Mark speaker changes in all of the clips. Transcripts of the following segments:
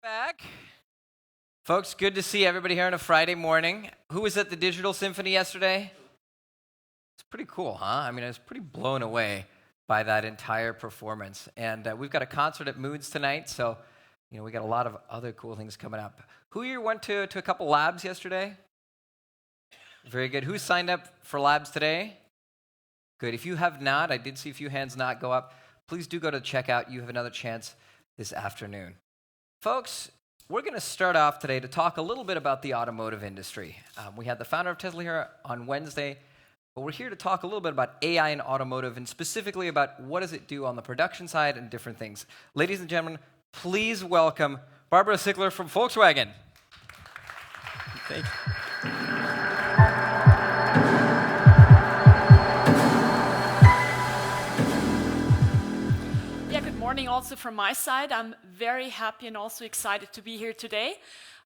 Speaker 1: Back. Folks, good to see everybody here on a Friday morning. Who was at the Digital Symphony yesterday? It's pretty cool, huh? I mean, I was pretty blown away by that entire performance. And we've got a concert at Moods tonight, so we got a lot of other cool things coming up. Who here went to a couple labs yesterday? Very good. Who signed up for labs today? Good. If you have not, I did see a few hands not go up. Please do go to checkout. You have another chance this afternoon. Folks, we're going to start off today to talk a little bit about the automotive industry. We had the founder of Tesla here on Wednesday, but we're here to talk a little bit about AI in automotive and specifically about what does it do on the production side and different things. Ladies and gentlemen, please welcome Barbara Sichler from Volkswagen. Thank you.
Speaker 2: Morning also from my side. I'm very happy and also excited to be here today.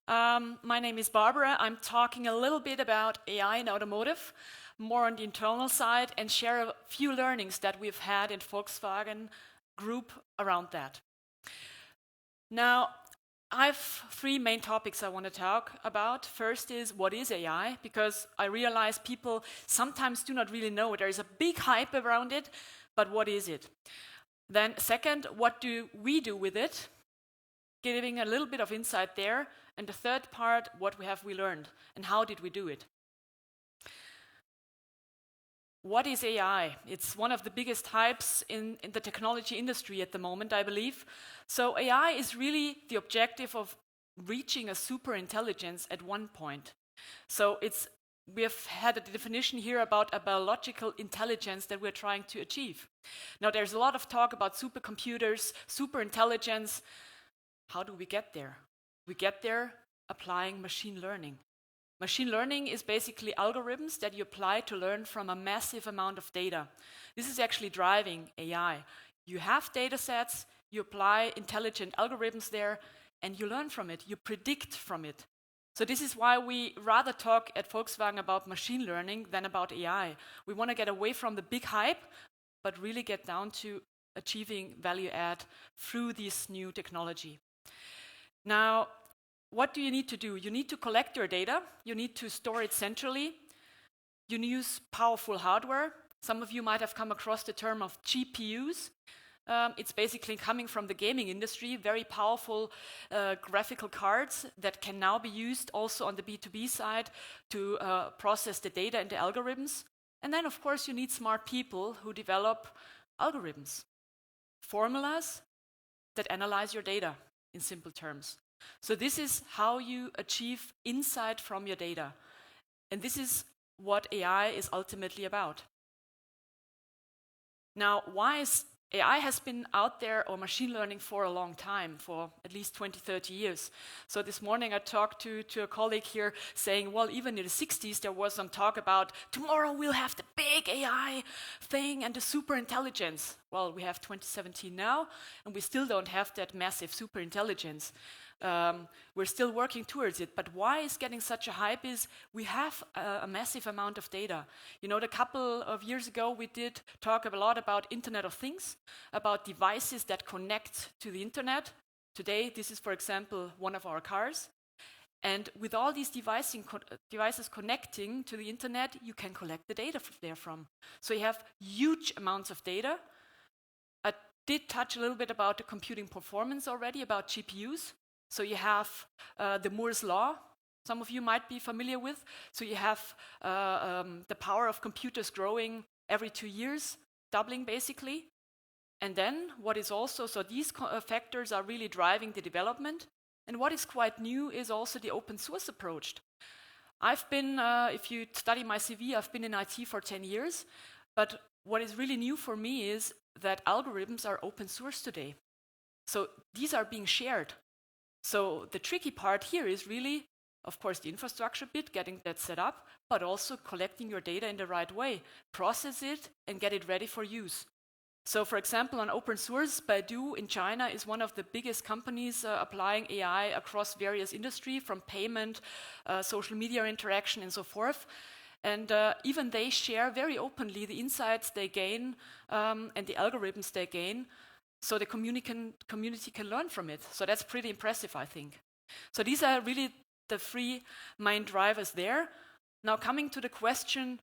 Speaker 2: My name is Barbara. I'm talking a little bit about AI in automotive, more on the internal side, and share a few learnings that we've had in Volkswagen Group around that. Now, I have three main topics I want to talk about. First is, what is AI? Because I realize people sometimes do not really know. There is a big hype around it, but what is it? Then second, what do we do with it? Giving a little bit of insight there. And the third part, what have we learned and how did we do it? What is AI? It's one of the biggest hypes in the technology industry at the moment, I believe. So AI is really the objective of reaching a super intelligence at one point. So we have had a definition here about a biological intelligence that we're trying to achieve. Now, there's a lot of talk about supercomputers, super intelligence. How do we get there? We get there applying machine learning. Machine learning is basically algorithms that you apply to learn from a massive amount of data. This is actually driving AI. You have data sets, you apply intelligent algorithms there, and you learn from it, you predict from it. So this is why we rather talk at Volkswagen about machine learning than about AI. We want to get away from the big hype, but really get down to achieving value add through this new technology. Now, what do you need to do? You need to collect your data. You need to store it centrally. You use powerful hardware. Some of you might have come across the term of GPUs. It's basically coming from the gaming industry, very powerful graphical cards that can now be used also on the B2B side to process the data and the algorithms. And then, of course, you need smart people who develop algorithms, formulas that analyze your data in simple terms. So this is how you achieve insight from your data. And this is what AI is ultimately about. Now, AI has been out there, or machine learning, for a long time, for at least 20, 30 years. So this morning I talked to a colleague here saying, well, even in the 60s there was some talk about tomorrow we'll have the big AI thing and the super intelligence. Well, we have 2017 now, and we still don't have that massive super intelligence. We're still working towards it, but why it's getting such a hype is we have a massive amount of data. A couple of years ago we did talk a lot about Internet of Things, about devices that connect to the Internet. Today, this is, for example, one of our cars. And with all these devices connecting to the Internet, you can collect the data therefrom. So you have huge amounts of data. I did touch a little bit about the computing performance already, about GPUs. So you have the Moore's law, some of you might be familiar with. So you have the power of computers growing every 2 years, doubling basically. And then what is also, so these factors are really driving the development. And what is quite new is also the open source approach. I've been, if you study my CV, I've been in IT for 10 years. But what is really new for me is that algorithms are open source today. So these are being shared. So the tricky part here is really, of course, the infrastructure bit, getting that set up, but also collecting your data in the right way, process it, and get it ready for use. So, for example, on open source, Baidu in China is one of the biggest companies applying AI across various industries, from payment, social media interaction, and so forth. And even they share very openly the insights they gain and the algorithms they gain so the community can learn from it. So that's pretty impressive, I think. So these are really the three main drivers there. Now coming to the question,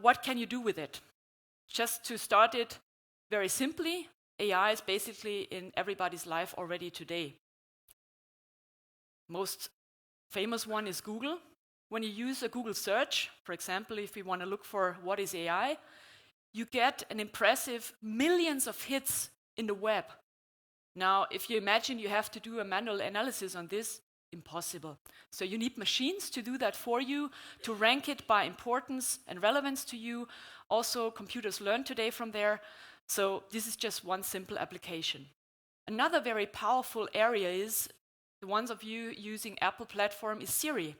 Speaker 2: what can you do with it? Just to start it very simply, AI is basically in everybody's life already today. Most famous one is Google. When you use a Google search, for example, if you want to look for what is AI, you get an impressive millions of hits in the web. Now, if you imagine you have to do a manual analysis on this, impossible. So you need machines to do that for you, to rank it by importance and relevance to you. Also, computers learn today from there. So this is just one simple application. Another very powerful area is, the ones of you using Apple platform, is Siri.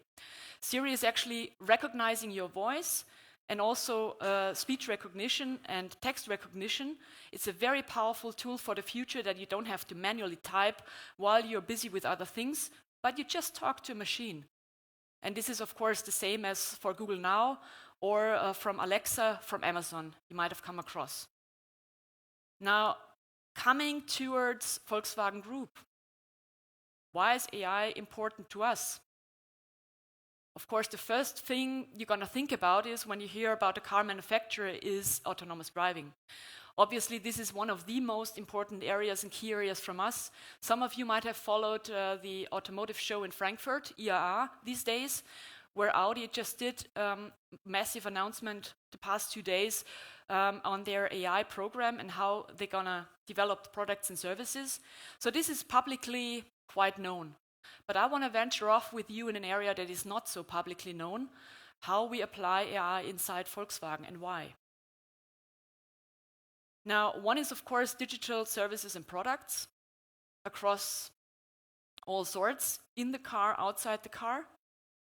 Speaker 2: Siri is actually recognizing your voice and also speech recognition and text recognition. It's a very powerful tool for the future that you don't have to manually type while you're busy with other things, but you just talk to a machine. And this is, of course, the same as for Google Now or from Alexa from Amazon, you might have come across. Now, coming towards Volkswagen Group, why is AI important to us? Of course, the first thing you're going to think about is when you hear about a car manufacturer is autonomous driving. Obviously, this is one of the most important areas and key areas from us. Some of you might have followed the automotive show in Frankfurt, IAA, these days, where Audi just did massive announcement the past 2 days on their AI program and how they're going to develop products and services. So this is publicly quite known. But I want to venture off with you in an area that is not so publicly known, how we apply AI inside Volkswagen and why. Now, one is, of course, digital services and products across all sorts, in the car, outside the car.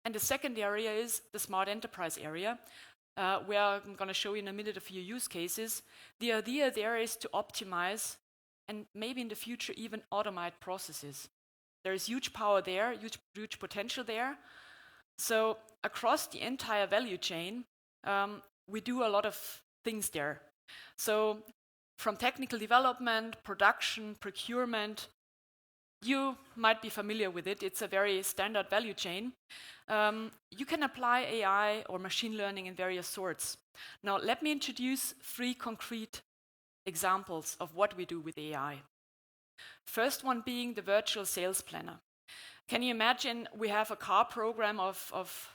Speaker 2: And the second area is the smart enterprise area, where I'm going to show you in a minute a few use cases. The idea there is to optimize and maybe in the future even automate processes. There is huge power there, huge potential there. So across the entire value chain, we do a lot of things there. So from technical development, production, procurement, you might be familiar with it. It's a very standard value chain. You can apply AI or machine learning in various sorts. Now, let me introduce 3 concrete examples of what we do with AI. First one being the virtual sales planner. Can you imagine we have a car program of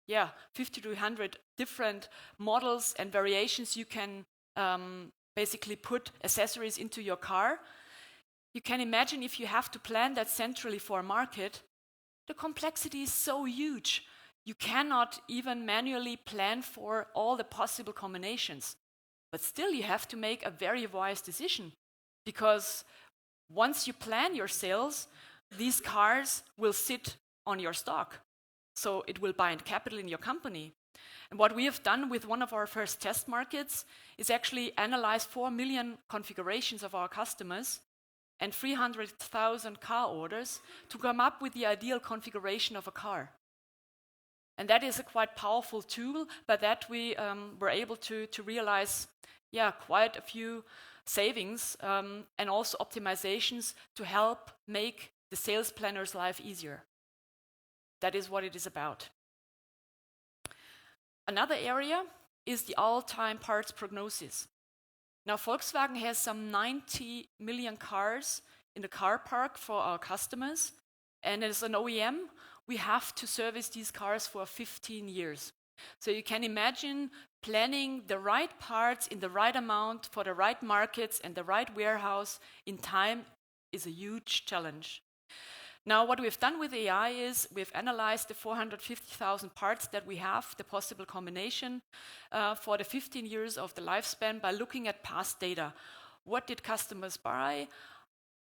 Speaker 2: 50 to 100 different models and variations you can basically put accessories into your car. You can imagine if you have to plan that centrally for a market, the complexity is so huge. You cannot even manually plan for all the possible combinations. But still you have to make a very wise decision, because once you plan your sales, these cars will sit on your stock. So it will bind capital in your company. And what we have done with one of our first test markets is actually analyze 4 million configurations of our customers and 300,000 car orders to come up with the ideal configuration of a car. And that is a quite powerful tool, but that we were able to realize quite a few savings and also optimizations to help make the sales planner's life easier. That is what it is about. Another area is the all-time parts prognosis. Now, Volkswagen has some 90 million cars in the car park for our customers, and as an OEM, we have to service these cars for 15 years. So you can imagine planning the right parts in the right amount for the right markets and the right warehouse in time is a huge challenge. Now, what we've done with AI is we've analyzed the 450,000 parts that we have, the possible combination for the 15 years of the lifespan by looking at past data. What did customers buy?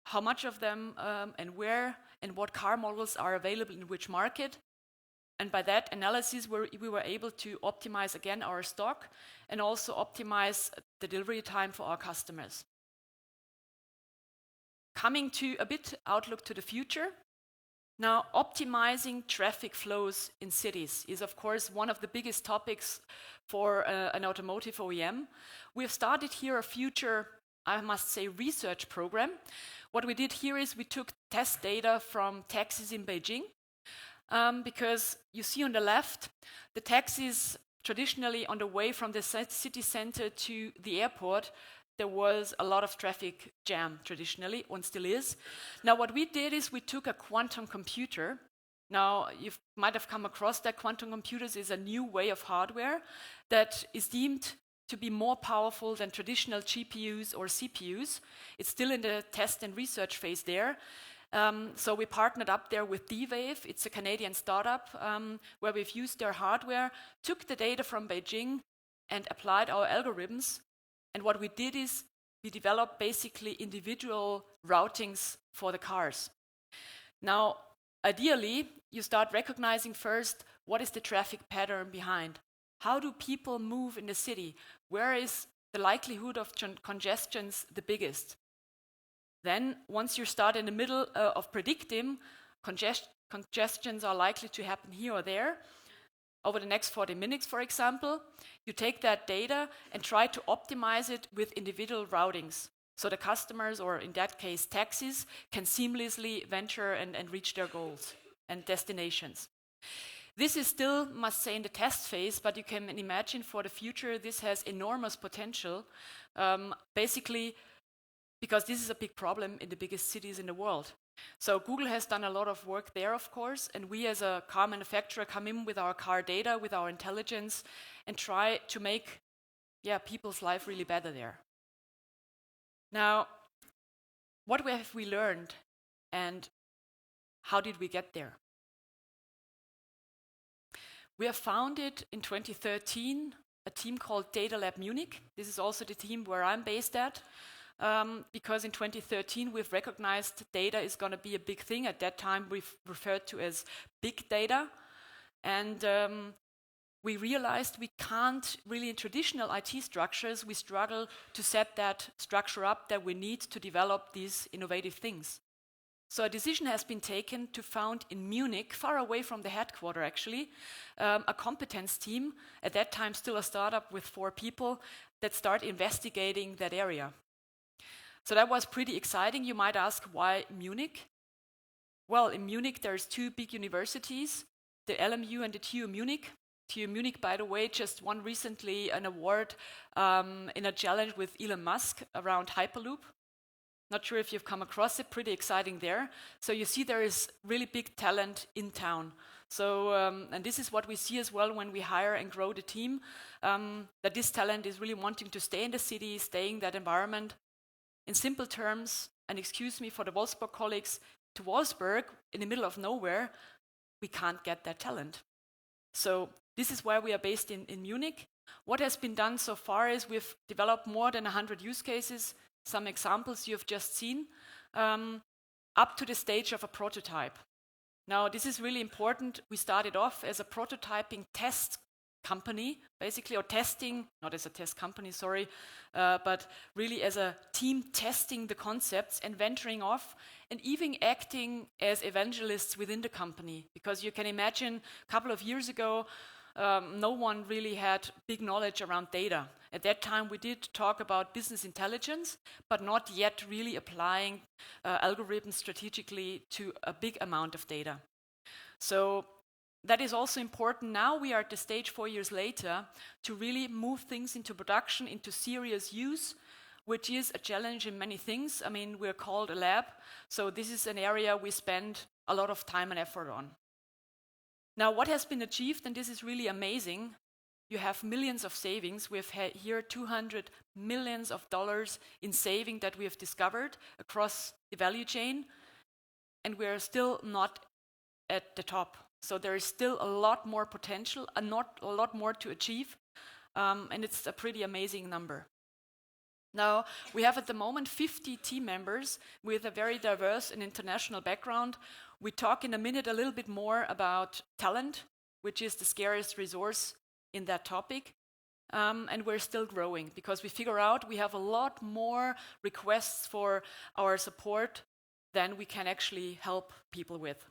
Speaker 2: How much of them and where, and what car models are available in which market? And by that analysis, we were able to optimize again our stock and also optimize the delivery time for our customers. Coming to a bit outlook to the future. Now, optimizing traffic flows in cities is, of course, one of the biggest topics for an automotive OEM. We have started here a future I must say, research program. What we did here is we took test data from taxis in Beijing, because you see on the left, the taxis traditionally on the way from the city center to the airport, there was a lot of traffic jam traditionally, and still is. Now what we did is we took a quantum computer. Now you might have come across that. Quantum computers is a new way of hardware that is deemed to be more powerful than traditional GPUs or CPUs. It's still in the test and research phase there. So we partnered up there with D-Wave. It's a Canadian startup where we've used their hardware, took the data from Beijing and applied our algorithms. And what we did is we developed basically individual routings for the cars. Now, ideally, you start recognizing first what is the traffic pattern behind. How do people move in the city? Where is the likelihood of congestions the biggest? Then, once you start in the middle of predicting, congestions are likely to happen here or there. Over the next 40 minutes, for example, you take that data and try to optimize it with individual routings. So the customers, or in that case, taxis, can seamlessly venture and reach their goals and destinations. This is still, must say, in the test phase, but you can imagine for the future this has enormous potential, basically because this is a big problem in the biggest cities in the world. So Google has done a lot of work there, of course, and we as a car manufacturer come in with our car data, with our intelligence, and try to make people's life really better there. Now, what have we learned and how did we get there? We have founded in 2013 a team called Data Lab Munich. This is also the team where I'm based at. Because in 2013 we've recognized data is going to be a big thing. At that time we've referred to as big data, and we realized we can't really, in traditional IT structures, we struggle to set that structure up that we need to develop these innovative things. So a decision has been taken to found in Munich, far away from the headquarters actually, a competence team, at that time still a startup with 4 people, that start investigating that area. So that was pretty exciting. You might ask, why Munich? Well, in Munich there's 2 big universities, the LMU and the TU Munich. TU Munich, by the way, just won recently an award in a challenge with Elon Musk around Hyperloop. Not sure if you've come across it, pretty exciting there. So you see there is really big talent in town. So, and this is what we see as well when we hire and grow the team, that this talent is really wanting to stay in the city, stay in that environment. In simple terms, and excuse me for the Wolfsburg colleagues, to Wolfsburg, in the middle of nowhere, we can't get that talent. So this is why we are based in Munich. What has been done so far is we've developed more than 100 use cases, some examples you've just seen, up to the stage of a prototype. Now, this is really important. We started off as a prototyping test company, basically, or testing, not as a test company, sorry, but really as a team testing the concepts and venturing off and even acting as evangelists within the company. Because you can imagine a couple of years ago, no one really had big knowledge around data. At that time, we did talk about business intelligence, but not yet really applying algorithms strategically to a big amount of data. So that is also important. Now we are at the stage 4 years later to really move things into production, into serious use, which is a challenge in many things. I mean, we're called a lab, so this is an area we spend a lot of time and effort on. Now, what has been achieved, and this is really amazing, you have millions of savings. We've had here $200 million in saving that we have discovered across the value chain, and we're still not at the top. So there is still a lot more potential and not a lot more to achieve, and it's a pretty amazing number. Now, we have at the moment 50 team members with a very diverse and international background. We talk in a minute a little bit more about talent, which is the scarcest resource in that topic, and we're still growing because we figure out we have a lot more requests for our support than we can actually help people with.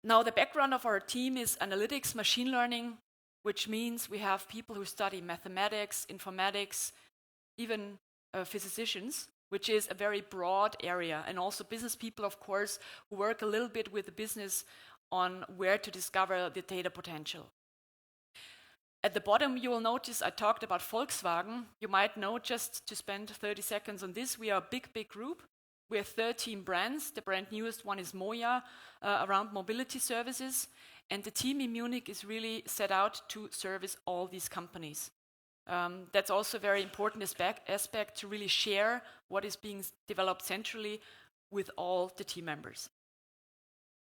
Speaker 2: Now, the background of our team is analytics, machine learning, which means we have people who study mathematics, informatics, even physicians, which is a very broad area, and also business people, of course, who work a little bit with the business on where to discover the data potential. At the bottom, you will notice I talked about Volkswagen. You might know, just to spend 30 seconds on this, we are a big group. We have 13 brands. The brand newest one is Moja, around mobility services. And the team in Munich is really set out to service all these companies. That's also a very important aspect to really share what is being developed centrally with all the team members.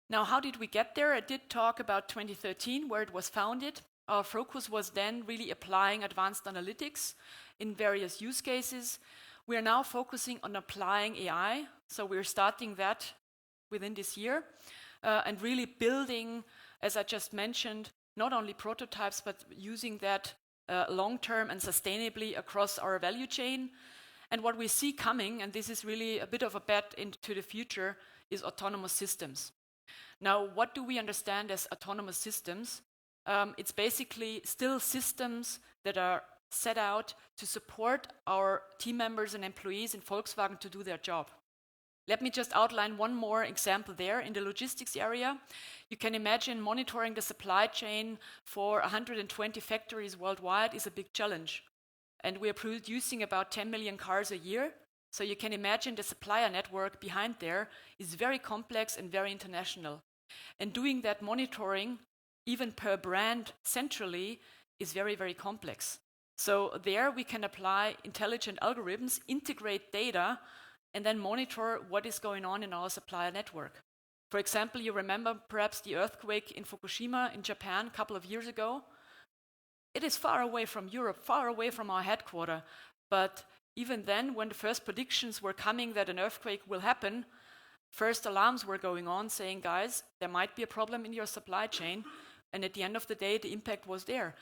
Speaker 2: Now, how did we get there? I did talk about 2013, where it was founded. Our focus was then really applying advanced analytics in various use cases. We are now focusing on applying AI, so we're starting that within this year, and really building, as I just mentioned, not only prototypes, but using that long-term and sustainably across our value chain. And what we see coming, and this is really a bit of a bet into the future, is autonomous systems. Now, what do we understand as autonomous systems? It's basically still systems that are set out to support our team members and employees in Volkswagen to do their job. Let me just outline one more example there. In the logistics area, you can imagine monitoring the supply chain for 120 factories worldwide is a big challenge. And we are producing about 10 million cars a year. So you can imagine the supplier network behind there is very complex and very international. And doing that monitoring, even per brand centrally, is very complex. So there we can apply intelligent algorithms, integrate data, and then monitor what is going on in our supplier network. For example, you remember perhaps the earthquake in Fukushima in Japan a couple of years ago. It is far away from Europe, far away from our headquarters. But even then, when the first predictions were coming that an earthquake will happen, first alarms were going on saying, guys, there might be a problem in your supply chain. And at the end of the day, the impact was there.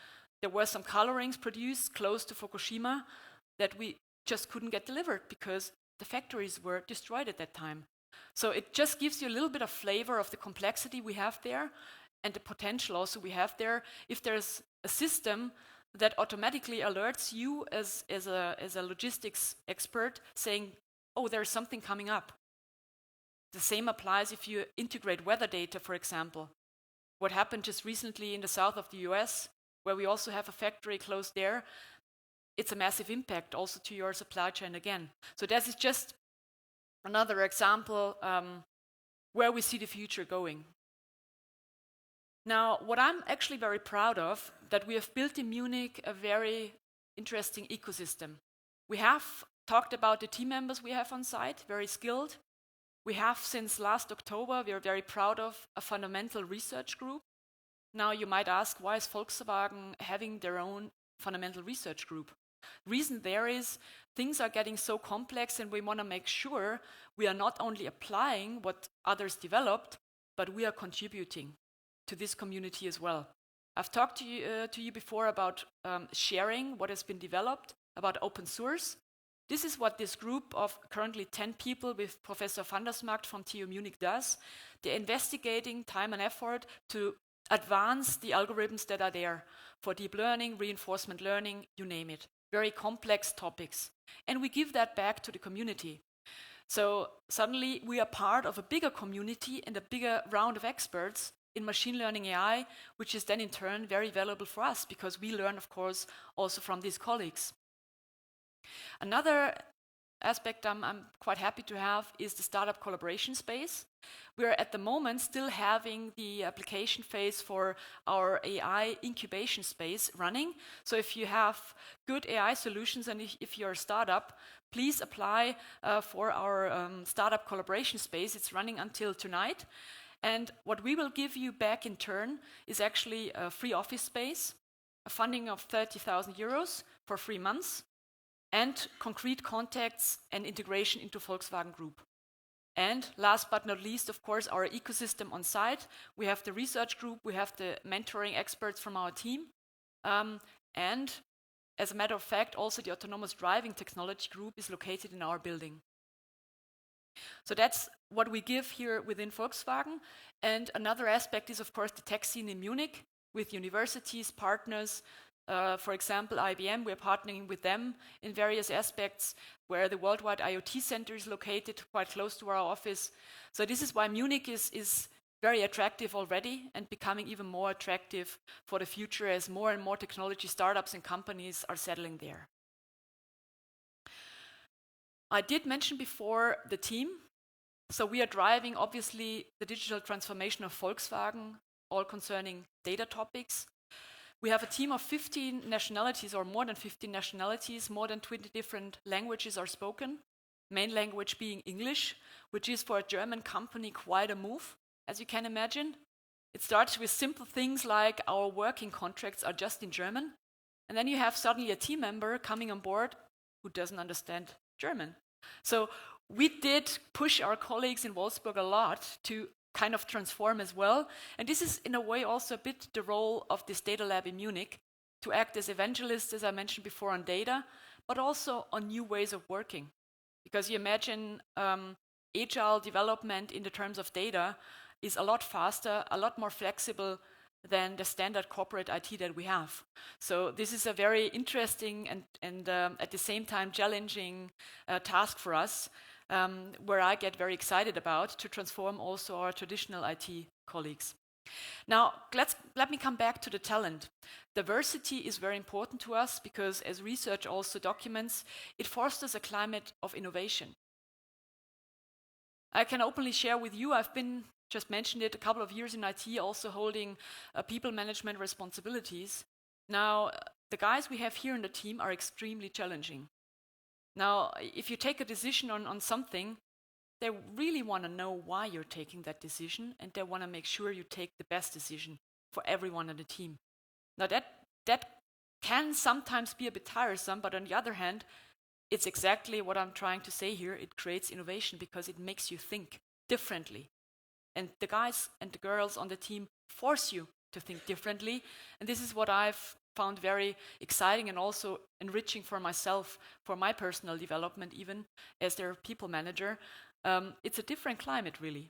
Speaker 2: There were some colorings produced close to Fukushima that we just couldn't get delivered because the factories were destroyed at that time. So it just gives you a little bit of flavor of the complexity we have there and the potential also we have there. If there's a system that automatically alerts you as a logistics expert saying, oh, there's something coming up. The same applies if you integrate weather data, for example. What happened just recently in the south of the US, where we also have a factory close there, it's a massive impact also to your supply chain again. So this is just another example where we see the future going. Now, what I'm actually very proud of, that we have built in Munich a very interesting ecosystem. We have talked about the team members we have on site, very skilled. We have, since last October, we are very proud of a fundamental research group. Now, you might ask, why is Volkswagen having their own fundamental research group? Reason there is, things are getting so complex and we want to make sure we are not only applying what others developed, but we are contributing to this community as well. I've talked to you before about sharing what has been developed, about open source. This is what this group of currently 10 people with Professor van der Smaakt from TU Munich does. They're investigating time and effort to advance the algorithms that are there for deep learning, reinforcement learning, you name it. Very complex topics. And we give that back to the community. So suddenly we are part of a bigger community and a bigger round of experts in machine learning AI, which is then in turn very valuable for us because we learn, of course, also from these colleagues. Another aspect I'm quite happy to have is the startup collaboration space. We are at the moment still having the application phase for our AI incubation space running. So if you have good AI solutions and if you're a startup, please apply for our startup collaboration space. It's running until tonight. And what we will give you back in turn is actually a free office space, a funding of 30,000 euros for 3 months, and concrete contacts and integration into Volkswagen Group. And last but not least, of course, our ecosystem on site. We have the research group, we have the mentoring experts from our team, and as a matter of fact, also the autonomous driving technology group is located in our building. So that's what we give here within Volkswagen. And another aspect is, of course, the tech scene in Munich with universities, partners, For example, IBM, we're partnering with them in various aspects where the worldwide IoT center is located quite close to our office. So this is why Munich is very attractive already and becoming even more attractive for the future as more and more technology startups and companies are settling there. I did mention before the team. So we are driving, obviously, the digital transformation of Volkswagen, all concerning data topics. We have a team of 15 nationalities, or more than 15 nationalities. More than 20 different languages are spoken, main language being English, which is for a German company quite a move, as you can imagine. It starts with simple things like our working contracts are just in German, and then you have suddenly a team member coming on board who doesn't understand German. So we did push our colleagues in Wolfsburg a lot to kind of transform as well. And this is in a way also a bit the role of this data lab in Munich, to act as evangelists, as I mentioned before, on data, but also on new ways of working. Because you imagine agile development in the terms of data is a lot faster, a lot more flexible than the standard corporate IT that we have. So this is a very interesting and at the same time challenging task for us, where I get very excited about to transform also our traditional IT colleagues. Now, let me come back to the talent. Diversity is very important to us because, as research also documents, it fosters a climate of innovation. I can openly share with you, I've been, just mentioned it, a couple of years in IT, also holding people management responsibilities. Now, the guys we have here in the team are extremely challenging. Now, if you take a decision on something, they really want to know why you're taking that decision, and they want to make sure you take the best decision for everyone on the team. Now, that can sometimes be a bit tiresome, but on the other hand, it's exactly what I'm trying to say here. It creates innovation because it makes you think differently. And the guys and the girls on the team force you to think differently. And this is what I've found very exciting and also enriching for myself, for my personal development, even as their people manager. It's a different climate, really.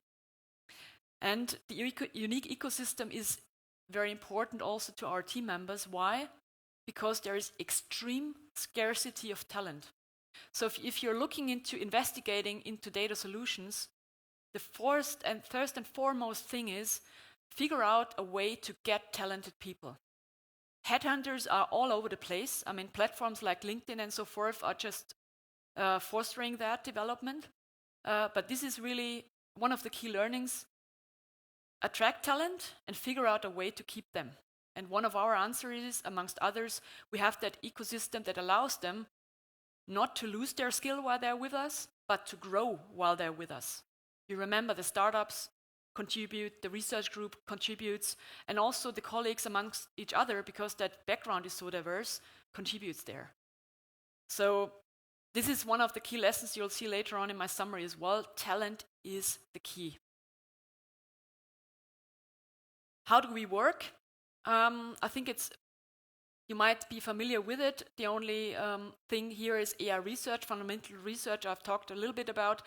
Speaker 2: And the unique ecosystem is very important also to our team members. Why? Because there is extreme scarcity of talent. So if you're looking into investigating into data solutions, the first and foremost thing is figure out a way to get talented people. Headhunters are all over the place. I mean, platforms like LinkedIn and so forth are just fostering that development. But this is really one of the key learnings. Attract talent and figure out a way to keep them. And one of our answers is, amongst others, we have that ecosystem that allows them not to lose their skill while they're with us, but to grow while they're with us. You remember the startups contribute, the research group contributes, and also the colleagues amongst each other, because that background is so diverse, contributes there. So this is one of the key lessons you'll see later on in my summary as well. Talent is the key. How do we work? I think you might be familiar with it. The only thing here is AI research, fundamental research I've talked a little bit about.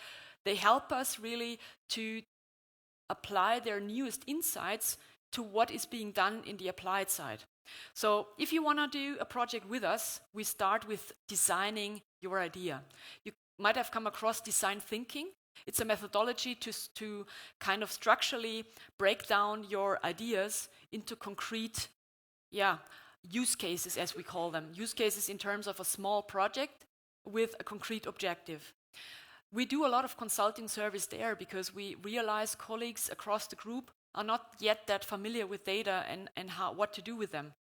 Speaker 2: They help us really to apply their newest insights to what is being done in the applied side. So if you want to do a project with us, we start with designing your idea. You might have come across design thinking. It's a methodology to kind of structurally break down your ideas into concrete, use cases, as we call them. Use cases in terms of a small project with a concrete objective. We do a lot of consulting service there because we realize colleagues across the group are not yet that familiar with data and what to do with them.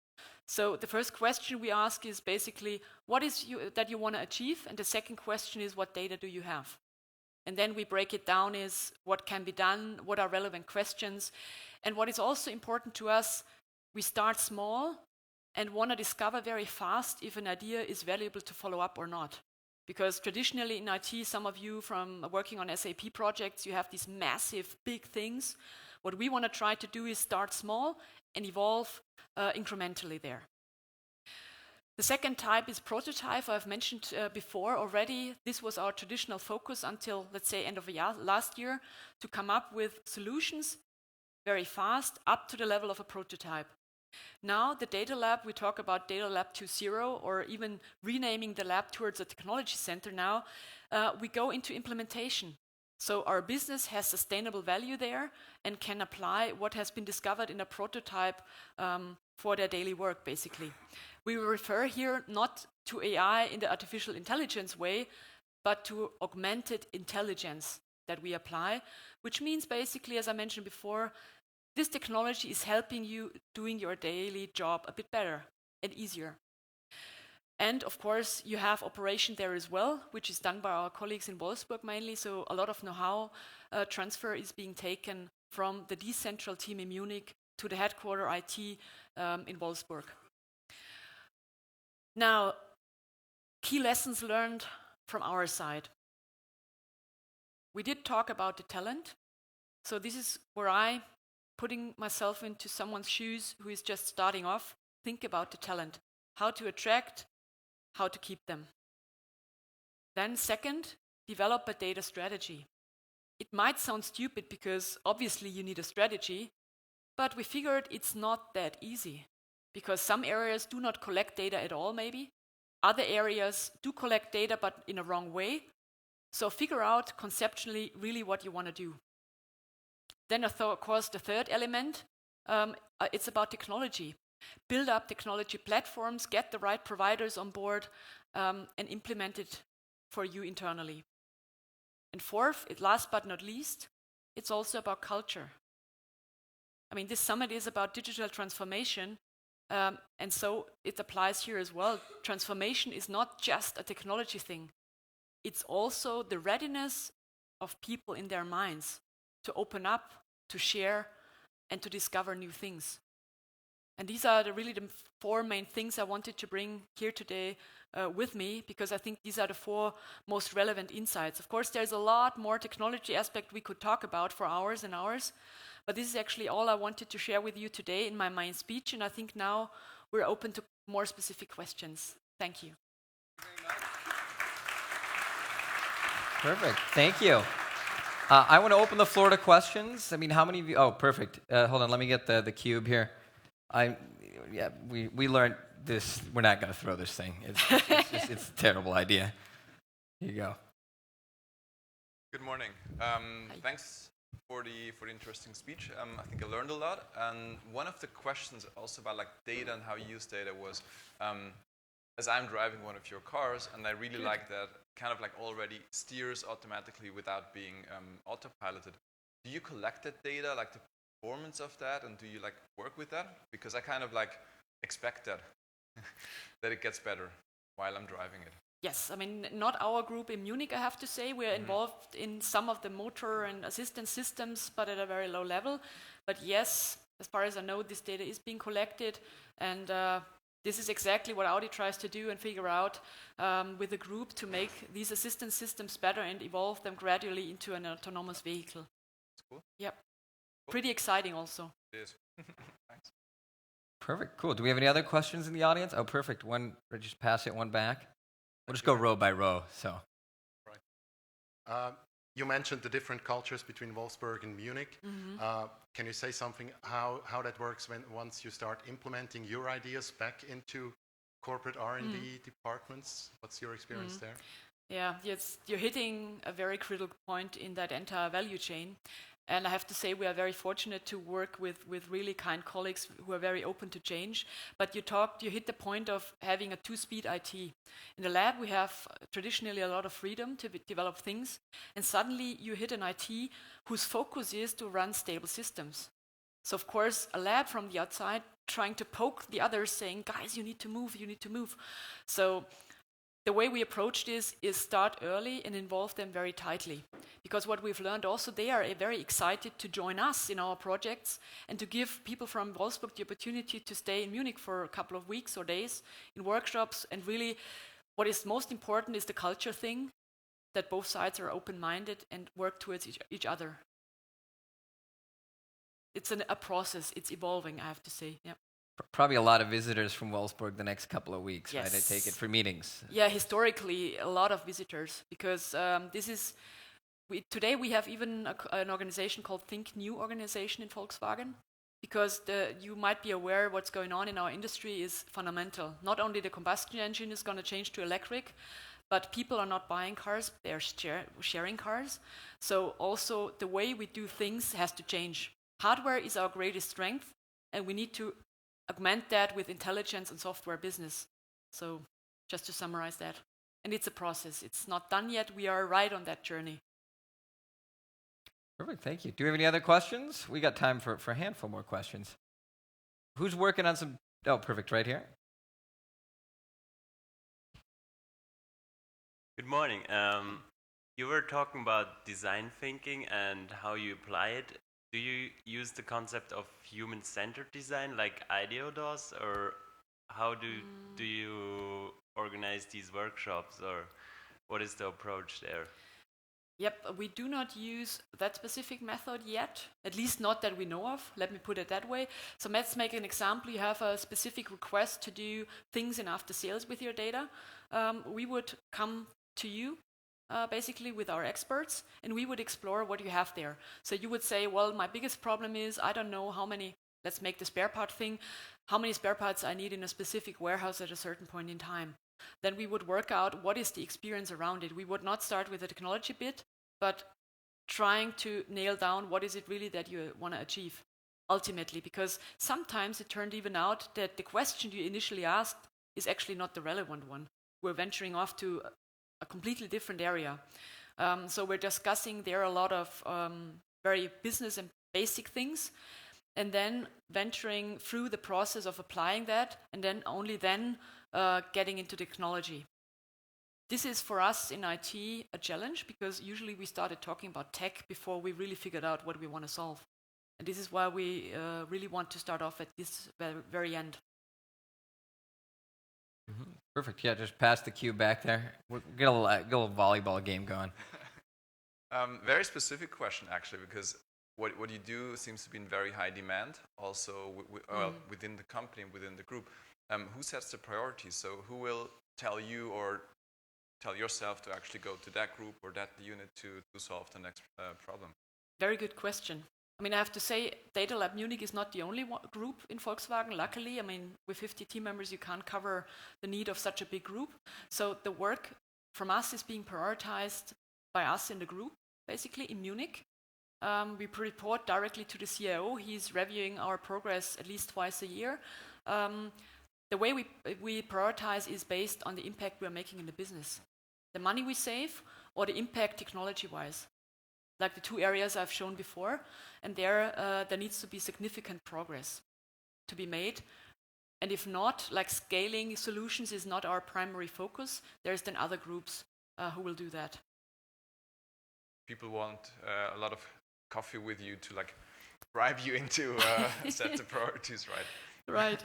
Speaker 2: So the first question we ask is basically, what is that you want to achieve? And the second question is, what data do you have? And then we break it down is what can be done, what are relevant questions. And what is also important to us, we start small and want to discover very fast if an idea is valuable to follow up or not. Because traditionally in IT, some of you from working on SAP projects, you have these massive, big things. What we want to try to do is start small and evolve incrementally there. The second type is prototype. I've mentioned before already. This was our traditional focus until, let's say, end of last year, to come up with solutions very fast up to the level of a prototype. Now, the data lab, we talk about data lab 2.0 or even renaming the lab towards a technology center now, we go into implementation. So our business has sustainable value there and can apply what has been discovered in a prototype for their daily work, basically. We refer here not to AI in the artificial intelligence way, but to augmented intelligence that we apply, which means basically, as I mentioned before, this technology is helping you doing your daily job a bit better and easier. And of course, you have operation there as well, which is done by our colleagues in Wolfsburg mainly. So a lot of know-how transfer is being taken from the decentral team in Munich to the headquarter IT in Wolfsburg. Now, key lessons learned from our side. We did talk about the talent. So this is where I, putting myself into someone's shoes who is just starting off, think about the talent, how to attract, how to keep them. Then second, develop a data strategy. It might sound stupid because obviously you need a strategy, but we figured it's not that easy because some areas do not collect data at all maybe. Other areas do collect data but in a wrong way. So figure out conceptually really what you want to do. Then of course the third element, it's about technology. Build up technology platforms, get the right providers on board, and implement it for you internally. And fourth, last but not least, it's also about culture. I mean, this summit is about digital transformation, and so it applies here as well. Transformation is not just a technology thing. It's also the readiness of people in their minds to open up, to share, and to discover new things. And these are really the four main things I wanted to bring here today with me, because I think these are the four most relevant insights. Of course, there's a lot more technology aspect we could talk about for hours and hours, but this is actually all I wanted to share with you today in my main speech, and I think now we're open to more specific questions. Thank you.
Speaker 1: Perfect. Thank you. I want to open the floor to questions. I mean, how many of you? Oh, perfect. Hold on, let me get the cube here. We learned this. We're not going to throw this thing. It's a terrible idea. Here you go.
Speaker 3: Good morning. Thanks for the interesting speech. I think I learned a lot. And one of the questions also about like data and how you use data was, as I'm driving one of your cars, and I really like that kind of like already steers automatically without being autopiloted. Do you collect that data, like the performance of that, and do you like work with that? Because I kind of like expect that that it gets better while I'm driving it.
Speaker 2: Yes, I mean, not our group in Munich, I have to say. We're involved in some of the motor and assistance systems, but at a very low level. But yes, as far as I know, this data is being collected, and this is exactly what Audi tries to do and figure out with the group to make these assistance systems better and evolve them gradually into an autonomous vehicle.
Speaker 3: That's cool.
Speaker 2: Yep. Cool. Pretty exciting also.
Speaker 3: It is. Thanks.
Speaker 1: Perfect. Cool. Do we have any other questions in the audience? Oh, perfect. One, just pass it, one back. We'll just go row by row. So.
Speaker 4: Right. You mentioned the different cultures between Wolfsburg and Munich. Can you say something how that works once you start implementing your ideas back into corporate R&D departments? What's your experience there?
Speaker 2: Yeah, yes, you're hitting a very critical point in that entire value chain. And I have to say we are very fortunate to work with really kind colleagues who are very open to change. But you hit the point of having a two-speed IT. In the lab, we have traditionally a lot of freedom to develop things. And suddenly you hit an IT whose focus is to run stable systems. So of course, a lab from the outside trying to poke the others saying, guys, you need to move, you need to move. So the way we approach this is start early and involve them very tightly. Because what we've learned also, they are very excited to join us in our projects and to give people from Wolfsburg the opportunity to stay in Munich for a couple of weeks or days in workshops. And really, what is most important is the culture thing, that both sides are open-minded and work towards each other. It's a process, it's evolving, I have to say. Yeah.
Speaker 1: Probably a lot of visitors from Wolfsburg the next couple of weeks,
Speaker 2: yes.
Speaker 1: Right? I take it for meetings.
Speaker 2: Yeah, historically, a lot of visitors, because today we have even an organization called Think New organization in Volkswagen, because you might be aware what's going on in our industry is fundamental. Not only the combustion engine is going to change to electric, but people are not buying cars, they're sharing cars. So also the way we do things has to change. Hardware is our greatest strength, and we need to augment that with intelligence and software business. So just to summarize that. And it's a process. It's not done yet. We are right on that journey.
Speaker 1: Perfect, thank you. Do we have any other questions? We got time for a handful more questions. Who's working on some... Oh, perfect, right here.
Speaker 5: Good morning. You were talking about design thinking and how you apply it. Do you use the concept of human-centered design like IDEO does, or how do you organize these workshops, or what is the approach there?
Speaker 2: Yep, we do not use that specific method yet, at least not that we know of. Let me put it that way. So let's make an example. You have a specific request to do things in after sales with your data. We would come to you basically with our experts, and we would explore what you have there. So you would say, well, my biggest problem is I don't know how many, let's make the spare part thing, how many spare parts I need in a specific warehouse at a certain point in time. Then we would work out what is the experience around it. We would not start with the technology bit, but trying to nail down what is it really that you want to achieve ultimately, because sometimes it turned even out that the question you initially asked is actually not the relevant one. We're venturing off to a completely different area. So we're discussing there a lot of very business and basic things, and then venturing through the process of applying that, and then only then getting into technology. This is for us in IT a challenge, because usually we started talking about tech before we really figured out what we want to solve. And this is why we really want to start off at this very end.
Speaker 1: Mm-hmm. Perfect. Yeah, just pass the cue back there. We'll get a little volleyball game going.
Speaker 3: Very specific question, actually, because what you do seems to be in very high demand, also within the company, within the group. Who sets the priorities? So who will tell you or tell yourself to actually go to that group or that unit to solve the next problem?
Speaker 2: Very good question. I mean, I have to say, Data Lab Munich is not the only group in Volkswagen, luckily. I mean, with 50 team members, you can't cover the need of such a big group. So the work from us is being prioritized by us in the group, basically, in Munich. We report directly to the CIO. He's reviewing our progress at least twice a year. The way we prioritize is based on the impact we're making in the business. The money we save or the impact technology-wise. Like the two areas I've shown before, and there needs to be significant progress to be made. And if not, like scaling solutions is not our primary focus, there's then other groups who will do that.
Speaker 3: People want a lot of coffee with you to like bribe you into set the priorities right.
Speaker 2: Right.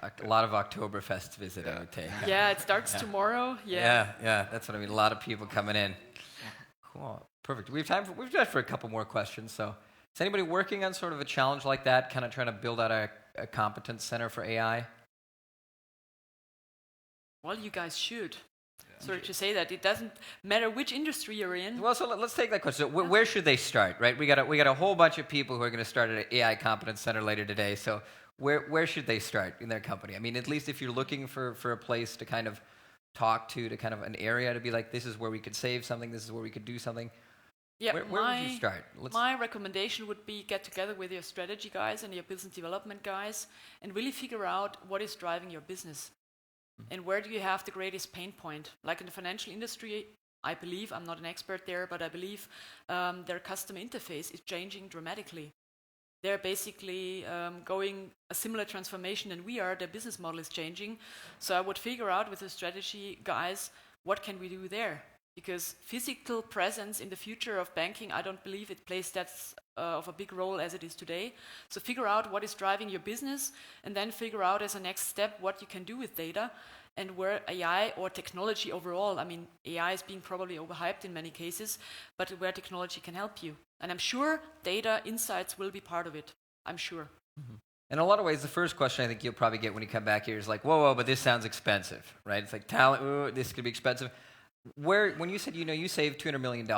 Speaker 1: A lot of Oktoberfest visit, I would take.
Speaker 2: Yeah, it starts tomorrow.
Speaker 1: Yeah, that's what I mean. A lot of people coming in. Cool. Perfect. We've time for a couple more questions. So, is anybody working on sort of a challenge like that, kind of trying to build out a competence center for AI?
Speaker 2: Well, you guys should. Sorry to say that. It doesn't matter which industry you're in.
Speaker 1: Well, so let's take that question. So where should they start, right? We got a whole bunch of people who are going to start at an AI competence center later today. So where should they start in their company? I mean, at least if you're looking for a place to kind of talk to kind of an area to be like, this is where we could save something, this is where we could do something.
Speaker 2: Yeah,
Speaker 1: where would you start?
Speaker 2: My recommendation would be get together with your strategy guys and your business development guys and really figure out what is driving your business. And where do you have the greatest pain point? Like in the financial industry, I believe, I'm not an expert there, but I believe their customer interface is changing dramatically. They're basically going a similar transformation than we are. Their business model is changing. So I would figure out with the strategy guys, what can we do there? Because physical presence in the future of banking, I don't believe it plays that of a big role as it is today. So figure out what is driving your business, and then figure out as a next step what you can do with data, and where AI or technology overall, I mean, AI is being probably overhyped in many cases, but where technology can help you. And I'm sure data insights will be part of it. I'm sure.
Speaker 1: Mm-hmm. In a lot of ways, the first question I think you'll probably get when you come back here is like, whoa, but this sounds expensive, right? It's like talent, ooh, this could be expensive. when you said, you saved $200 million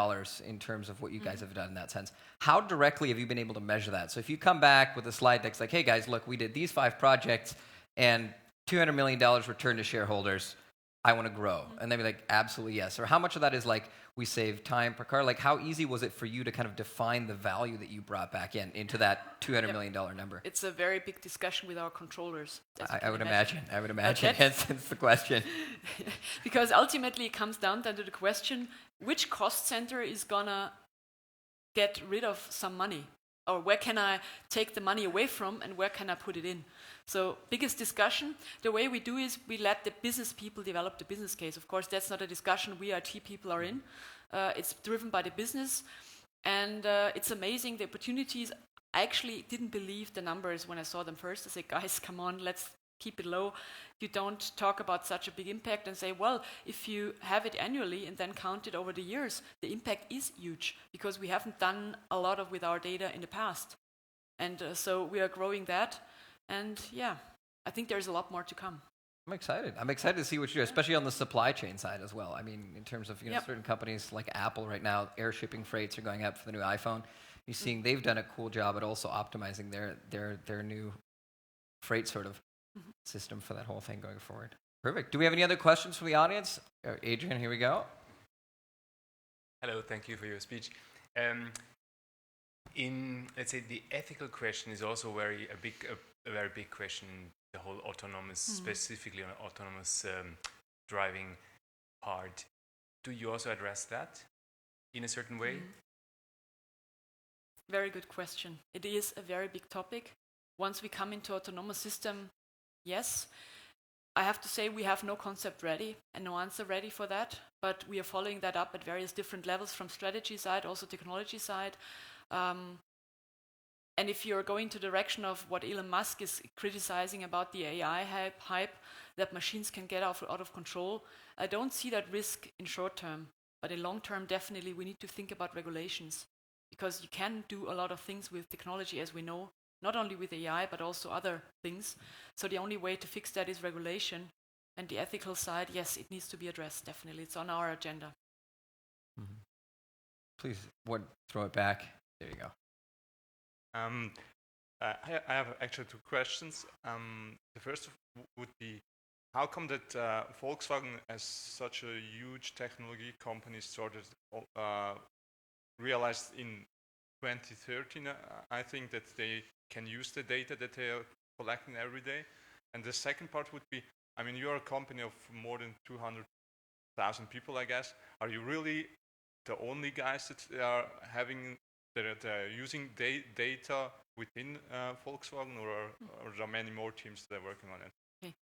Speaker 1: in terms of what you guys have done in that sense, how directly have you been able to measure that? So if you come back with a slide deck like, hey guys, look, we did these 5 projects and $200 million returned to shareholders, I want to grow. And they'd be like, absolutely yes. Or how much of that is like, we save time per car? Like, how easy was it for you to kind of define the value that you brought back into that $200 million number?
Speaker 2: It's a very big discussion with our controllers.
Speaker 1: I would imagine. Hence the question.
Speaker 2: Because ultimately it comes down to the question, which cost center is going to get rid of some money? Or where can I take the money away from and where can I put it in? So biggest discussion, the way we do is we let the business people develop the business case. Of course, that's not a discussion we IT people are in. It's driven by the business. And it's amazing, the opportunities. I actually didn't believe the numbers when I saw them first. I said, guys, come on, let's keep it low. You don't talk about such a big impact and say, well, if you have it annually and then count it over the years, the impact is huge because we haven't done a lot with our data in the past. And so we are growing that. And yeah, I think there's a lot more to come.
Speaker 1: I'm excited. To see what you do, especially on the supply chain side as well. I mean, in terms of certain companies like Apple right now, air shipping freights are going up for the new iPhone. You're seeing they've done a cool job at also optimizing their new freight sort of system for that whole thing going forward. Perfect. Do we have any other questions from the audience? Adrian, here we go.
Speaker 6: Hello, thank you for your speech. Let's say the ethical question is also a very big question. The whole autonomous, specifically on autonomous driving part. Do you also address that in a certain way?
Speaker 2: Very good question. It is a very big topic. Once we come into autonomous system, yes. I have to say we have no concept ready and no answer ready for that, but we are following that up at various different levels from strategy side, also technology side. And if you're going to the direction of what Elon Musk is criticizing about the AI hype that machines can get out of control, I don't see that risk in short term. But in long term, definitely we need to think about regulations because you can do a lot of things with technology, as we know, not only with AI, but also other things. So the only way to fix that is regulation. And the ethical side, yes, it needs to be addressed, definitely. It's on our agenda.
Speaker 1: Please, throw it back. There you go.
Speaker 7: I have actually 2 questions. The first would be, how come that Volkswagen, as such a huge technology company, started realized in 2013, I think, that they can use the data that they are collecting every day? And the second part would be, I mean, you are a company of more than 200,000 people, I guess. Are you really the only guys that are using data within Volkswagen, or are there many more teams that are working on it?
Speaker 2: Okay.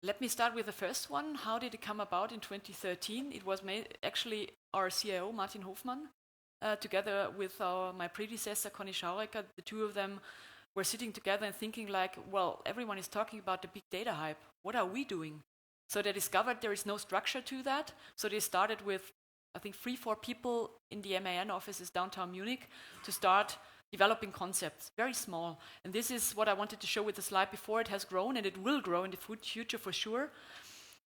Speaker 2: Let me start with the first one. How did it come about in 2013? It was actually our CIO, Martin Hofmann, together with my predecessor, Conny Schaurecker. The 2 of them were sitting together and thinking like, well, everyone is talking about the big data hype. What are we doing? So they discovered there is no structure to that. So they started with, I think, 3-4 people in the MAN offices downtown Munich to start developing concepts, very small. And this is what I wanted to show with the slide before. It has grown and it will grow in the future for sure.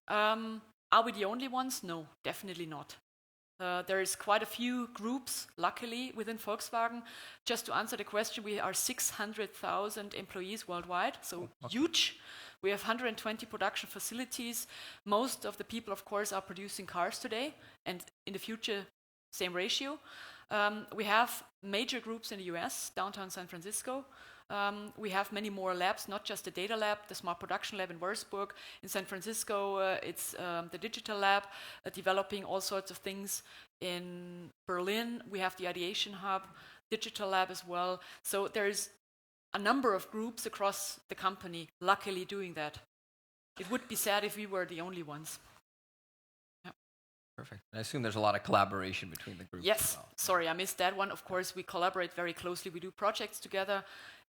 Speaker 2: Are we the only ones? No, definitely not. There is quite a few groups, luckily, within Volkswagen. Just to answer the question, we are 600,000 employees worldwide, so huge. We have 120 production facilities. Most of the people, of course, are producing cars today, and in the future, same ratio. We have major groups in the US, downtown San Francisco. We have many more labs, not just the data lab, the smart production lab in Würzburg. In San Francisco, it's the digital lab, developing all sorts of things. In Berlin, we have the ideation hub, digital lab as well. So there's a number of groups across the company, luckily doing that. It would be sad if we were the only ones.
Speaker 1: Perfect. I assume there's a lot of collaboration between the groups.
Speaker 2: Yes,
Speaker 1: as well.
Speaker 2: sorry, I missed that one. Of course, we collaborate very closely. We do projects together.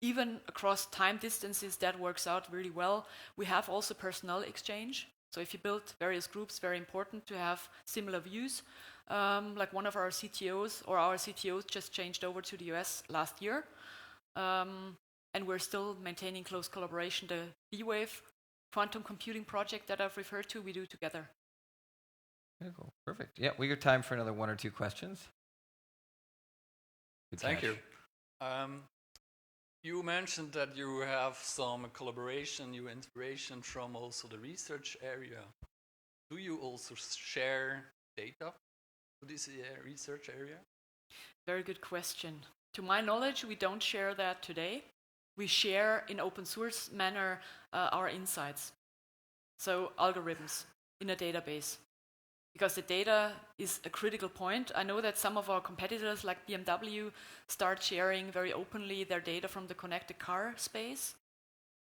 Speaker 2: Even across time distances, that works out really well. We have also personnel exchange. So if you build various groups, very important to have similar views. Like one of our CTOs, or our CTOs just changed over to the US last year. And we're still maintaining close collaboration. The B-Wave quantum computing project that I've referred to, we do together.
Speaker 1: Yeah, cool. Perfect. Yeah, we got time for another one or two questions. Good
Speaker 8: Thank
Speaker 1: catch.
Speaker 8: you. You mentioned that you have some collaboration, new inspiration from also the research area. Do you also share data to this research area?
Speaker 2: Very good question. To my knowledge, we don't share that today. We share in open source manner our insights. So algorithms in a database. Because the data is a critical point. I know that some of our competitors like BMW start sharing very openly their data from the connected car space.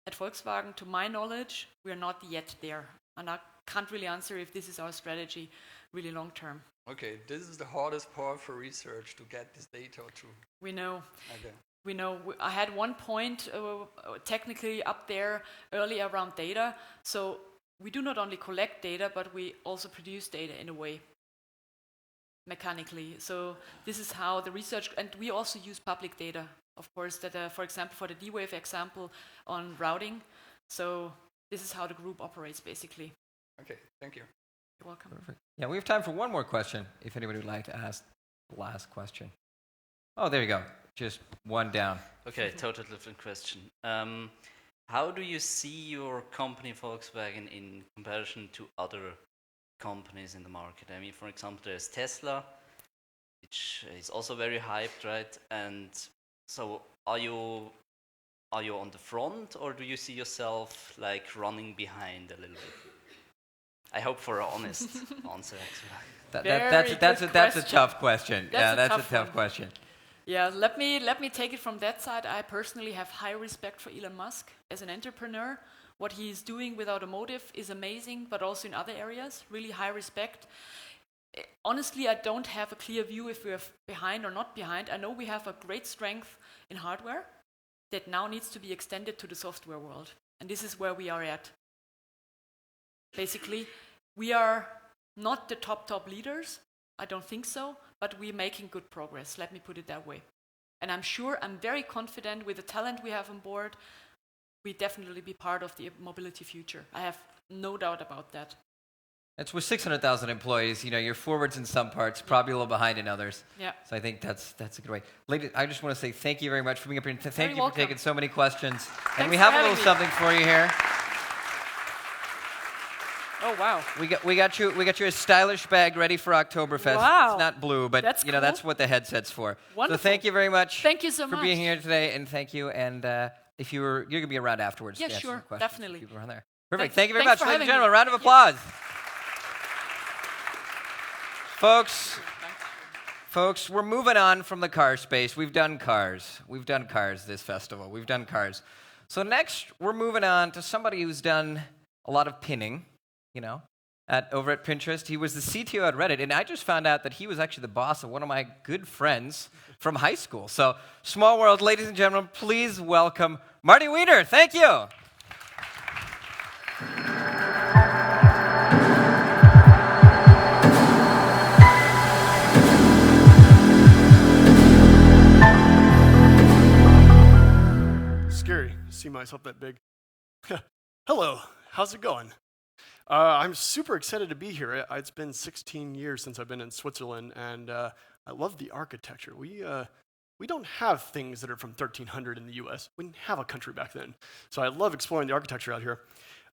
Speaker 2: At Volkswagen, to my knowledge, we are not yet there. And I can't really answer if this is our strategy really long term.
Speaker 8: Okay, this is the hardest part for research, to get this data to.
Speaker 2: We know.
Speaker 8: Okay.
Speaker 2: We know. I had one point technically up there earlier around data. So we do not only collect data, but we also produce data in a way, mechanically. So this is how the research, and we also use public data, of course, that for example, for the D-Wave example on routing. So this is how the group operates, basically.
Speaker 8: Okay, thank you.
Speaker 2: You're welcome.
Speaker 1: Perfect. Yeah, we have time for one more question, if anybody would like to ask the last question. Oh, there you go. Just one down.
Speaker 9: Okay, totally different question. How do you see your company Volkswagen in comparison to other companies in the market? I mean, for example, there's Tesla, which is also very hyped, right? And so are you on the front, or do you see yourself like running behind a little bit? I hope for an honest answer, actually.
Speaker 1: That's a tough question. That's a tough question.
Speaker 2: Yeah, let me take it from that side. I personally have high respect for Elon Musk as an entrepreneur. What he is doing with automotive is amazing, but also in other areas, really high respect. Honestly, I don't have a clear view if we're behind or not behind. I know we have a great strength in hardware that now needs to be extended to the software world. And this is where we are at. Basically, we are not the top leaders. I don't think so, but we're making good progress. Let me put it that way. And I'm very confident with the talent we have on board, we definitely be part of the mobility future. I have no doubt about that.
Speaker 1: It's with 600,000 employees, you're forwards in some parts, probably a little behind in others.
Speaker 2: Yeah.
Speaker 1: So I think that's a good way. Ladies, I just want to say thank you very much for being up here. Thank
Speaker 2: Very
Speaker 1: you
Speaker 2: welcome.
Speaker 1: for taking so many questions.
Speaker 2: Thanks
Speaker 1: And we
Speaker 2: for
Speaker 1: have a
Speaker 2: having
Speaker 1: little
Speaker 2: me.
Speaker 1: something for you here.
Speaker 2: Oh, wow.
Speaker 1: We got you a stylish bag ready for Oktoberfest.
Speaker 2: Wow.
Speaker 1: It's not blue, but
Speaker 2: That's cool.
Speaker 1: that's what the headset's for.
Speaker 2: Wonderful.
Speaker 1: So thank you very much.
Speaker 2: Thank you so
Speaker 1: for
Speaker 2: much.
Speaker 1: being here today, and thank you. And if you're gonna be around afterwards,
Speaker 2: Yeah,
Speaker 1: to answer
Speaker 2: sure,
Speaker 1: some questions,
Speaker 2: definitely.
Speaker 1: People around there. Perfect.
Speaker 2: Thanks-
Speaker 1: Thank you very
Speaker 2: thanks
Speaker 1: much,
Speaker 2: for
Speaker 1: ladies and
Speaker 2: having me.
Speaker 1: gentlemen. Round of
Speaker 2: Thank you.
Speaker 1: applause. Folks, we're moving on from the car space. We've done cars. This festival. We've done cars. So next, we're moving on to somebody who's done a lot of pinning, over at Pinterest. He was the CTO at Reddit, and I just found out that he was actually the boss of one of my good friends from high school. So, small world, ladies and gentlemen, please welcome Marty Weiner. Thank you.
Speaker 10: Scary to see myself that big. Hello, how's it going? I'm super excited to be here. It's been 16 years since I've been in Switzerland, and I love the architecture. We don't have things that are from 1300 in the US. We didn't have a country back then. So I love exploring the architecture out here.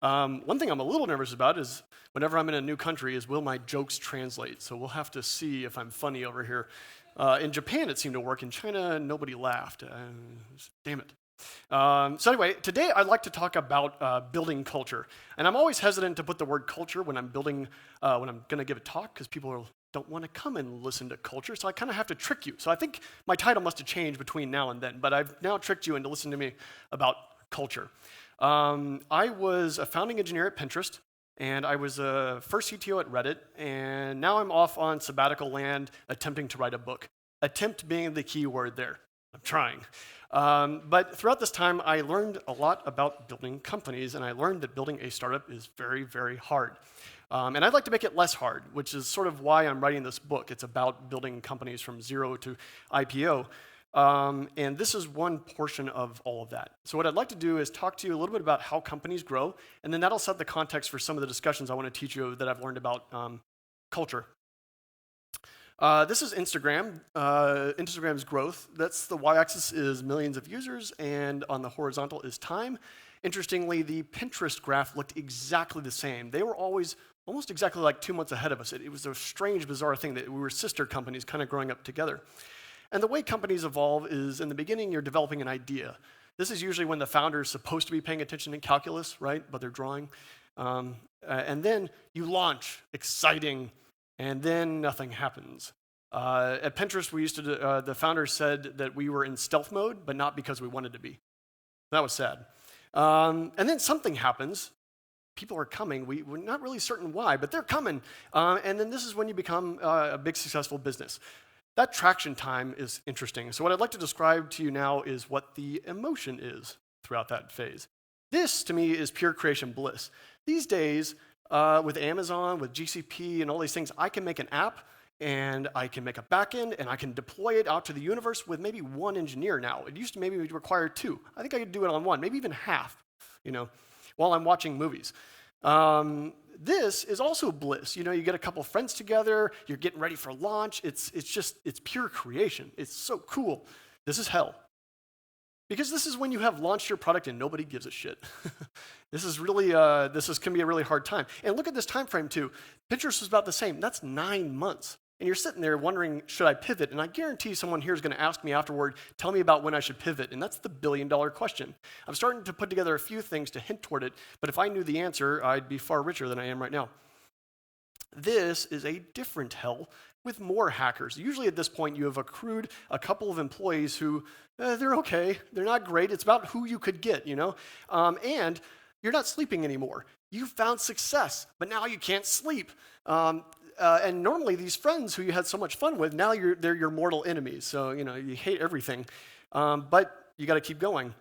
Speaker 10: One thing I'm a little nervous about is whenever I'm in a new country is will my jokes translate? So we'll have to see if I'm funny over here. In Japan, it seemed to work. In China, nobody laughed. Damn it. So anyway, today I'd like to talk about building culture. And I'm always hesitant to put the word culture when I'm building, when I'm going to give a talk, because people don't want to come and listen to culture. So I kind of have to trick you. So I think my title must have changed between now and then. But I've now tricked you into listening to me about culture. I was a founding engineer at Pinterest. And I was a first CTO at Reddit, and now I'm off on sabbatical land attempting to write a book. Attempt being the key word there. I'm trying. But throughout this time, I learned a lot about building companies, and I learned that building a startup is very, very hard. And I'd like to make it less hard, which is sort of why I'm writing this book. It's about building companies from zero to IPO. And this is one portion of all of that. So what I'd like to do is talk to you a little bit about how companies grow, and then that'll set the context for some of the discussions I want to teach you that I've learned about culture. This is Instagram. Instagram's growth. That's the y-axis is millions of users, and on the horizontal is time. Interestingly, the Pinterest graph looked exactly the same. They were always almost exactly like 2 months ahead of us. It was a strange, bizarre thing that we were sister companies kind of growing up together. And the way companies evolve is in the beginning, you're developing an idea. This is usually when the founder is supposed to be paying attention in calculus, right? But they're drawing. And then you launch, exciting, and then nothing happens. At Pinterest, we used to, the founder said that we were in stealth mode, but not because we wanted to be. That was sad. And then something happens. People are coming. We're not really certain why, but they're coming. And then this is when you become a big successful business. That traction time is interesting. So what I'd like to describe to you now is what the emotion is throughout that phase. This, to me, is pure creation bliss. These days, with Amazon, with GCP, and all these things, I can make an app, and I can make a backend, and I can deploy it out to the universe with maybe one engineer now. It used to maybe require two. I think I could do it on one, maybe even half, while I'm watching movies. This is also bliss. You get a couple friends together, you're getting ready for launch. It's pure creation. It's so cool. This is hell. Because this is when you have launched your product and nobody gives a shit. This can be a really hard time. And look at this time frame too. Pinterest was about the same. That's 9 months. And you're sitting there wondering, should I pivot? And I guarantee someone here is going to ask me afterward, tell me about when I should pivot. And that's the billion-dollar question. I'm starting to put together a few things to hint toward it, but if I knew the answer, I'd be far richer than I am right now. This is a different hell with more hackers. Usually at this point, you have accrued a couple of employees who, they're okay. They're not great. It's about who you could get, and you're not sleeping anymore. You found success, but now you can't sleep. And normally these friends who you had so much fun with, now they're your mortal enemies. So, you hate everything, but you got to keep going.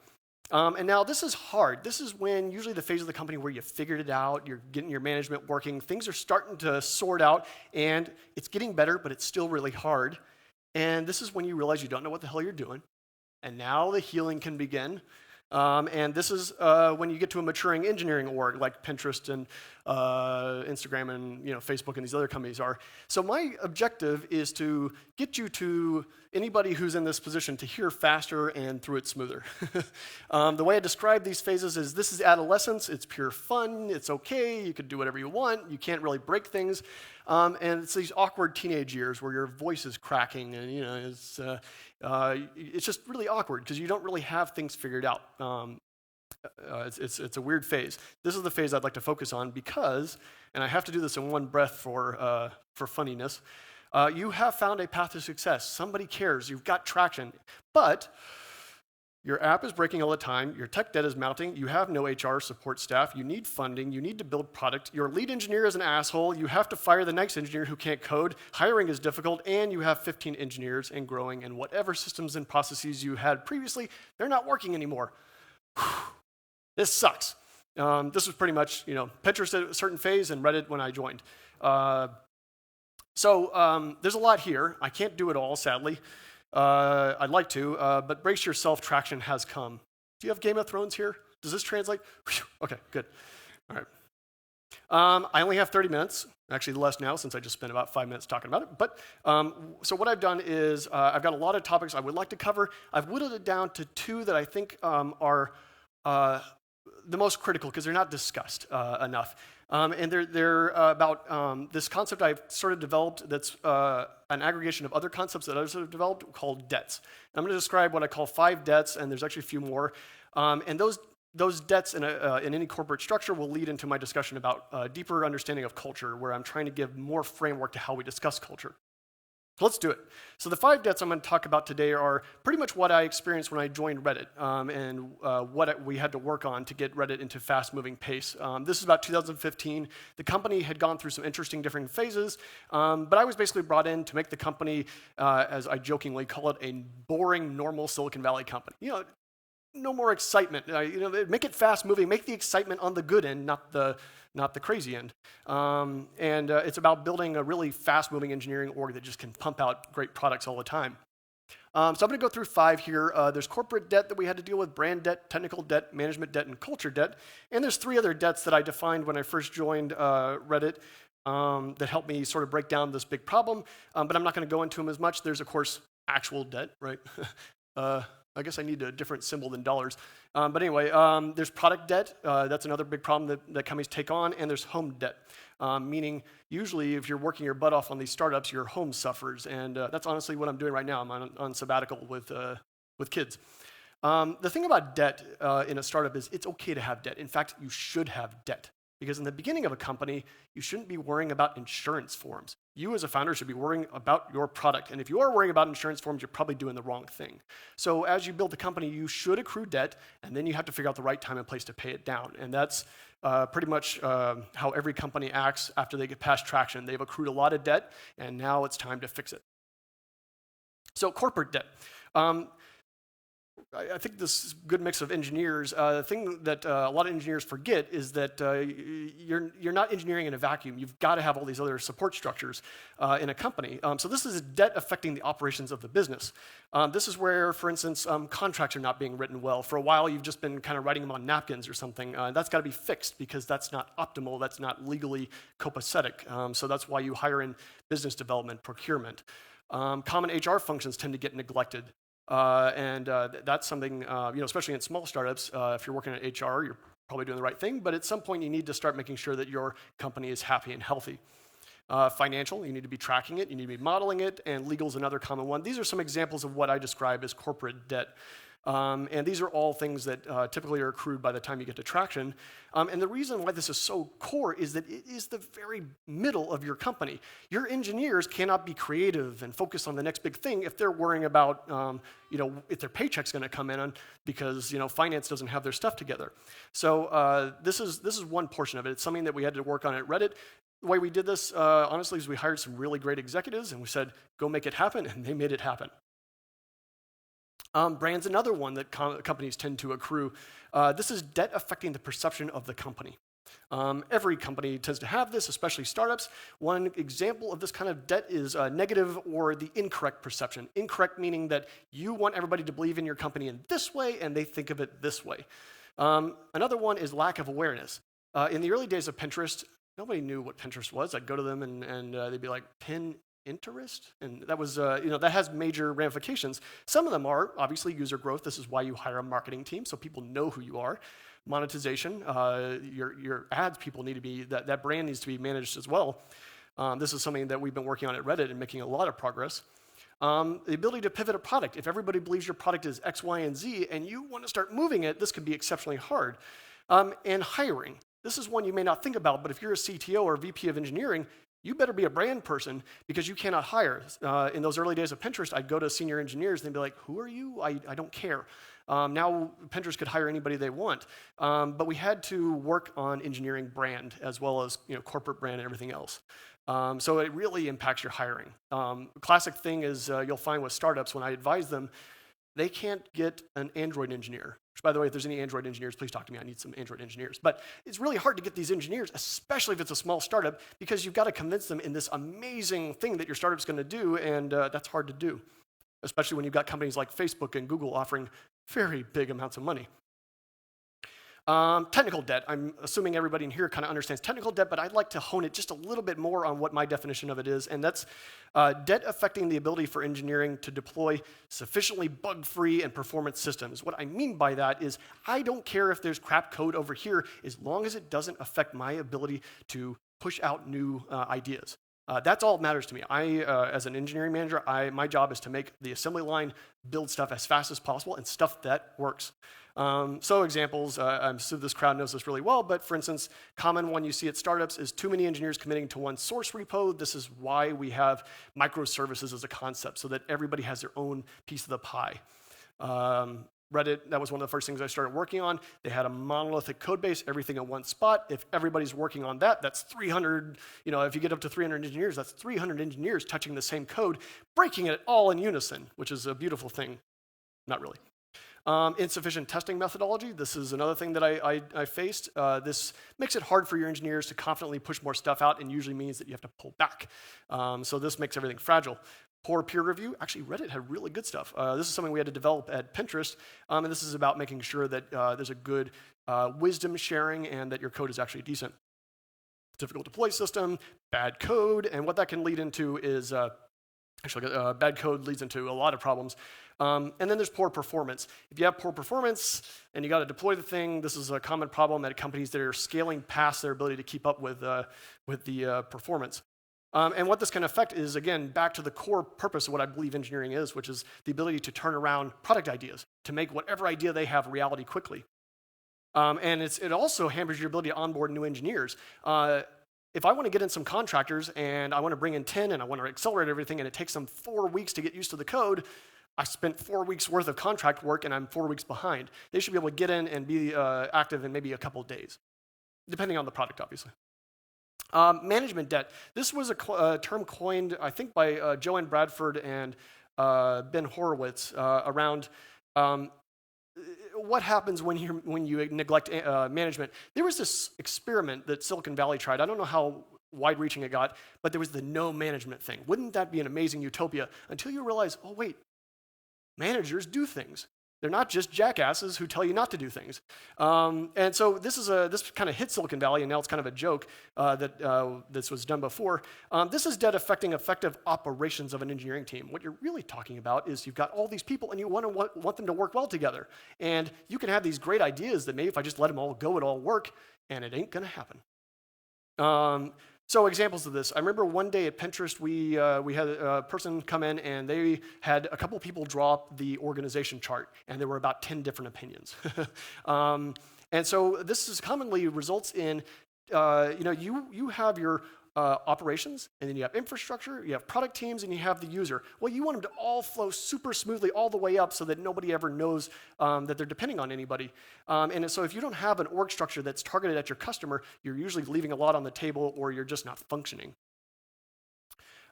Speaker 10: And now this is hard. This is when usually the phase of the company where you figured it out, you're getting your management working, things are starting to sort out, and it's getting better, but it's still really hard. And this is when you realize you don't know what the hell you're doing. And now the healing can begin. And this is when you get to a maturing engineering org like Pinterest and Instagram and Facebook and these other companies are. So my objective is to get you to anybody who's in this position to hear faster and through it smoother. The way I describe these phases is this is adolescence. It's pure fun. It's okay. You can do whatever you want. You can't really break things. And it's these awkward teenage years where your voice is cracking and it's just really awkward because you don't really have things figured out. It's a weird phase. This is the phase I'd like to focus on because, and I have to do this in one breath for funniness, you have found a path to success. Somebody cares. You've got traction. But your app is breaking all the time. Your tech debt is mounting. You have no HR support staff. You need funding. You need to build product. Your lead engineer is an asshole. You have to fire the next engineer who can't code. Hiring is difficult. And you have 15 engineers and growing. And whatever systems and processes you had previously, they're not working anymore. This sucks. This was pretty much, Pinterest at a certain phase and Reddit when I joined. So there's a lot here. I can't do it all, sadly. I'd like to, but brace yourself, traction has come. Do you have Game of Thrones here? Does this translate? Whew. Okay, good. All right. I only have 30 minutes, actually less now since I just spent about 5 minutes talking about it. But so what I've done is I've got a lot of topics I would like to cover. I've whittled it down to 2 that I think are the most critical because they're not discussed enough. And they're about this concept I've sort of developed that's an aggregation of other concepts that others have developed called debts. And I'm going to describe what I call 5 debts, and there's actually a few more. And those debts in any corporate structure will lead into my discussion about a deeper understanding of culture, where I'm trying to give more framework to how we discuss culture. So let's do it. So the 5 debts I'm going to talk about today are pretty much what I experienced when I joined Reddit and what we had to work on to get Reddit into fast-moving pace. This is about 2015. The company had gone through some interesting different phases, but I was basically brought in to make the company, as I jokingly call it, a boring, normal Silicon Valley company. No more excitement. Make it fast-moving. Make the excitement on the good end, not the crazy end. And it's about building a really fast-moving engineering org that just can pump out great products all the time. So I'm going to go through 5 here. There's corporate debt that we had to deal with, brand debt, technical debt, management debt, and culture debt. And there's 3 other debts that I defined when I first joined Reddit. that help me sort of break down this big problem, but I'm not going to go into them as much. There's, of course, actual debt, right? I guess I need a different symbol than dollars. But anyway, there's product debt. That's another big problem that companies take on. And there's home debt, meaning usually if you're working your butt off on these startups, your home suffers. And that's honestly what I'm doing right now. I'm on sabbatical with kids. The thing about debt in a startup is it's okay to have debt. In fact, you should have debt. Because in the beginning of a company, you shouldn't be worrying about insurance forms. You as a founder should be worrying about your product. And if you are worrying about insurance forms, you're probably doing the wrong thing. So as you build the company, you should accrue debt, and then you have to figure out the right time and place to pay it down. And that's pretty much how every company acts after they get past traction. They've accrued a lot of debt, and now it's time to fix it. So corporate debt. I think this is a good mix of engineers. The thing that a lot of engineers forget is that you're not engineering in a vacuum. You've got to have all these other support structures in a company. So this is debt affecting the operations of the business. This is where, for instance, contracts are not being written well. For a while, you've just been kind of writing them on napkins or something. That's got to be fixed because that's not optimal. That's not legally copacetic. So that's why you hire in business development, procurement. Common HR functions tend to get neglected. That's something, especially in small startups, if you're working at HR, you're probably doing the right thing, but at some point you need to start making sure that your company is happy and healthy. Financial, you need to be tracking it, you need to be modeling it, and legal is another common one. These are some examples of what I describe as corporate debt. And these are all things that typically are accrued by the time you get to traction. And the reason why this is so core is that it is the very middle of your company. Your engineers cannot be creative and focus on the next big thing if they're worrying about, if their paycheck's going to come in because finance doesn't have their stuff together. So this is one portion of it. It's something that we had to work on at Reddit. The way we did this, honestly, is we hired some really great executives and we said, go make it happen, and they made it happen. Brand's another one that companies tend to accrue. This is debt affecting the perception of the company. Every company tends to have this, especially startups. One example of this kind of debt is negative or the incorrect perception. Incorrect meaning that you want everybody to believe in your company in this way and they think of it this way. Another one is lack of awareness. In the early days of Pinterest, nobody knew what Pinterest was. I'd go to them and they'd be like, Pinterest? And that was, that has major ramifications. Some of them are obviously user growth. This is why you hire a marketing team, so people know who you are. Monetization, your ads people need to be, that brand needs to be managed as well. This is something that we've been working on at Reddit and making a lot of progress. The ability to pivot a product. If everybody believes your product is X, Y, and Z, and you want to start moving it, this could be exceptionally hard. And hiring. This is one you may not think about, but if you're a CTO or VP of engineering, you better be a brand person because you cannot hire. In those early days of Pinterest, I'd go to senior engineers and they'd be like, who are you? I don't care. Now Pinterest could hire anybody they want. But we had to work on engineering brand as well as corporate brand and everything else. So it really impacts your hiring. Classic thing is you'll find with startups when I advise them, they can't get an Android engineer. Which, by the way, if there's any Android engineers, please talk to me. I need some Android engineers. But it's really hard to get these engineers, especially if it's a small startup, because you've got to convince them in this amazing thing that your startup's going to do, and that's hard to do, especially when you've got companies like Facebook and Google offering very big amounts of money. Technical debt. I'm assuming everybody in here kind of understands technical debt, but I'd like to hone it just a little bit more on what my definition of it is, and that's debt affecting the ability for engineering to deploy sufficiently bug-free and performance systems. What I mean by that is I don't care if there's crap code over here as long as it doesn't affect my ability to push out new ideas. That's all that matters to me. As an engineering manager, my job is to make the assembly line build stuff as fast as possible and stuff that works. So examples, I'm sure this crowd knows this really well, but for instance, common one you see at startups is too many engineers committing to one source repo. This is why we have microservices as a concept, so that everybody has their own piece of the pie. Reddit, that was one of the first things I started working on. They had a monolithic code base, everything in one spot. If everybody's working on that, that's 300, if you get up to 300 engineers, that's 300 engineers touching the same code, breaking it all in unison, which is a beautiful thing. Not really. Insufficient testing methodology. This is another thing that I faced. This makes it hard for your engineers to confidently push more stuff out and usually means that you have to pull back. So this makes everything fragile. Poor peer review. Actually, Reddit had really good stuff. This is something we had to develop at Pinterest, and this is about making sure that there's a good wisdom sharing and that your code is actually decent. difficult to deploy system, bad code, and what that can lead into is bad code leads into a lot of problems. And then there's poor performance. If you have poor performance and you got to deploy the thing, this is a common problem at companies that are scaling past their ability to keep up with the performance. And what this can affect is, again, back to the core purpose of what I believe engineering is, which is the ability to turn around product ideas, to make whatever idea they have reality quickly. And it also hampers your ability to onboard new engineers. If I want to get in some contractors and I want to bring in 10 and I want to accelerate everything and it takes them 4 weeks to get used to the code, I spent 4 weeks worth of contract work and I'm 4 weeks behind. They should be able to get in and be active in maybe a couple of days, depending on the product, obviously. Management debt. This was a term coined, I think, by Joanne Bradford and Ben Horowitz around what happens when you neglect management. There was this experiment that Silicon Valley tried. I don't know how wide-reaching it got, but there was the no management thing. Wouldn't that be an amazing utopia? Until you realize, oh wait, managers do things. They're not just jackasses who tell you not to do things. And so this kind of hit Silicon Valley, and now it's kind of a joke that this was done before. This is debt affecting effective operations of an engineering team. What you're really talking about is you've got all these people, and you want them to work well together. And you can have these great ideas that maybe if I just let them all go, it'll all work, and it ain't going to happen. So examples of this. I remember one day at Pinterest, we had a person come in and they had a couple people draw up the organization chart, and there were about 10 different opinions. And so this commonly results in, you have your operations, and then you have infrastructure, you have product teams, and you have the user. Well, you want them to all flow super smoothly all the way up so that nobody ever knows that they're depending on anybody. And so if you don't have an org structure that's targeted at your customer, you're usually leaving a lot on the table or you're just not functioning.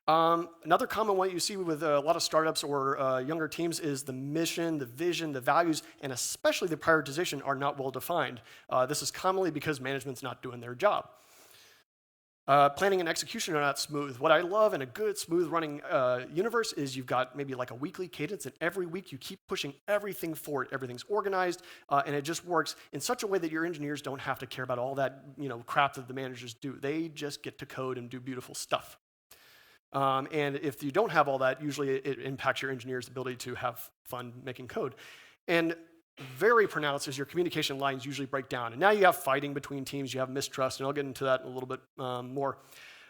Speaker 10: Another common one you see with a lot of startups or younger teams is the mission, the vision, the values, and especially the prioritization are not well defined. This is commonly because management's not doing their job. Planning and execution are not smooth. What I love in a good, smooth running universe is you've got maybe like a weekly cadence, and every week you keep pushing everything forward. Everything's organized, and it just works in such a way that your engineers don't have to care about all that crap that the managers do. They just get to code and do beautiful stuff. And if you don't have all that, usually it impacts your engineers' ability to have fun making code. And very pronounced is your communication lines usually break down. And now you have fighting between teams, you have mistrust, and I'll get into that in a little bit more.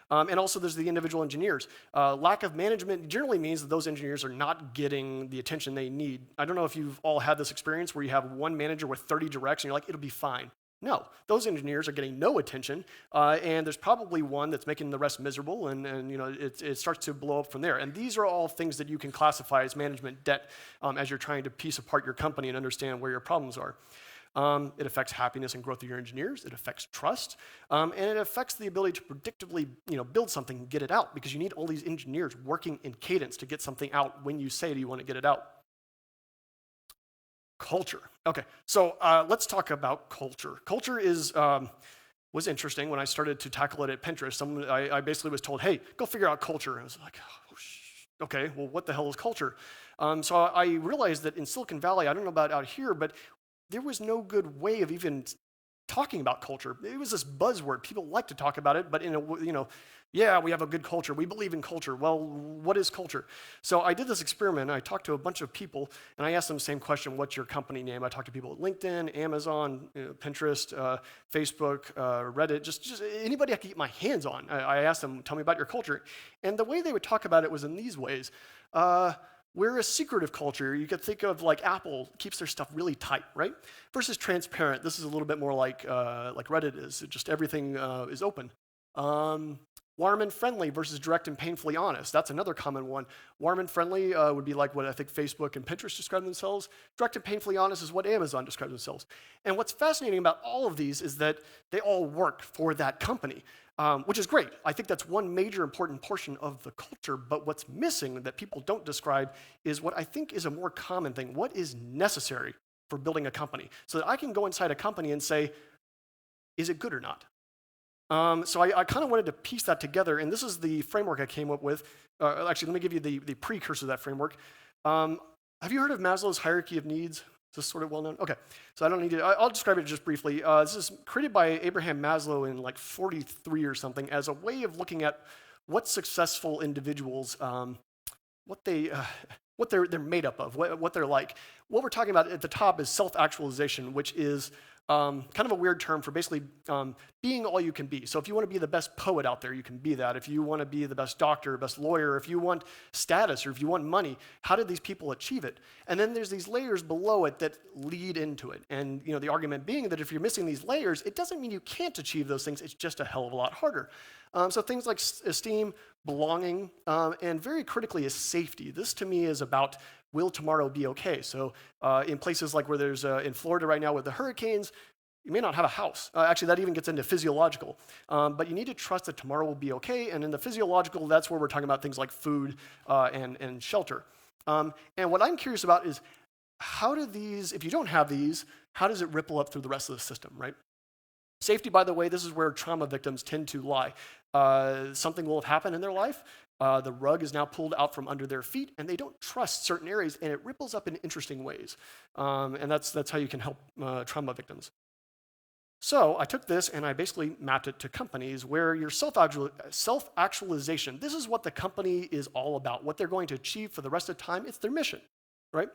Speaker 10: And also there's the individual engineers. Lack of management generally means that those engineers are not getting the attention they need. I don't know if you've all had this experience where you have one manager with 30 directs and you're like, it'll be fine. No, those engineers are getting no attention, and there's probably one that's making the rest miserable, and it starts to blow up from there. And these are all things that you can classify as management debt as you're trying to piece apart your company and understand where your problems are. It affects happiness and growth of your engineers. It affects trust, and it affects the ability to predictably build something and get it out, because you need all these engineers working in cadence to get something out when you say you want to get it out. Culture. Okay, so let's talk about culture. Culture was interesting when I started to tackle it at Pinterest. I basically was told, hey, go figure out culture. And I was like, oh, okay, well, what the hell is culture? So I realized that in Silicon Valley, I don't know about out here, but there was no good way of even talking about culture. It was this buzzword. People like to talk about it, but yeah, we have a good culture. We believe in culture. Well, what is culture? So I did this experiment. I talked to a bunch of people, and I asked them the same question, what's your company name? I talked to people at LinkedIn, Amazon, Pinterest, Facebook, Reddit, just anybody I could get my hands on. I asked them, tell me about your culture. And the way they would talk about it was in these ways. We're a secretive culture. You could think of like Apple keeps their stuff really tight, right? Versus transparent. This is a little bit more like Reddit is. Just everything is open. Warm and friendly versus direct and painfully honest. That's another common one. Warm and friendly would be like what I think Facebook and Pinterest describe themselves. Direct and painfully honest is what Amazon describes themselves. And what's fascinating about all of these is that they all work for that company, which is great. I think that's one major important portion of the culture, but what's missing that people don't describe is what I think is a more common thing. What is necessary for building a company? So that I can go inside a company and say, is it good or not? So I kind of wanted to piece that together, and this is the framework I came up with. Actually, let me give you the precursor to that framework. Have you heard of Maslow's hierarchy of needs? Is this sort of well known? Okay, so I don't need to, I'll describe it just briefly. This is created by Abraham Maslow in like 43 or something as a way of looking at what successful individuals, what they're made up of, what they're like. What we're talking about at the top is self-actualization, which is kind of a weird term for basically being all you can be. So if you want to be the best poet out there, you can be that. If you want to be the best doctor, best lawyer, if you want status, or if you want money, how did these people achieve it? And then there's these layers below it that lead into it. And the argument being that if you're missing these layers, it doesn't mean you can't achieve those things. It's just a hell of a lot harder. So things like esteem, belonging, and very critically is safety. This to me is about, will tomorrow be okay? So in places like where there's, in Florida right now with the hurricanes, you may not have a house. Actually, that even gets into physiological. But you need to trust that tomorrow will be okay. And in the physiological, that's where we're talking about things like food and shelter. And what I'm curious about is, how do these, if you don't have these, how does it ripple up through the rest of the system, right? Safety, by the way, this is where trauma victims tend to lie. Something will have happened in their life. The rug is now pulled out from under their feet, and they don't trust certain areas, and it ripples up in interesting ways. And that's how you can help trauma victims. So I took this and I basically mapped it to companies where your self-actualization, this is what the company is all about, what they're going to achieve for the rest of the time. It's their mission, right?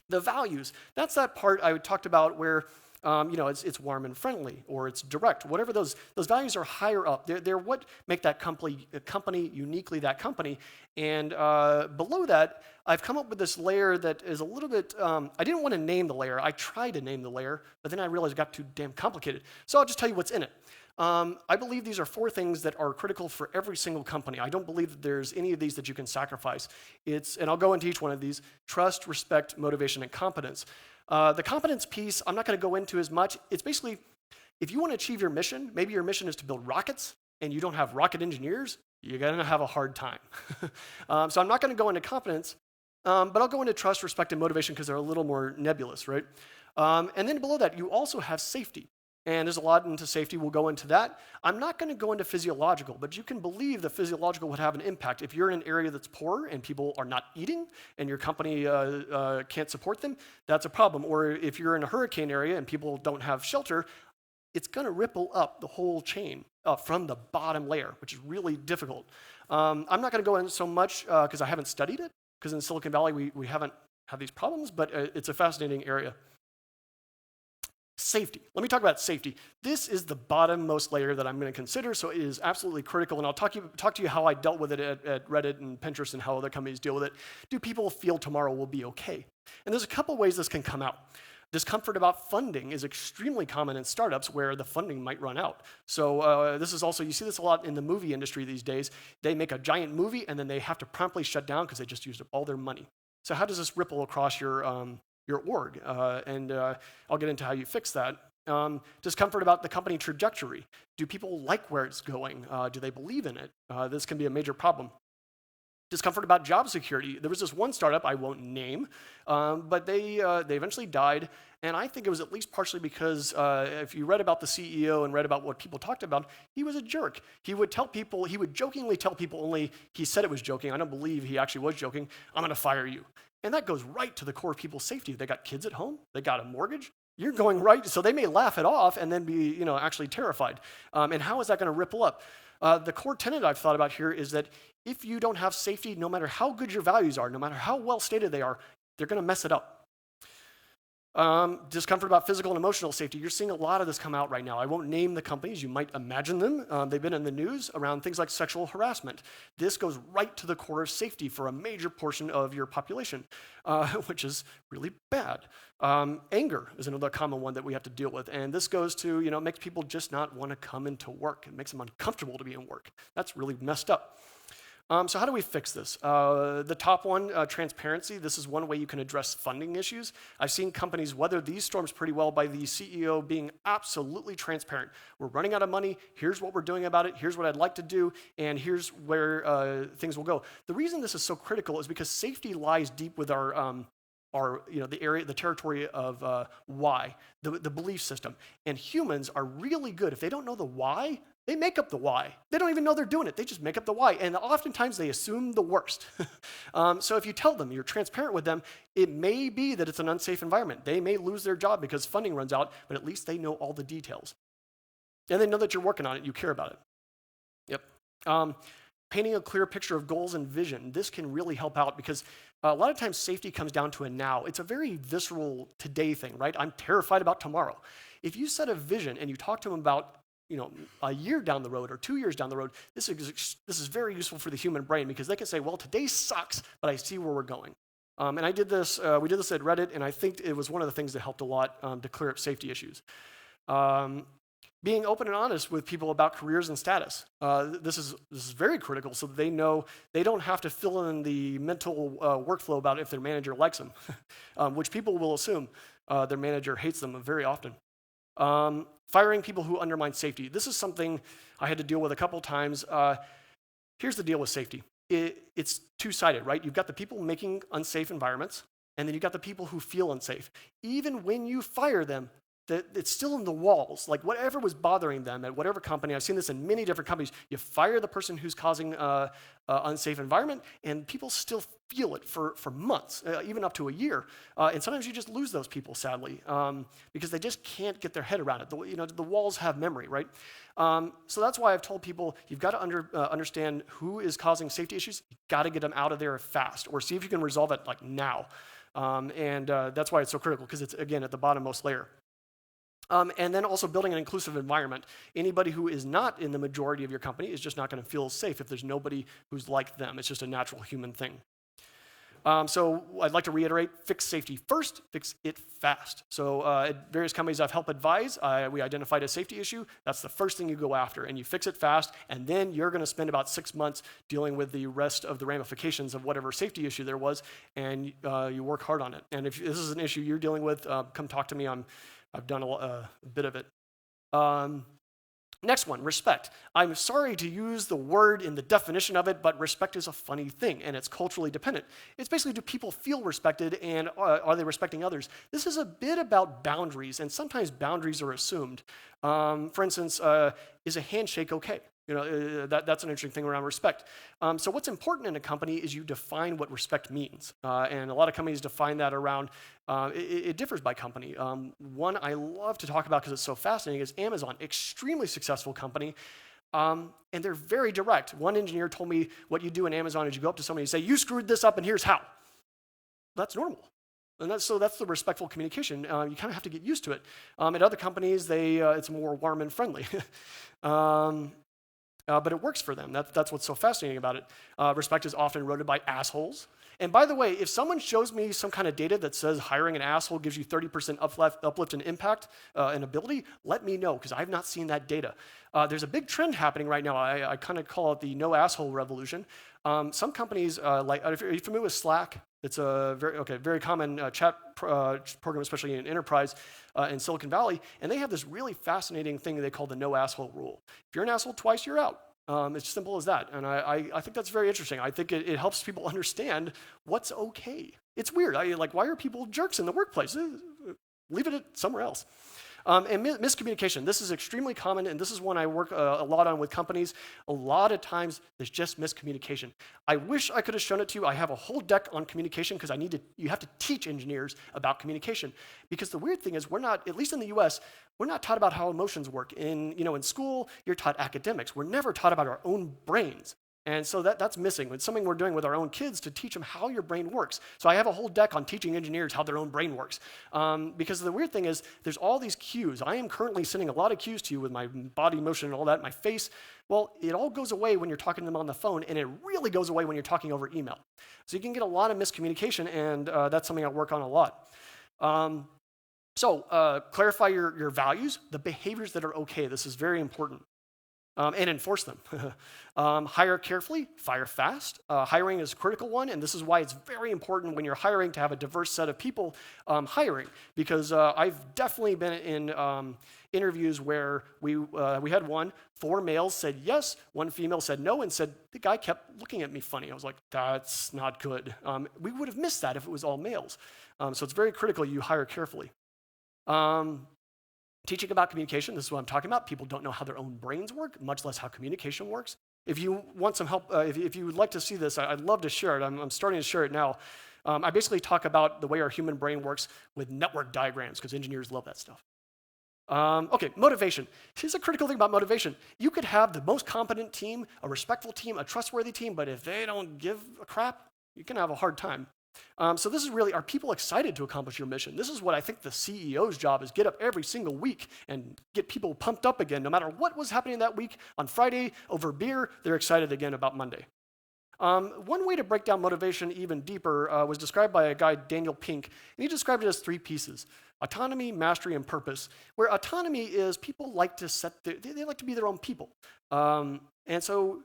Speaker 10: The values, that's that part I talked about where it's warm and friendly, or it's direct. Whatever those values are higher up. They're what make that company uniquely that company. And below that, I've come up with this layer that is a little bit, I didn't want to name the layer. I tried to name the layer, but then I realized it got too damn complicated. So I'll just tell you what's in it. I believe these are 4 things that are critical for every single company. I don't believe that there's any of these that you can sacrifice. And I'll go into each one of these: trust, respect, motivation, and competence. The competence piece, I'm not going to go into as much. It's basically, if you want to achieve your mission, maybe your mission is to build rockets, and you don't have rocket engineers, you're going to have a hard time. So I'm not going to go into competence, but I'll go into trust, respect, and motivation because they're a little more nebulous, right? And then below that, you also have safety. And there's a lot into safety. We'll go into that. I'm not going to go into physiological, but you can believe the physiological would have an impact. If you're in an area that's poor and people are not eating and your company can't support them, that's a problem. Or if you're in a hurricane area and people don't have shelter, it's going to ripple up the whole chain from the bottom layer, which is really difficult. I'm not going to go into so much because I haven't studied it, because in Silicon Valley we haven't had these problems, but it's a fascinating area. Safety. Let me talk about safety. This is the bottommost layer that I'm going to consider, so it is absolutely critical, and I'll talk to you how I dealt with it at Reddit and Pinterest and how other companies deal with it. Do people feel tomorrow will be okay? And there's a couple ways this can come out. Discomfort about funding is extremely common in startups where the funding might run out. So this is also, you see this a lot in the movie industry these days. They make a giant movie and then they have to promptly shut down because they just used up all their money. So how does this ripple across your org? And I'll get into how you fix that. Discomfort about the company trajectory. Do people like where it's going? Do they believe in it? This can be a major problem. Discomfort about job security. There was this one startup I won't name, but they eventually died, and I think it was at least partially because if you read about the CEO and read about what people talked about, he was a jerk. He would jokingly tell people, only he said it was joking. I don't believe he actually was joking. I'm going to fire you. And that goes right to the core of people's safety. They got kids at home. They got a mortgage. You're going right, so they may laugh it off and then be, actually terrified. And how is that going to ripple up? The core tenet I've thought about here is that if you don't have safety, no matter how good your values are, no matter how well stated they are, they're going to mess it up. Discomfort about physical and emotional safety. You're seeing a lot of this come out right now. I won't name the companies. You might imagine them. They've been in the news around things like sexual harassment. This goes right to the core of safety for a major portion of your population, which is really bad. Anger is another common one that we have to deal with. And this goes to, makes people just not want to come into work. It makes them uncomfortable to be in work. That's really messed up. So how do we fix this? The top one, transparency. This is one way you can address funding issues. I've seen companies weather these storms pretty well by the CEO being absolutely transparent. We're running out of money. Here's what we're doing about it. Here's what I'd like to do. And here's where things will go. The reason this is so critical is because safety lies deep with the area, the territory of why, the belief system. And humans are really good. If they don't know the why, They make up the why. They don't even know they're doing it. They just make up the why. And oftentimes they assume the worst. So if you tell them, you're transparent with them, it may be that it's an unsafe environment. They may lose their job because funding runs out, but at least they know all the details. And they know that you're working on it, you care about it. Yep. Painting a clear picture of goals and vision. This can really help out because a lot of times safety comes down to a now. It's a very visceral today thing, right? I'm terrified about tomorrow. If you set a vision and you talk to them about a year down the road or 2 years down the road, this is very useful for the human brain because they can say, well, today sucks, but I see where we're going. And I did this, we did this at Reddit, and I think it was one of the things that helped a lot to clear up safety issues. Being open and honest with people about careers and status. This is very critical so that they know they don't have to fill in the mental workflow about if their manager likes them, which people will assume their manager hates them very often. Firing people who undermine safety. This is something I had to deal with a couple times. Here's the deal with safety. It's two-sided, right? You've got the people making unsafe environments, and then you've got the people who feel unsafe. Even when you fire them, it's still in the walls. Like whatever was bothering them at whatever company, I've seen this in many different companies, you fire the person who's causing an unsafe environment, and people still feel it for months, even up to a year. And sometimes you just lose those people, sadly, because they just can't get their head around it. The walls have memory, right? So that's why I've told people, you've got to understand who is causing safety issues. You've got to get them out of there fast, or see if you can resolve it like now. And that's why it's so critical, because it's, again, at the bottommost layer. And then also building an inclusive environment. Anybody who is not in the majority of your company is just not going to feel safe if there's nobody who's like them. It's just a natural human thing. So I'd like to reiterate, fix safety first, fix it fast. So at various companies I've helped advise, we identified a safety issue. That's the first thing you go after, and you fix it fast, and then you're going to spend about 6 months dealing with the rest of the ramifications of whatever safety issue there was, and you work hard on it. And if this is an issue you're dealing with, come talk to me. I've done a bit of it. Next one, respect. I'm sorry to use the word in the definition of it, but respect is a funny thing, and it's culturally dependent. It's basically, do people feel respected, and are they respecting others? This is a bit about boundaries, and sometimes boundaries are assumed. For instance, is a handshake okay? That's an interesting thing around respect. So what's important in a company is you define what respect means. And a lot of companies define that around, it differs by company. One I love to talk about because it's so fascinating is Amazon, extremely successful company. And they're very direct. One engineer told me what you do in Amazon is you go up to somebody and say, you screwed this up and here's how. That's normal. And that's the respectful communication. You kind of have to get used to it. At other companies, it's more warm and friendly. But it works for them. That's what's so fascinating about it. Respect is often eroded by assholes. And by the way, if someone shows me some kind of data that says hiring an asshole gives you 30% uplift in impact and ability, let me know, because I've not seen that data. There's a big trend happening right now. I kind of call it the no asshole revolution. Some companies, are you familiar with Slack? It's a very common chat program, especially in enterprise in Silicon Valley. And they have this really fascinating thing they call the no asshole rule. If you're an asshole twice, you're out. It's as simple as that. And I think that's very interesting. I think it helps people understand what's okay. It's weird. Why are people jerks in the workplace? Leave it somewhere else. And miscommunication. This is extremely common, and this is one I work a lot on with companies. A lot of times, there's just miscommunication. I wish I could have shown it to you. I have a whole deck on communication because you have to teach engineers about communication. Because the weird thing is, we're not, at least in the US, we're not taught about how emotions work. In school, you're taught academics. We're never taught about our own brains. And so that's missing. It's something we're doing with our own kids to teach them how your brain works. So I have a whole deck on teaching engineers how their own brain works. Because the weird thing is, there's all these cues. I am currently sending a lot of cues to you with my body motion and all that, my face. Well, it all goes away when you're talking to them on the phone, and it really goes away when you're talking over email. So you can get a lot of miscommunication, and that's something I work on a lot. So clarify your values, the behaviors that are okay. This is very important. And enforce them. Hire carefully, fire fast. Hiring is a critical one, and this is why it's very important when you're hiring to have a diverse set of people hiring. Because I've definitely been in interviews where we had 4 males said yes, 1 female said no, and said the guy kept looking at me funny. I was like, that's not good. We would have missed that if it was all males. So it's very critical you hire carefully. Teaching about communication, this is what I'm talking about. People don't know how their own brains work, much less how communication works. If you want some help, if you would like to see this, I'd love to share it. I'm starting to share it now. I basically talk about the way our human brain works with network diagrams, because engineers love that stuff. Okay, motivation. Here's a critical thing about motivation. You could have the most competent team, a respectful team, a trustworthy team, but if they don't give a crap, you can have a hard time. So this is really, are people excited to accomplish your mission? This is what I think the CEO's job is, get up every single week and get people pumped up again. No matter what was happening that week, on Friday over beer, they're excited again about Monday. One way to break down motivation even deeper was described by a guy, Daniel Pink, and he described it as 3 pieces: autonomy, mastery, and purpose. Where autonomy is people like to they like to be their own people. And so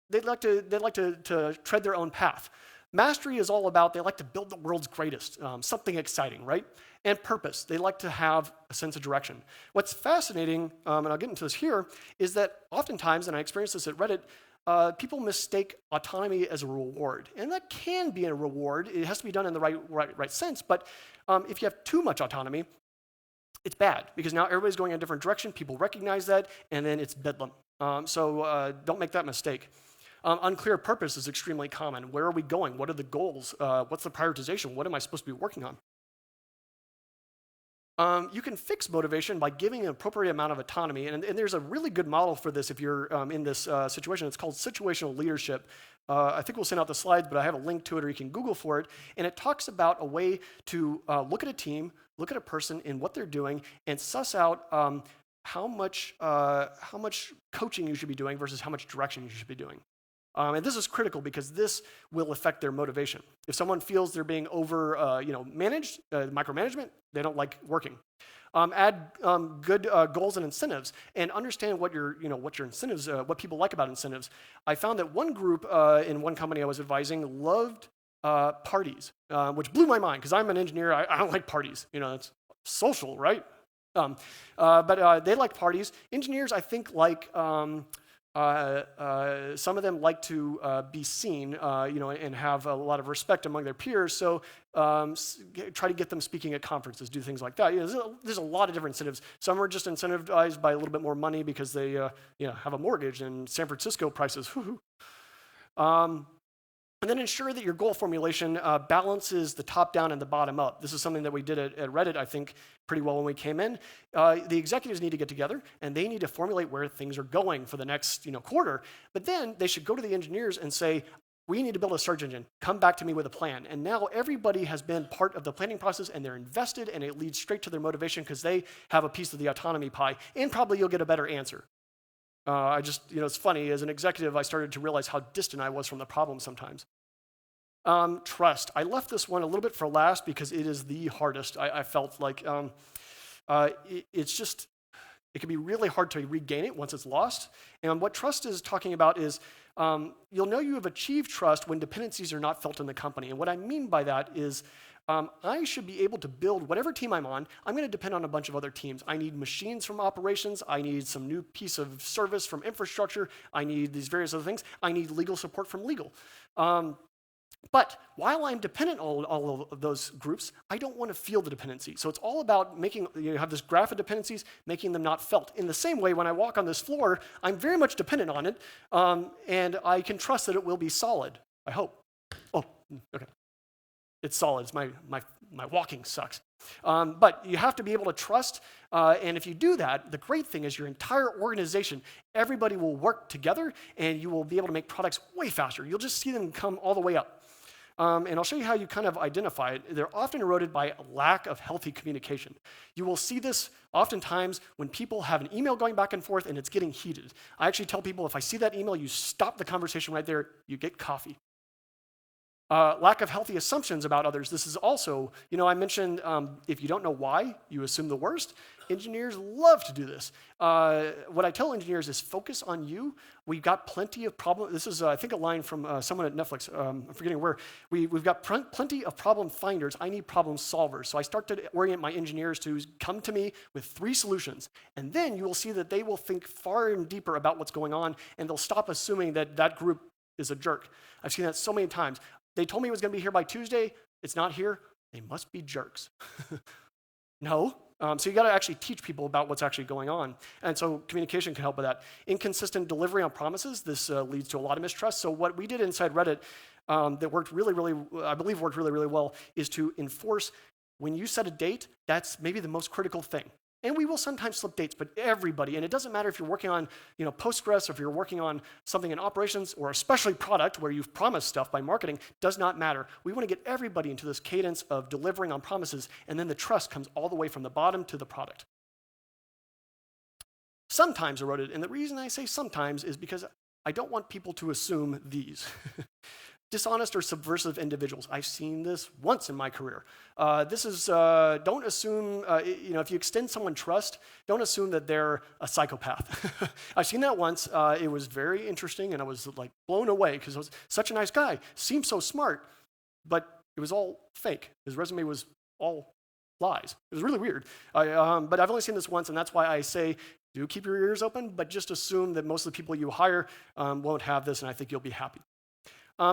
Speaker 10: they'd like to tread their own path. Mastery is all about they like to build the world's greatest, something exciting, right? And purpose, they like to have a sense of direction. What's fascinating, and I'll get into this here, is that oftentimes, and I experienced this at Reddit, people mistake autonomy as a reward. And that can be a reward. It has to be done in the right sense. But if you have too much autonomy, it's bad, because now everybody's going in a different direction. People recognize that, and then it's bedlam. So don't make that mistake. Unclear purpose is extremely common. Where are we going? What are the goals? What's the prioritization? What am I supposed to be working on? You can fix motivation by giving an appropriate amount of autonomy, and there's a really good model for this if you're in this situation. It's called situational leadership. I think we'll send out the slides, but I have a link to it, or you can Google for it, and it talks about a way to look at a team, look at a person and what they're doing, and suss out how much coaching you should be doing versus how much direction you should be doing. And this is critical because this will affect their motivation. If someone feels they're being managed, micromanagement, they don't like working. Add good goals and incentives, and understand what your incentives, what people like about incentives. I found that one group in one company I was advising loved parties, which blew my mind because I'm an engineer. I don't like parties. It's social, right? But they like parties. Engineers, I think, like. Some of them like to be seen, and have a lot of respect among their peers. So try to get them speaking at conferences, do things like that. There's a lot of different incentives. Some are just incentivized by a little bit more money because they, have a mortgage, and San Francisco prices. And then ensure that your goal formulation balances the top down and the bottom up. This is something that we did at Reddit, I think, pretty well when we came in. The executives need to get together, and they need to formulate where things are going for the next quarter. But then they should go to the engineers and say, we need to build a search engine. Come back to me with a plan. And now everybody has been part of the planning process, and they're invested, and it leads straight to their motivation because they have a piece of the autonomy pie, and probably you'll get a better answer. It's funny, as an executive, I started to realize how distant I was from the problem sometimes. Trust. I left this one a little bit for last because it is the hardest. I felt like it can be really hard to regain it once it's lost. And what trust is talking about is you'll know you have achieved trust when dependencies are not felt in the company. And what I mean by that is I should be able to build whatever team I'm on. I'm going to depend on a bunch of other teams. I need machines from operations. I need some new piece of service from infrastructure. I need these various other things. I need legal support from legal. But while I'm dependent on all of those groups, I don't want to feel the dependency. So it's all about making, you have this graph of dependencies, making them not felt. In the same way, when I walk on this floor, I'm very much dependent on it, and I can trust that it will be solid, I hope. Oh, okay. It's solid. It's my walking sucks. But you have to be able to trust, and if you do that, the great thing is your entire organization, everybody will work together, and you will be able to make products way faster. You'll just see them come all the way up. And I'll show you how you kind of identify it. They're often eroded by a lack of healthy communication. You will see this oftentimes when people have an email going back and forth and it's getting heated. I actually tell people, if I see that email, you stop the conversation right there, you get coffee. Lack of healthy assumptions about others. This is also, I mentioned if you don't know why, you assume the worst. Engineers love to do this. What I tell engineers is focus on you. We've got plenty of problems. This is, I think, a line from someone at Netflix. I'm forgetting where. We've got plenty of problem finders. I need problem solvers. So I start to orient my engineers to come to me with 3 solutions. And then you will see that they will think far and deeper about what's going on, and they'll stop assuming that that group is a jerk. I've seen that so many times. They told me it was going to be here by Tuesday. It's not here. They must be jerks. No, So you got to actually teach people about what's actually going on. And so communication can help with that. Inconsistent delivery on promises, this leads to a lot of mistrust. So what we did inside Reddit that worked I believe worked really, really well, is to enforce when you set a date, that's maybe the most critical thing. And we will sometimes slip dates, but everybody, and it doesn't matter if you're working on Postgres, or if you're working on something in operations, or especially product where you've promised stuff by marketing, does not matter. We want to get everybody into this cadence of delivering on promises, and then the trust comes all the way from the bottom to the product. Sometimes eroded, and the reason I say sometimes is because I don't want people to assume these. Dishonest or subversive individuals. I've seen this once in my career. This is, don't assume, if you extend someone trust, don't assume that they're a psychopath. I've seen that once. It was very interesting, and I was like blown away because I was such a nice guy, seemed so smart, but it was all fake. His resume was all lies. It was really weird. But I've only seen this once, and that's why I say, do keep your ears open, but just assume that most of the people you hire won't have this, and I think you'll be happy.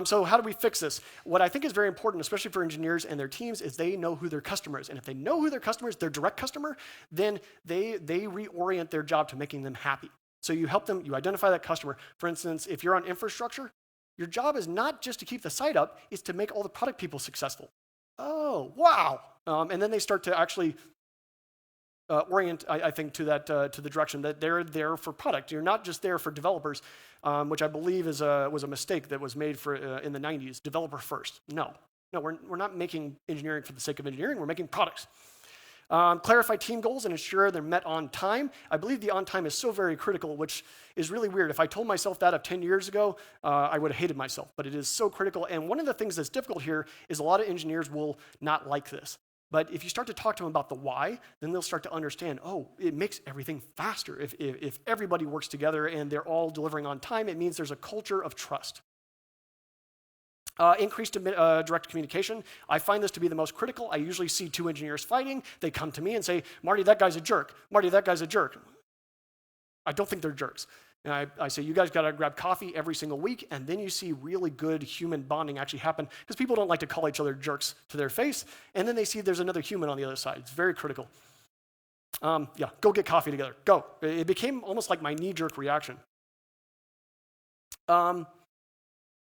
Speaker 10: So how do we fix this? What I think is very important, especially for engineers and their teams, is they know who their customer is. And if they know who their customer is, their direct customer, then they reorient their job to making them happy. So you help them, you identify that customer. For instance, if you're on infrastructure, your job is not just to keep the site up, it's to make all the product people successful. Oh, wow. And then they start to actually orient, I think, to the direction that they're there for product. You're not just there for developers, which I believe was a mistake that was made in the 90s. Developer first. No, we're not making engineering for the sake of engineering. We're making products. Clarify team goals and ensure they're met on time. I believe the on time is so very critical, which is really weird. If I told myself that of 10 years ago, I would have hated myself. But it is so critical. And one of the things that's difficult here is a lot of engineers will not like this. But if you start to talk to them about the why, then they'll start to understand, oh, it makes everything faster. If everybody works together and they're all delivering on time, it means there's a culture of trust. Increased direct communication. I find this to be the most critical. I usually see two engineers fighting. They come to me and say, Marty, that guy's a jerk. Marty, that guy's a jerk. I don't think they're jerks. And I say, you guys got to grab coffee every single week, and then you see really good human bonding actually happen, because people don't like to call each other jerks to their face, and then they see there's another human on the other side. It's very critical. Go get coffee together. Go. It became almost like my knee-jerk reaction.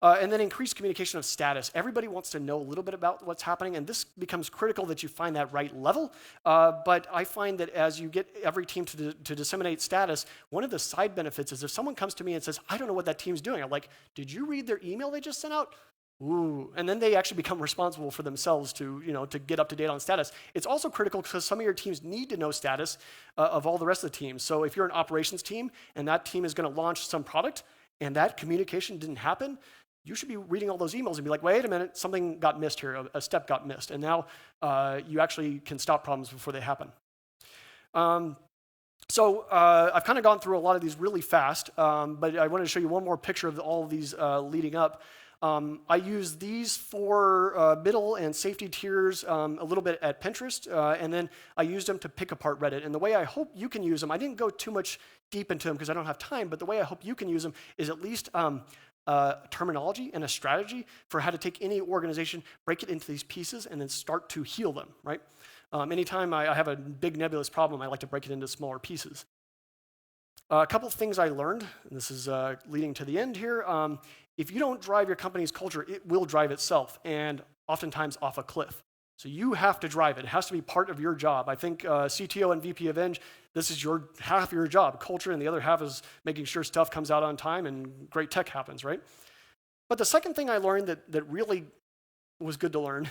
Speaker 10: And then increased communication of status. Everybody wants to know a little bit about what's happening, and this becomes critical that you find that right level. But I find that as you get every team to disseminate status, one of the side benefits is if someone comes to me and says, I don't know what that team's doing, I'm like, did you read their email they just sent out? Ooh. And then they actually become responsible for themselves to get up to date on status. It's also critical because some of your teams need to know status of all the rest of the teams. So if you're an operations team and that team is going to launch some product and that communication didn't happen, you should be reading all those emails and be like, wait a minute, something got missed here, a step got missed. And now you actually can stop problems before they happen. So I've kind of gone through a lot of these really fast, but I wanted to show you one more picture of all of these leading up. I use these for middle and safety tiers a little bit at Pinterest, and then I used them to pick apart Reddit. And the way I hope you can use them, I didn't go too much deep into them because I don't have time, but the way I hope you can use them is at least terminology and a strategy for how to take any organization, break it into these pieces, and then start to heal them, right? Anytime I have a big nebulous problem, I like to break it into smaller pieces. A couple of things I learned, and this is leading to the end here. If you don't drive your company's culture, it will drive itself, and oftentimes off a cliff. So you have to drive it. It has to be part of your job. I think CTO and VP of Eng, this is half of your job, culture, and the other half is making sure stuff comes out on time and great tech happens, right? But the second thing I learned that really was good to learn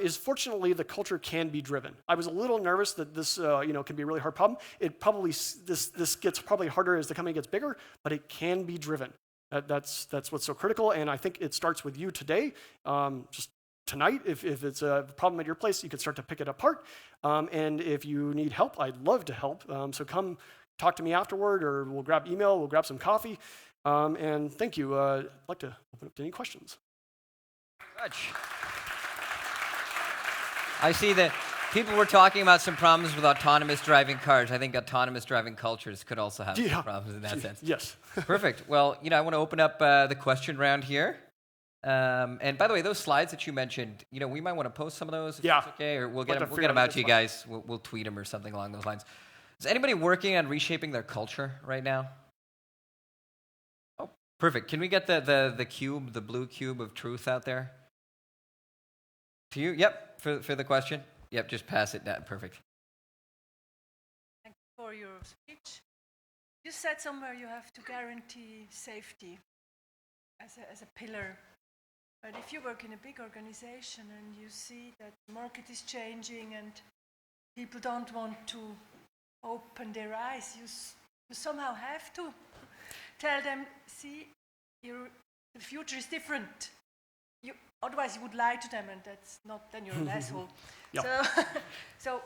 Speaker 10: is fortunately the culture can be driven. I was a little nervous that this can be a really hard problem. This gets probably harder as the company gets bigger, but it can be driven. That's what's so critical, and I think it starts with you today. Just tonight, if it's a problem at your place, you can start to pick it apart. And if you need help, I'd love to help. So come talk to me afterward, or we'll grab email, we'll grab some coffee. And thank you. I'd like to open up to any questions.
Speaker 1: Much. I see that people were talking about some problems with autonomous driving cars. I think autonomous driving cultures could also have some problems in that sense.
Speaker 10: Yes.
Speaker 1: Perfect. Well, I want to open up the question round here. And by the way, those slides that you mentioned, we might want to post some of those if
Speaker 10: Yeah.
Speaker 1: it's okay, or we'll
Speaker 10: Let
Speaker 1: get
Speaker 10: them
Speaker 1: them
Speaker 10: figure out
Speaker 1: out
Speaker 10: this
Speaker 1: to you
Speaker 10: one.
Speaker 1: guys. We'll tweet them or something along those lines. Is anybody working on reshaping their culture right now? Oh, perfect. Can we get the cube, the blue cube of truth out there? To you? Yep, for the question. Yep, just pass it down. Perfect.
Speaker 11: Thank you for your speech. You said somewhere you have to guarantee safety as a pillar. But if you work in a big organization and you see that the market is changing and people don't want to open their eyes, you somehow have to tell them, see, the future is different. Otherwise you would lie to them, and that's not, then you're an asshole.
Speaker 10: Yeah.
Speaker 11: So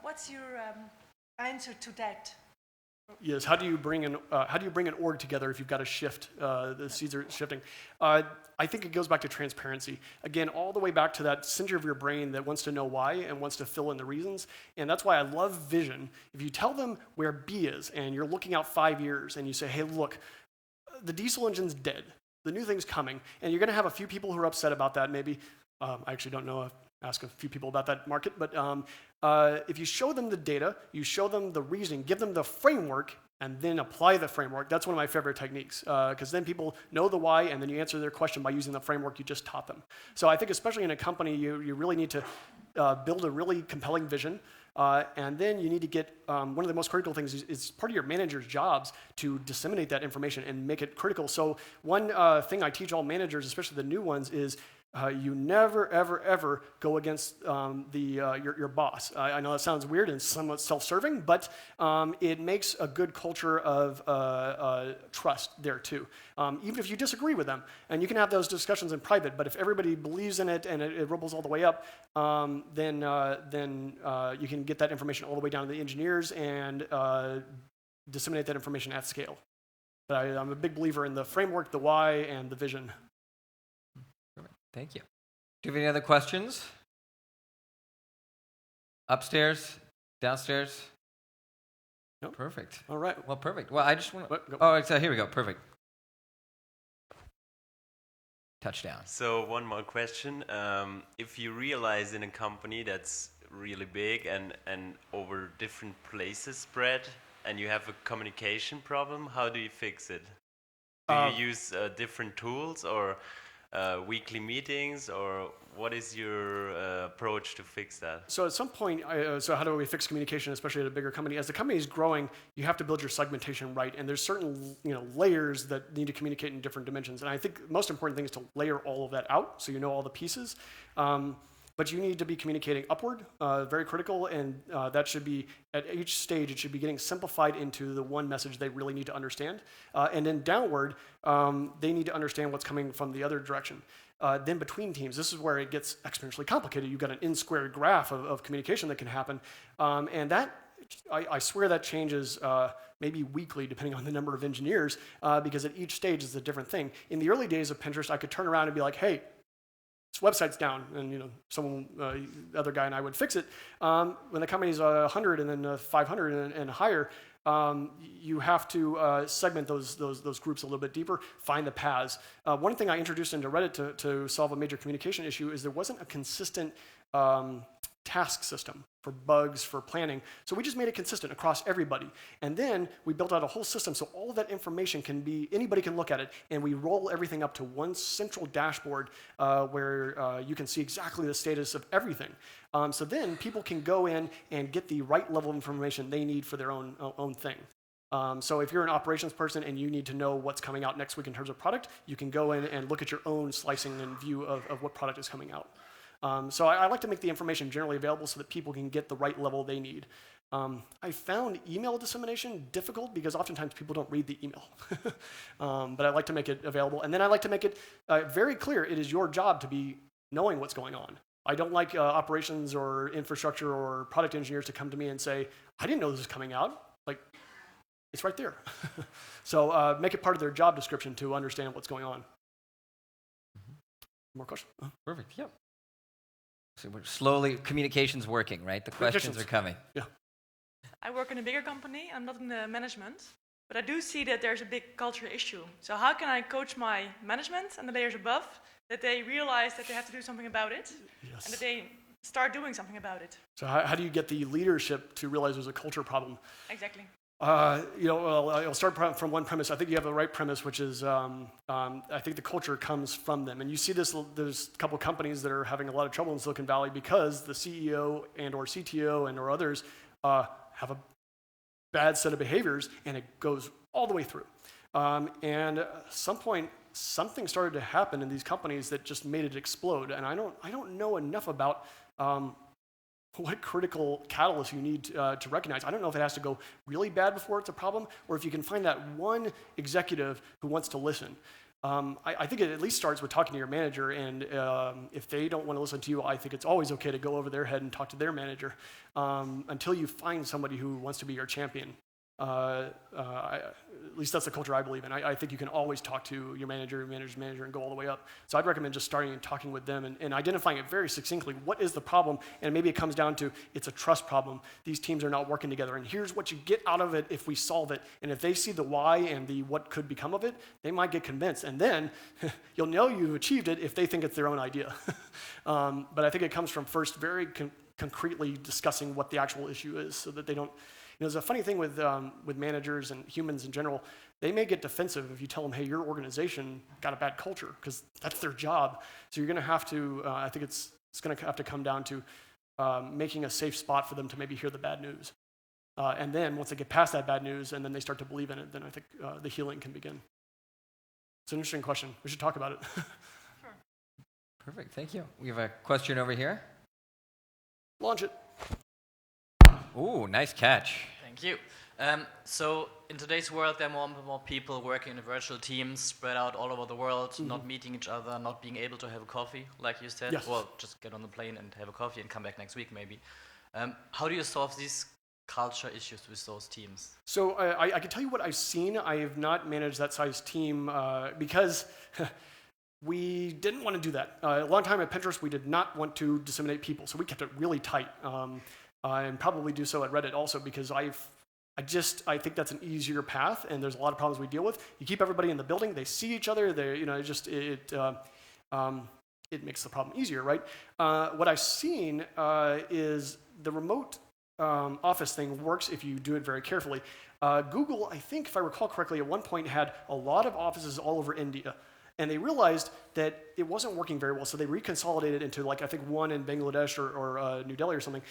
Speaker 11: what's your answer to that?
Speaker 10: Yes. How do you bring an org together if you've got a shift? The seeds are shifting. I think it goes back to transparency. Again, all the way back to that center of your brain that wants to know why and wants to fill in the reasons. And that's why I love vision. If you tell them where B is and you're looking out 5 years and you say, hey, look, the diesel engine's dead. The new thing's coming. And you're going to have a few people who are upset about that maybe. I actually don't know. Ask a few people about that market. But if you show them the data, you show them the reasoning, give them the framework, and then apply the framework. That's one of my favorite techniques, because then people know the why, and then you answer their question by using the framework you just taught them. So I think especially in a company, you really need to build a really compelling vision, and then you need to get, one of the most critical things is part of your manager's jobs to disseminate that information and make it critical. So one thing I teach all managers, especially the new ones, is you never, ever, ever go against your boss. I know that sounds weird and somewhat self-serving, but it makes a good culture of trust there too. Even if you disagree with them, and you can have those discussions in private, but if everybody believes in it and it ripples all the way up, then you can get that information all the way down to the engineers and disseminate that information at scale. But I'm a big believer in the framework, the why, and the vision.
Speaker 1: Thank you. Do you have any other questions? Upstairs? Downstairs?
Speaker 10: Nope.
Speaker 1: Perfect.
Speaker 10: All right.
Speaker 1: Well, perfect. Well, I just want to...
Speaker 10: Go.
Speaker 1: Oh, so here we go. Perfect. Touchdown.
Speaker 5: So one more question. If you realize in a company that's really big and over different places spread, and you have a communication problem, how do you fix it? Do you use different tools or weekly meetings, or what is your approach to fix that?
Speaker 10: So at some point, so how do we fix communication, especially at a bigger company? As the company is growing, you have to build your segmentation right, and there's certain layers that need to communicate in different dimensions. And I think the most important thing is to layer all of that out, so you know all the pieces. But you need to be communicating upward, very critical, and that should be, at each stage, it should be getting simplified into the one message they really need to understand. And then downward, they need to understand what's coming from the other direction. Then between teams, this is where it gets exponentially complicated. You've got an n-squared graph of communication that can happen. And that, I swear that changes maybe weekly, depending on the number of engineers, because at each stage is a different thing. In the early days of Pinterest, I could turn around and be like, hey, this website's down, and someone, other guy and I would fix it. When the company's 100 and then 500 and higher, you have to segment those groups a little bit deeper, find the paths. One thing I introduced into Reddit to solve a major communication issue is there wasn't a consistent task system for bugs, for planning. So we just made it consistent across everybody. And then we built out a whole system so all of that information can be, anybody can look at it, and we roll everything up to one central dashboard where you can see exactly the status of everything. So then people can go in and get the right level of information they need for their own thing. So if you're an operations person and you need to know what's coming out next week in terms of product, you can go in and look at your own slicing and view of what product is coming out. So I like to make the information generally available so that people can get the right level they need. I found email dissemination difficult because oftentimes people don't read the email. But I like to make it available. And then I like to make it very clear it is your job to be knowing what's going on. I don't like operations or infrastructure or product engineers to come to me and say, I didn't know this was coming out. Like, it's right there. So make it part of their job description to understand what's going on. More questions?
Speaker 1: Perfect. Yep. So we're slowly, communication's working, right? The questions are coming.
Speaker 10: Yeah.
Speaker 12: I work in a bigger company. I'm not in the management. But I do see that there's a big cultural issue. So how can I coach my management and the layers above that they realize that they have to do something about it,
Speaker 10: Yes.
Speaker 12: and that they start doing something about it?
Speaker 10: So how do you get the leadership to realize there's a culture problem?
Speaker 12: Exactly.
Speaker 10: Well, I'll start from one premise. I think you have the right premise, which is I think the culture comes from them. And you see this, there's a couple companies that are having a lot of trouble in Silicon Valley because the CEO and or CTO and or others have a bad set of behaviors, and it goes all the way through. And at some point, something started to happen in these companies that just made it explode. And I don't know enough about what critical catalyst you need to recognize. I don't know if it has to go really bad before it's a problem, or if you can find that one executive who wants to listen. I think it at least starts with talking to your manager, and if they don't want to listen to you, I think it's always okay to go over their head and talk to their manager until you find somebody who wants to be your champion. At least that's the culture I believe in. I think you can always talk to your manager's manager, and go all the way up. So I'd recommend just starting and talking with them and identifying it very succinctly. What is the problem? And maybe it comes down to it's a trust problem. These teams are not working together, and here's what you get out of it if we solve it. And if they see the why and the what could become of it, they might get convinced. And then you'll know you've achieved it if they think it's their own idea. But I think it comes from first very concretely discussing what the actual issue is, so that they don't. There's a funny thing with managers and humans in general. They may get defensive if you tell them, hey, your organization got a bad culture, because that's their job. So you're going to have to, I think it's going to have to come down to making a safe spot for them to maybe hear the bad news. And then once they get past that bad news and then they start to believe in it, then I think the healing can begin. It's an interesting question. We should talk about it.
Speaker 12: Sure.
Speaker 1: Perfect, thank you. We have a question over here.
Speaker 10: Launch it.
Speaker 1: Ooh, nice catch.
Speaker 13: Thank you. So in today's world, there are more and more people working in virtual teams, spread out all over the world, not meeting each other, not being able to have a coffee, like you said.
Speaker 10: Yes.
Speaker 13: Well, just get on the plane and have a coffee and come back next week, maybe. How do you solve these culture issues with those teams?
Speaker 10: So I can tell you what I've seen. I have not managed that size team because we didn't want to do that. A long time at Pinterest, we did not want to disseminate people, so we kept it really tight. And probably do so at Reddit also, because I think that's an easier path, and there's a lot of problems we deal with. You keep everybody in the building; they see each other. It makes the problem easier, right? What I've seen is the remote office thing works if you do it very carefully. Google, I think, if I recall correctly, at one point had a lot of offices all over India. And they realized that it wasn't working very well, so they reconsolidated into, I think, one in Bangladesh or New Delhi or something,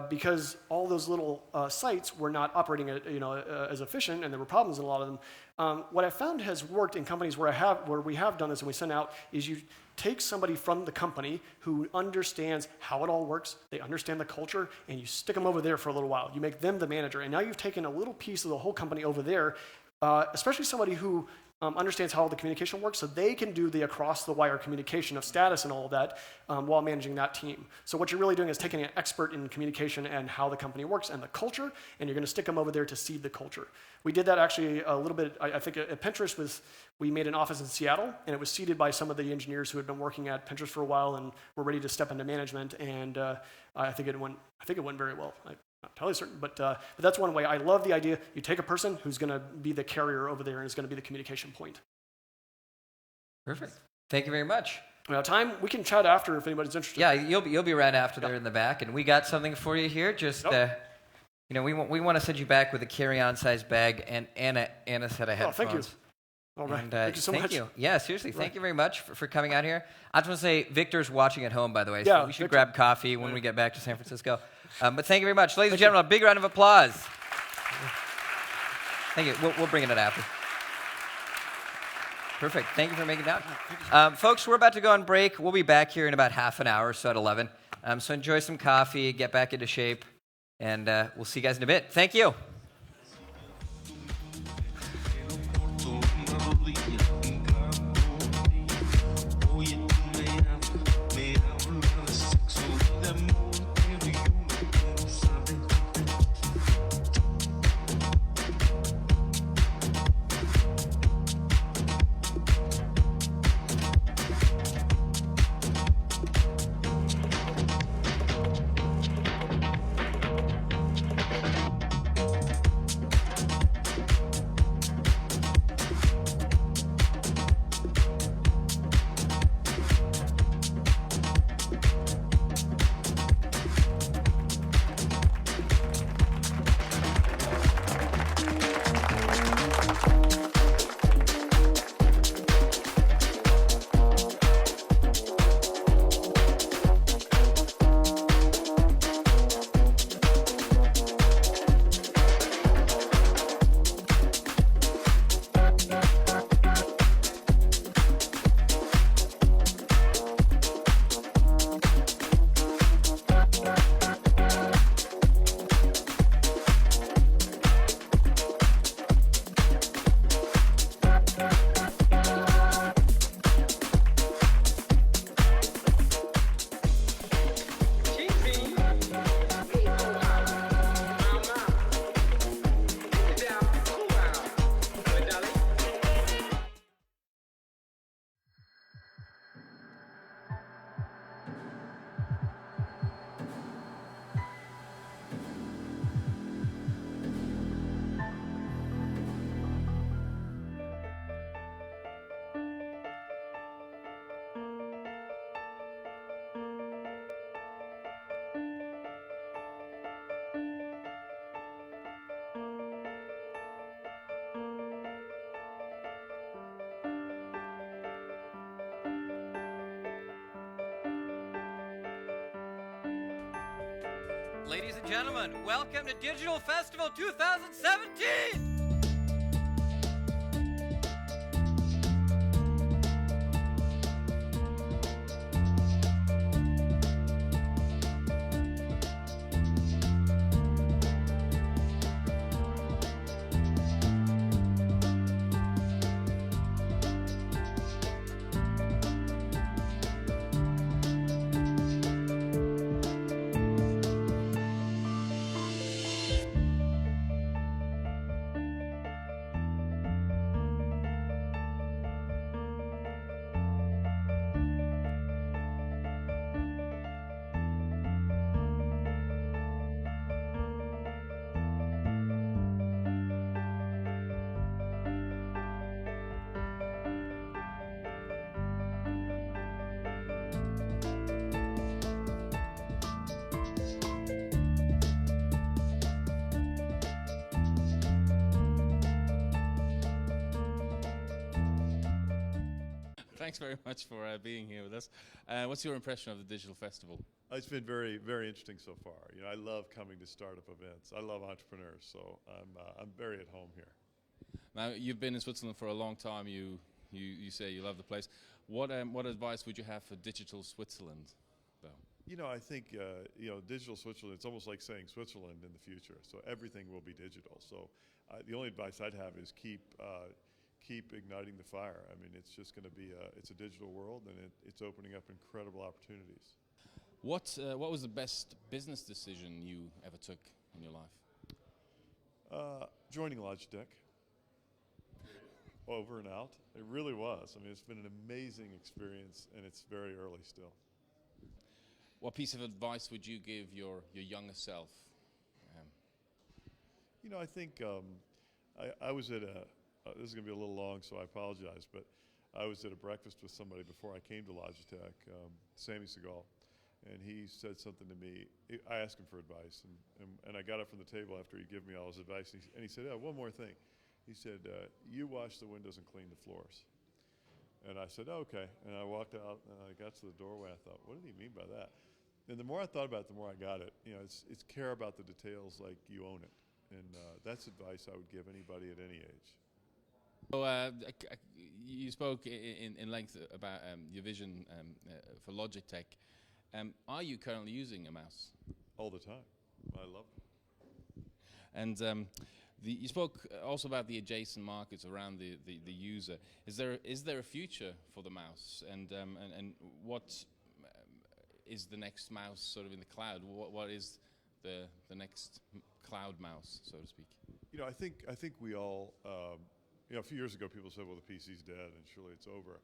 Speaker 10: because all those little sites were not operating as efficient, and there were problems in a lot of them. What I found has worked in companies where we have done this and we send out is you take somebody from the company who understands how it all works, they understand the culture, and you stick them over there for a little while. You make them the manager, and now you've taken a little piece of the whole company over there, especially somebody who understands how all the communication works, so they can do the across-the-wire communication of status and all of that while managing that team. So what you're really doing is taking an expert in communication and how the company works and the culture, and you're going to stick them over there to seed the culture. We did that actually a little bit. I think at Pinterest, we made an office in Seattle, and it was seeded by some of the engineers who had been working at Pinterest for a while and were ready to step into management, and I think it went very well. Not totally certain, but that's one way. I love the idea. You take a person who's going to be the carrier over there and is going to be the communication point.
Speaker 1: Perfect. Thank you very much.
Speaker 10: Time, we can chat after if anybody's interested.
Speaker 1: Yeah, you'll be right after there in the back, and we got something for you here. Just we want to send you back with a carry-on size bag and a set of headphones.
Speaker 10: Thank you. All right.
Speaker 1: And,
Speaker 10: thank you so much.
Speaker 1: Thank you. Yeah, seriously, thank you very much for coming out here. I just want to say Victor's watching at home, by the way, so we should grab coffee when we get back to San Francisco. But thank you very much. Ladies and gentlemen, a big round of applause. Thank you. We'll bring it after. Perfect. Thank you for making it out. Folks, we're about to go on break. We'll be back here in about half an hour, so at 11. So enjoy some coffee, get back into shape, and we'll see you guys in a bit. Thank you. Ladies and gentlemen, welcome to Digital Festival 2017!
Speaker 14: Thanks very much for being here with us. What's your impression of the Digital Festival?
Speaker 15: It's been very, very interesting so far. You know, I love coming to startup events. I love entrepreneurs, so I'm very at home here.
Speaker 14: Now, you've been in Switzerland for a long time. You say you love the place. What advice would you have for digital Switzerland, though?
Speaker 15: You know, I think digital Switzerland. It's almost like saying Switzerland in the future. So everything will be digital. So the only advice I'd have is keep igniting the fire. I mean, it's just going to be it's a digital world, and it's opening up incredible opportunities.
Speaker 14: What was the best business decision you ever took in your life?
Speaker 15: Joining Logitech. Over and out. It really was. I mean, it's been an amazing experience, and it's very early still.
Speaker 14: What piece of advice would you give your younger self?
Speaker 15: You know, I think I was at a. This is going to be a little long, so I apologize, but I was at a breakfast with somebody before I came to Logitech, Sammy Segal, and he said something to me. I asked him for advice, and I got up from the table after he gave me all his advice, and he said, one more thing. He said, you wash the windows and clean the floors. And I said, okay. And I walked out, and I got to the doorway. I thought, what did he mean by that? And the more I thought about it, the more I got it. You know, it's care about the details like you own it. And that's advice I would give anybody at any age.
Speaker 14: So you spoke in length about your vision for Logitech. Are you currently using a mouse?
Speaker 15: All the time. I love it.
Speaker 14: And you spoke also about the adjacent markets around the user. Is there a future for the mouse? And what is the next mouse sort of in the cloud? What is the next cloud mouse, so to speak?
Speaker 15: You know, I think we all. You know, a few years ago, people said, "Well, the PC's dead, and surely it's over."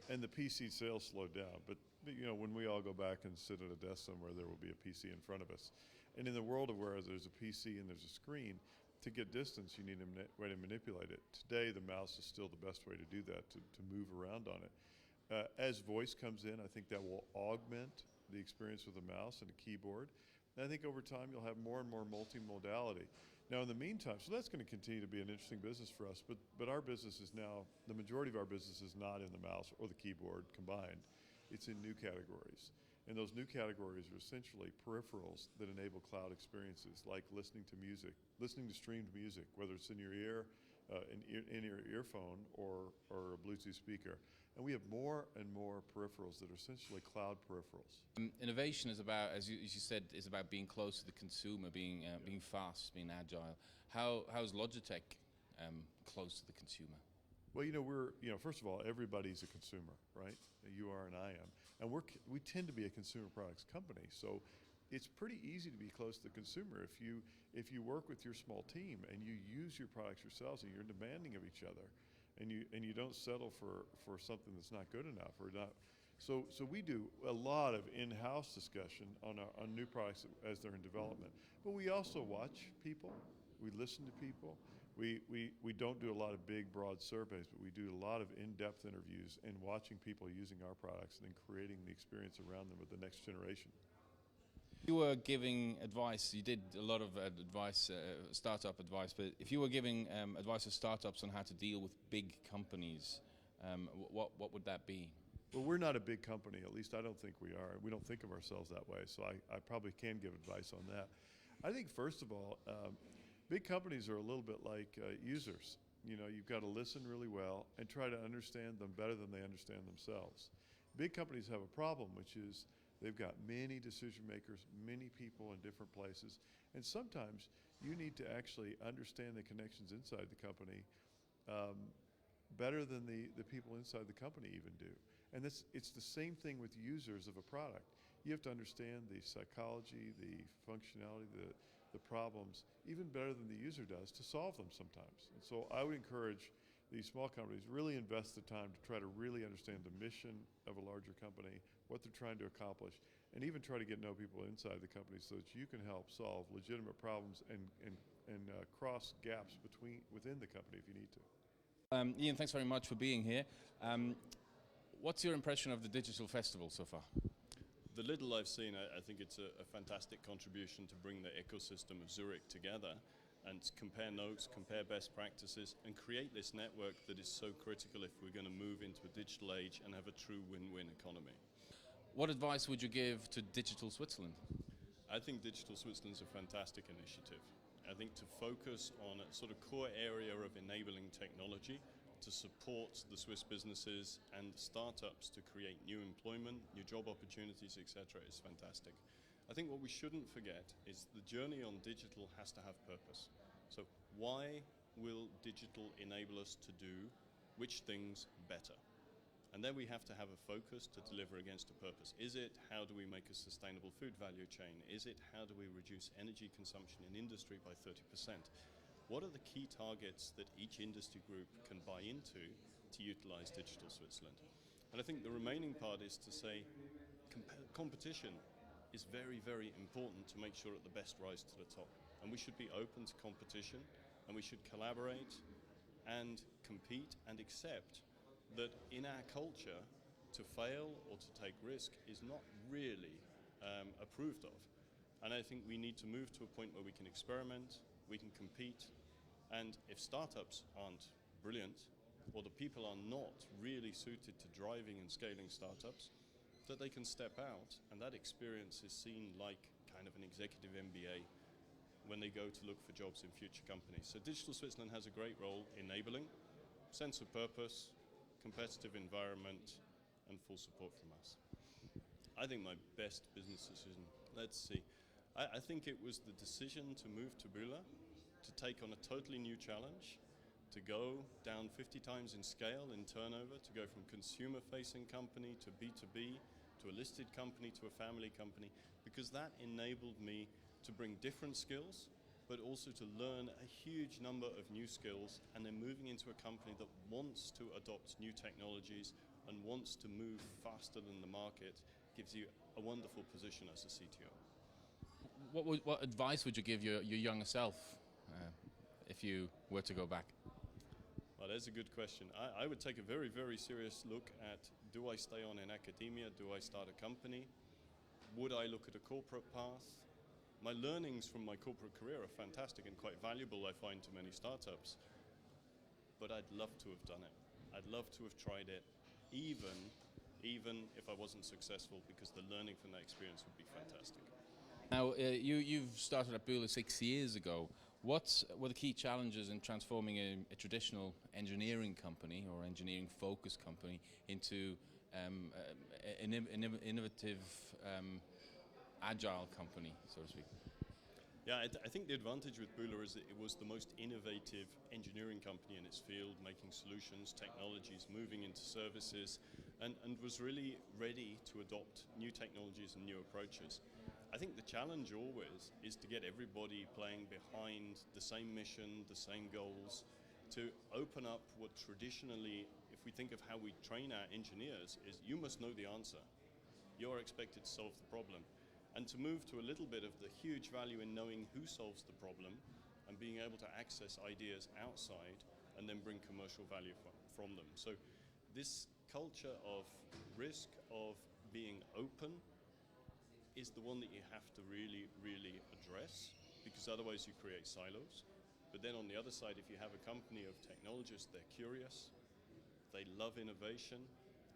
Speaker 15: And the PC sales slowed down. But you know, when we all go back and sit at a desk somewhere, there will be a PC in front of us. And in the world of where there's a PC and there's a screen, to get distance, you need a way to manipulate it. Today, the mouse is still the best way to do that, to move around on it. As voice comes in, I think that will augment the experience with a mouse and a keyboard. And I think over time, you'll have more and more multimodality. Now, in the meantime, so that's going to continue to be an interesting business for us, but our business is now, the majority of our business is not in the mouse or the keyboard combined. It's in new categories. And those new categories are essentially peripherals that enable cloud experiences, like listening to music, listening to streamed music, whether it's in your ear, in your earphone, or a Bluetooth speaker. And we have more and more peripherals that are essentially cloud peripherals.
Speaker 14: Innovation is about, as you said, is about being close to the consumer, being fast, being agile. How's Logitech close to the consumer?
Speaker 15: Well, first of all, everybody's a consumer, right? You are and I am. And we tend to be a consumer products company. So it's pretty easy to be close to the consumer if you work with your small team and you use your products yourselves and you're demanding of each other and you don't settle for something that's not good enough or not. So we do a lot of in-house discussion on new products as they're in development. But we also watch people. We listen to people. We don't do a lot of big, broad surveys, but we do a lot of in-depth interviews and watching people using our products and then creating the experience around them with the next generation.
Speaker 14: You were giving advice. You did a lot of advice, startup advice. But if you were giving advice to startups on how to deal with big companies, what would that be?
Speaker 15: Well, we're not a big company. At least I don't think we are. We don't think of ourselves that way. So I probably can give advice on that. I think, first of all, big companies are a little bit like users. You know, you've got to listen really well and try to understand them better than they understand themselves. Big companies have a problem, which is they've got many decision makers, many people in different places, and sometimes you need to actually understand the connections inside the company better than the people inside the company even do. And it's the same thing with users of a product. You have to understand the psychology, the functionality, the problems, even better than the user does to solve them sometimes. And so I would encourage these small companies really invest the time to try to really understand the mission of a larger company, what they're trying to accomplish, and even try to get to know people inside the company so that you can help solve legitimate problems and cross gaps within the company if you need to.
Speaker 14: Ian, thanks very much for being here. What's your impression of the digital festival so far?
Speaker 16: The little I've seen, I think it's a fantastic contribution to bring the ecosystem of Zurich together and compare notes, compare best practices, and create this network that is so critical if we're going to move into a digital age and have a true win-win economy.
Speaker 14: What advice would you give to Digital Switzerland?
Speaker 16: I think Digital Switzerland's a fantastic initiative. I think to focus on a sort of core area of enabling technology to support the Swiss businesses and startups to create new employment, new job opportunities, etc. is fantastic. I think what we shouldn't forget is the journey on digital has to have purpose. So why will digital enable us to do which things better? And then we have to have a focus to deliver against a purpose. Is it how do we make a sustainable food value chain? Is it how do we reduce energy consumption in industry by 30%? What are the key targets that each industry group can buy into to utilize Digital Switzerland? And I think the remaining part is to say competition is very, very important to make sure that the best rise to the top. And we should be open to competition, and we should collaborate and compete and accept that in our culture, to fail or to take risk is not really approved of. And I think we need to move to a point where we can experiment, we can compete, and if startups aren't brilliant, or the people are not really suited to driving and scaling startups, that they can step out, and that experience is seen like kind of an executive MBA when they go to look for jobs in future companies. So Digital Switzerland has a great role enabling, sense of purpose, competitive environment, and full support from us. I think my best business decision, let's see, I think it was the decision to move to Bühler, to take on a totally new challenge, to go down 50 times in scale, in turnover, to go from consumer-facing company to B2B, to a listed company, to a family company, because that enabled me to bring different skills, but also to learn a huge number of new skills, and then moving into a company that wants to adopt new technologies and wants to move faster than the market gives you a wonderful position as a CTO.
Speaker 14: What advice would you give your younger self if you were to go back?
Speaker 16: Well, that's a good question. I would take a very, very serious look at, do I stay on in academia? Do I start a company? Would I look at a corporate path? My learnings from my corporate career are fantastic and quite valuable, I find, to many startups. But I'd love to have done it. I'd love to have tried it, even if I wasn't successful, because the learning from that experience would be fantastic.
Speaker 14: Now, you've started at Bühler 6 years ago. What were the key challenges in transforming a traditional engineering company or engineering-focused company into an innovative, agile company, so to speak?
Speaker 16: Yeah, I think the advantage with Bühler is that it was the most innovative engineering company in its field, making solutions, technologies, moving into services, and was really ready to adopt new technologies and new approaches. I think the challenge always is to get everybody playing behind the same mission, the same goals, to open up what traditionally, if we think of how we train our engineers, is you must know the answer. You're expected to solve the problem. And to move to a little bit of the huge value in knowing who solves the problem and being able to access ideas outside and then bring commercial value from them. So this culture of risk, of being open, is the one that you have to really, really address, because otherwise you create silos. But then on the other side, if you have a company of technologists, they're curious, they love innovation,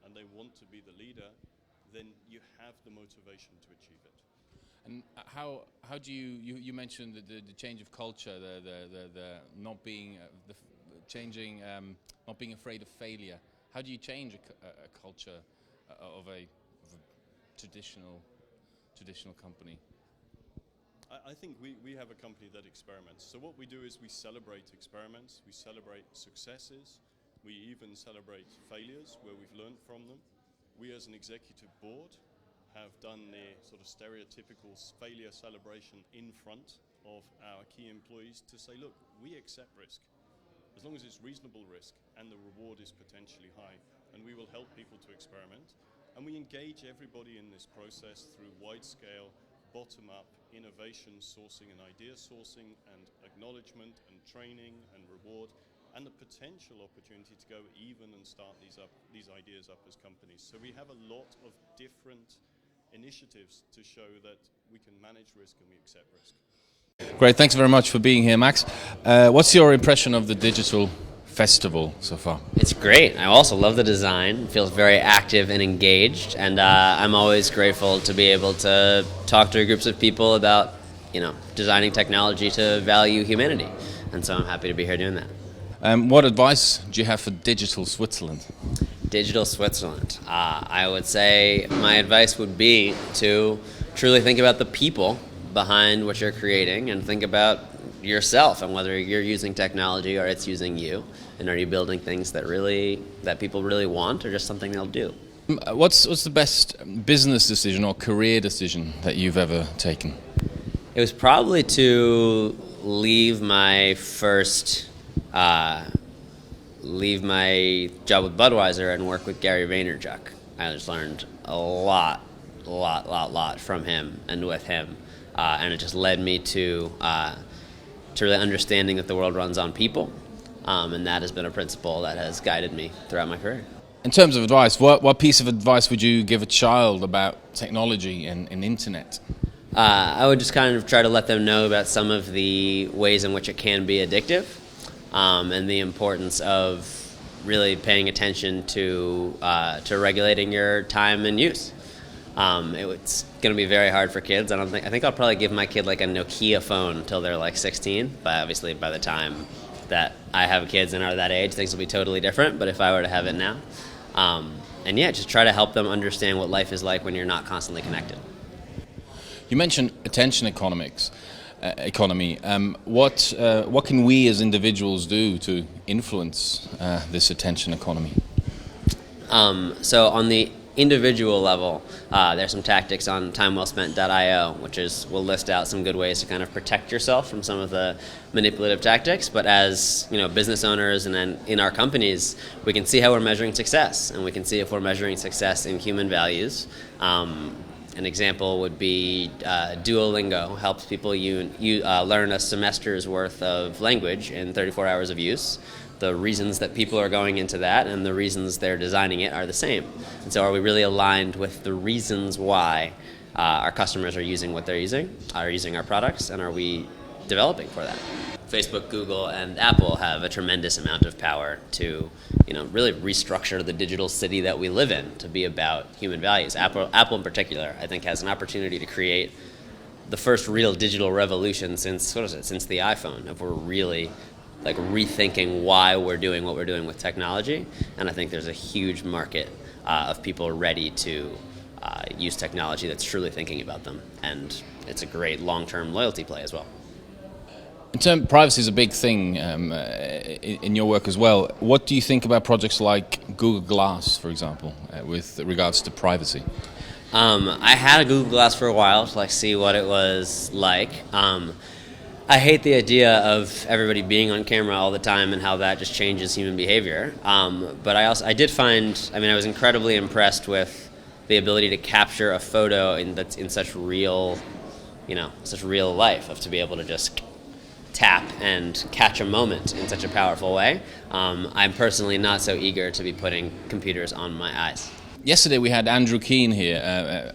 Speaker 16: and they want to be the leader, then you have the motivation to achieve it.
Speaker 14: And how do you mentioned the change of culture, the not being changing, not being afraid of failure. How do you change a culture of a traditional company?
Speaker 16: I think we have a company that experiments. So what we do is we celebrate experiments, we celebrate successes, we even celebrate failures where we've learned from them. We as an executive board have done the sort of stereotypical failure celebration in front of our key employees to say, look, we accept risk, as long as it's reasonable risk and the reward is potentially high, and we will help people to experiment. And we engage everybody in this process through wide-scale, bottom-up innovation sourcing and idea sourcing and acknowledgement and training and reward, and the potential opportunity to go even and start these ideas up as companies. So we have a lot of different initiatives to show that we can manage risk and we accept risk.
Speaker 14: Great, thanks very much for being here, Max. What's your impression of the digital festival so far?
Speaker 17: It's great. I also love the design. It feels very active and engaged, and I'm always grateful to be able to talk to groups of people about, designing technology to value humanity, and so I'm happy to be here doing that.
Speaker 14: What advice do you have for digital Switzerland?
Speaker 17: Digital Switzerland. I would say my advice would be to truly think about the people behind what you're creating and think about yourself and whether you're using technology or it's using you, and are you building things that people really want or just something they'll do.
Speaker 14: What's the best business decision or career decision that you've ever taken?
Speaker 17: It was probably to leave my job with Budweiser and work with Gary Vaynerchuk. I just learned a lot from him and with him, and it just led me to really understanding that the world runs on people, and that has been a principle that has guided me throughout my career.
Speaker 14: In terms of advice, what piece of advice would you give a child about technology and internet?
Speaker 17: I would just kind of try to let them know about some of the ways in which it can be addictive, and the importance of really paying attention to regulating your time and use. It's going to be very hard for kids. I think I'll probably give my kid like a Nokia phone until they're like 16, but obviously by the time that I have kids and are that age, things will be totally different, but if I were to have it now. And yeah, just try to help them understand what life is like when you're not constantly connected.
Speaker 14: You mentioned attention economy. What can we as individuals do to influence this attention economy?
Speaker 17: So on the individual level, there's some tactics on timewellspent.io, will list out some good ways to kind of protect yourself from some of the manipulative tactics. But as business owners and then in our companies, we can see how we're measuring success, and we can see if we're measuring success in human values. An example would be Duolingo helps people learn a semester's worth of language in 34 hours of use. The reasons that people are going into that and the reasons they're designing it are the same. And so are we really aligned with the reasons why our customers are using what they're using, are using our products, and are we developing for that? Facebook, Google, and Apple have a tremendous amount of power to really restructure the digital city that we live in to be about human values. Apple in particular, I think, has an opportunity to create the first real digital revolution since the iPhone, if we're really rethinking why we're doing what we're doing with technology. And I think there's a huge market of people ready to use technology that's truly thinking about them, and it's a great long-term loyalty play as well.
Speaker 14: Privacy is a big thing in your work as well. What do you think about projects like Google Glass, for example, with regards to privacy?
Speaker 17: I had a Google Glass for a while to see what it was like. I hate the idea of everybody being on camera all the time and how that just changes human behavior. But I was incredibly impressed with the ability to capture a photo that's in such real life, to be able to just tap and catch a moment in such a powerful way. I'm personally not so eager to be putting computers on my eyes.
Speaker 14: Yesterday we had Andrew Keane here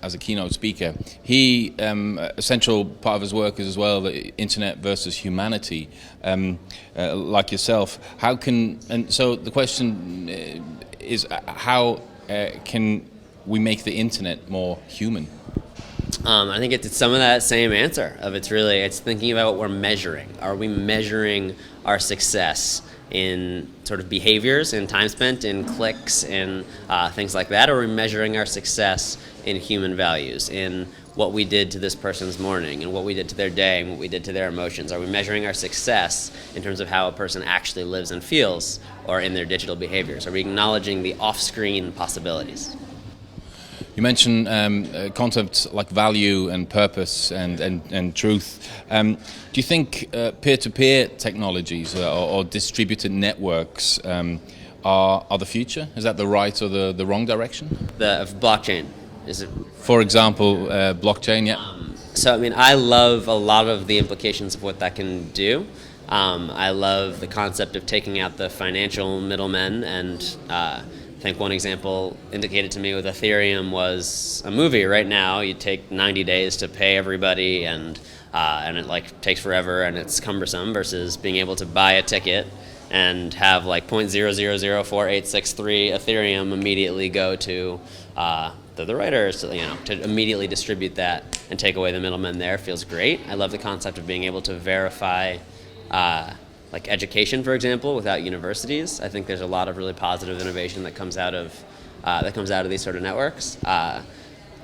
Speaker 14: as a keynote speaker. He, a central part of his work is as well the internet versus humanity, like yourself. So the question is, how can we make the internet more human?
Speaker 17: I think it's some of that same answer of it's thinking about what we're measuring. Are we measuring our success in sort of behaviors, in time spent, in clicks, in things like that? Or are we measuring our success in human values, in what we did to this person's morning, and what we did to their day, and what we did to their emotions? Are we measuring our success in terms of how a person actually lives and feels, or in their digital behaviors? Are we acknowledging the off-screen possibilities?
Speaker 14: You mentioned concepts like value and purpose and truth. Do you think peer-to-peer technologies or distributed networks are the future? Is that the right or the wrong direction?
Speaker 17: The blockchain. Is it?
Speaker 14: For example, blockchain, yeah.
Speaker 17: So, I mean, I love a lot of the implications of what that can do. I love the concept of taking out the financial middlemen, and I think one example indicated to me with Ethereum was a movie. Right now, you take 90 days to pay everybody, and it like takes forever, and it's cumbersome, versus being able to buy a ticket and have like 0.00048863 Ethereum immediately go to the writers, to immediately distribute that and take away the middlemen there feels great. I love the concept of being able to verify like education, for example, without universities. I think there's a lot of really positive innovation that comes out of these sort of networks.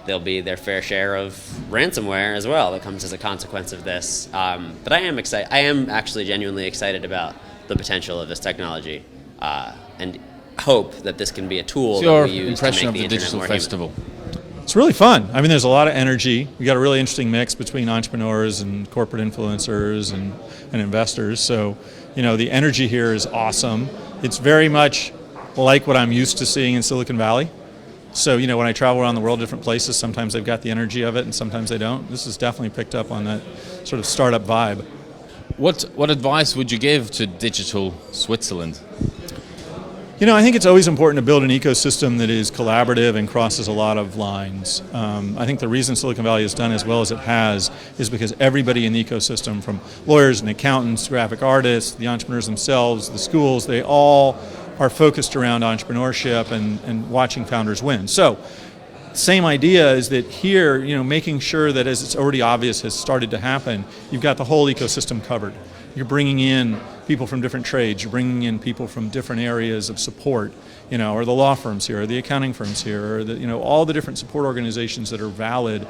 Speaker 17: There'll be their fair share of ransomware as well that comes as a consequence of this. But I am excited. I am actually genuinely excited about the potential of this technology, and hope that this can be a tool that we use to make the internet more human.
Speaker 18: It's really fun. I mean, there's a lot of energy. We got a really interesting mix between entrepreneurs and corporate influencers and investors. So, the energy here is awesome. It's very much like what I'm used to seeing in Silicon Valley. So, when I travel around the world, different places, sometimes they've got the energy of it and sometimes they don't. This has definitely picked up on that sort of startup vibe.
Speaker 14: What advice would you give to digital Switzerland?
Speaker 18: I think it's always important to build an ecosystem that is collaborative and crosses a lot of lines. I think the reason Silicon Valley has done as well as it has is because everybody in the ecosystem, from lawyers and accountants, graphic artists, the entrepreneurs themselves, the schools, they all are focused around entrepreneurship and watching founders win. So, same idea is that here, making sure that, as it's already obvious has started to happen, you've got the whole ecosystem covered. You're bringing in people from different trades, you're bringing in people from different areas of support, or the law firms here, or the accounting firms here, or all the different support organizations that are valid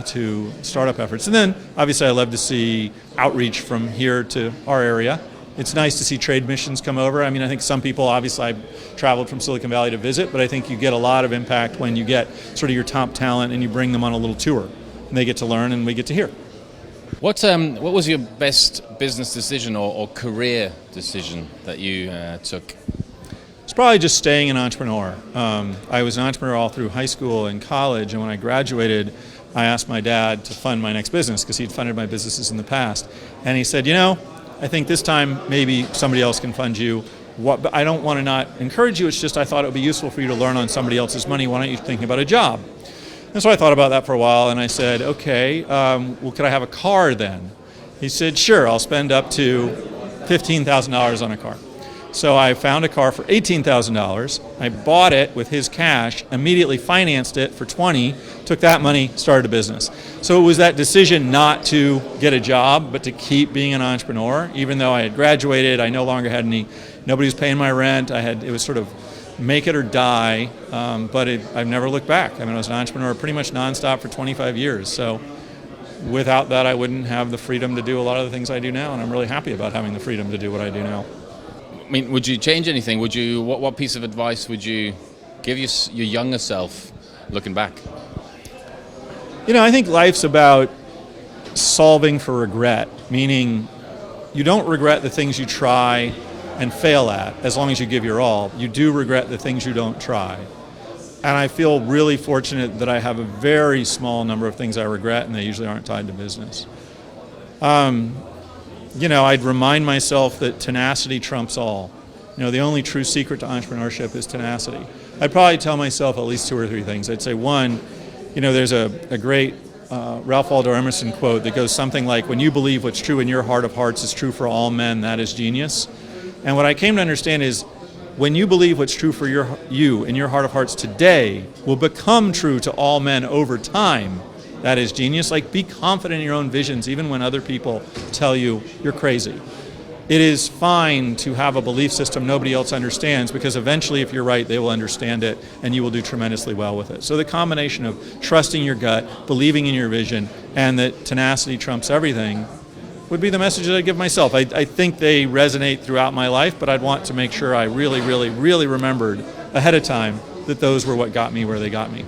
Speaker 18: to startup efforts. And then, obviously, I love to see outreach from here to our area. It's nice to see trade missions come over. I mean, I think some people, obviously, I've traveled from Silicon Valley to visit, but I think you get a lot of impact when you get sort of your top talent and you bring them on a little tour. And they get to learn and we get to hear.
Speaker 14: What was your best business decision or career decision that you took?
Speaker 18: It's probably just staying an entrepreneur. I was an entrepreneur all through high school and college, and when I graduated, I asked my dad to fund my next business because he'd funded my businesses in the past. And he said, I think this time maybe somebody else can fund you. But I don't want to not encourage you, it's just I thought it would be useful for you to learn on somebody else's money. Why don't you think about a job? And so I thought about that for a while, and I said, okay, well, could I have a car then? He said, sure, I'll spend up to $15,000 on a car. So I found a car for $18,000. I bought it with his cash, immediately financed it for $20,000, took that money, started a business. So it was that decision not to get a job, but to keep being an entrepreneur. Even though I had graduated, I no longer had nobody was paying my rent. It was sort of make it or die, but I've never looked back. I mean, I was an entrepreneur pretty much nonstop for 25 years. So without that, I wouldn't have the freedom to do a lot of the things I do now, and I'm really happy about having the freedom to do what I do now.
Speaker 14: I mean, would you change anything? What piece of advice would you give your younger self looking back?
Speaker 18: I think life's about solving for regret, meaning you don't regret the things you try and fail at as long as you give your all. You do regret the things you don't try. And I feel really fortunate that I have a very small number of things I regret, and they usually aren't tied to business. I'd remind myself that tenacity trumps all. The only true secret to entrepreneurship is tenacity. I'd probably tell myself at least 2 or 3 things. I'd say, one, there's a great Ralph Waldo Emerson quote that goes something like, when you believe what's true in your heart of hearts is true for all men, that is genius. And what I came to understand is when you believe what's true for you in your heart of hearts today will become true to all men over time, that is genius. Like, be confident in your own visions even when other people tell you you're crazy. It is fine to have a belief system nobody else understands, because eventually, if you're right, they will understand it and you will do tremendously well with it. So the combination of trusting your gut, believing in your vision, and that tenacity trumps everything would be the message that I give myself. I think they resonate throughout my life, but I'd want to make sure I really, really, really remembered ahead of time that those were what got me where they got me.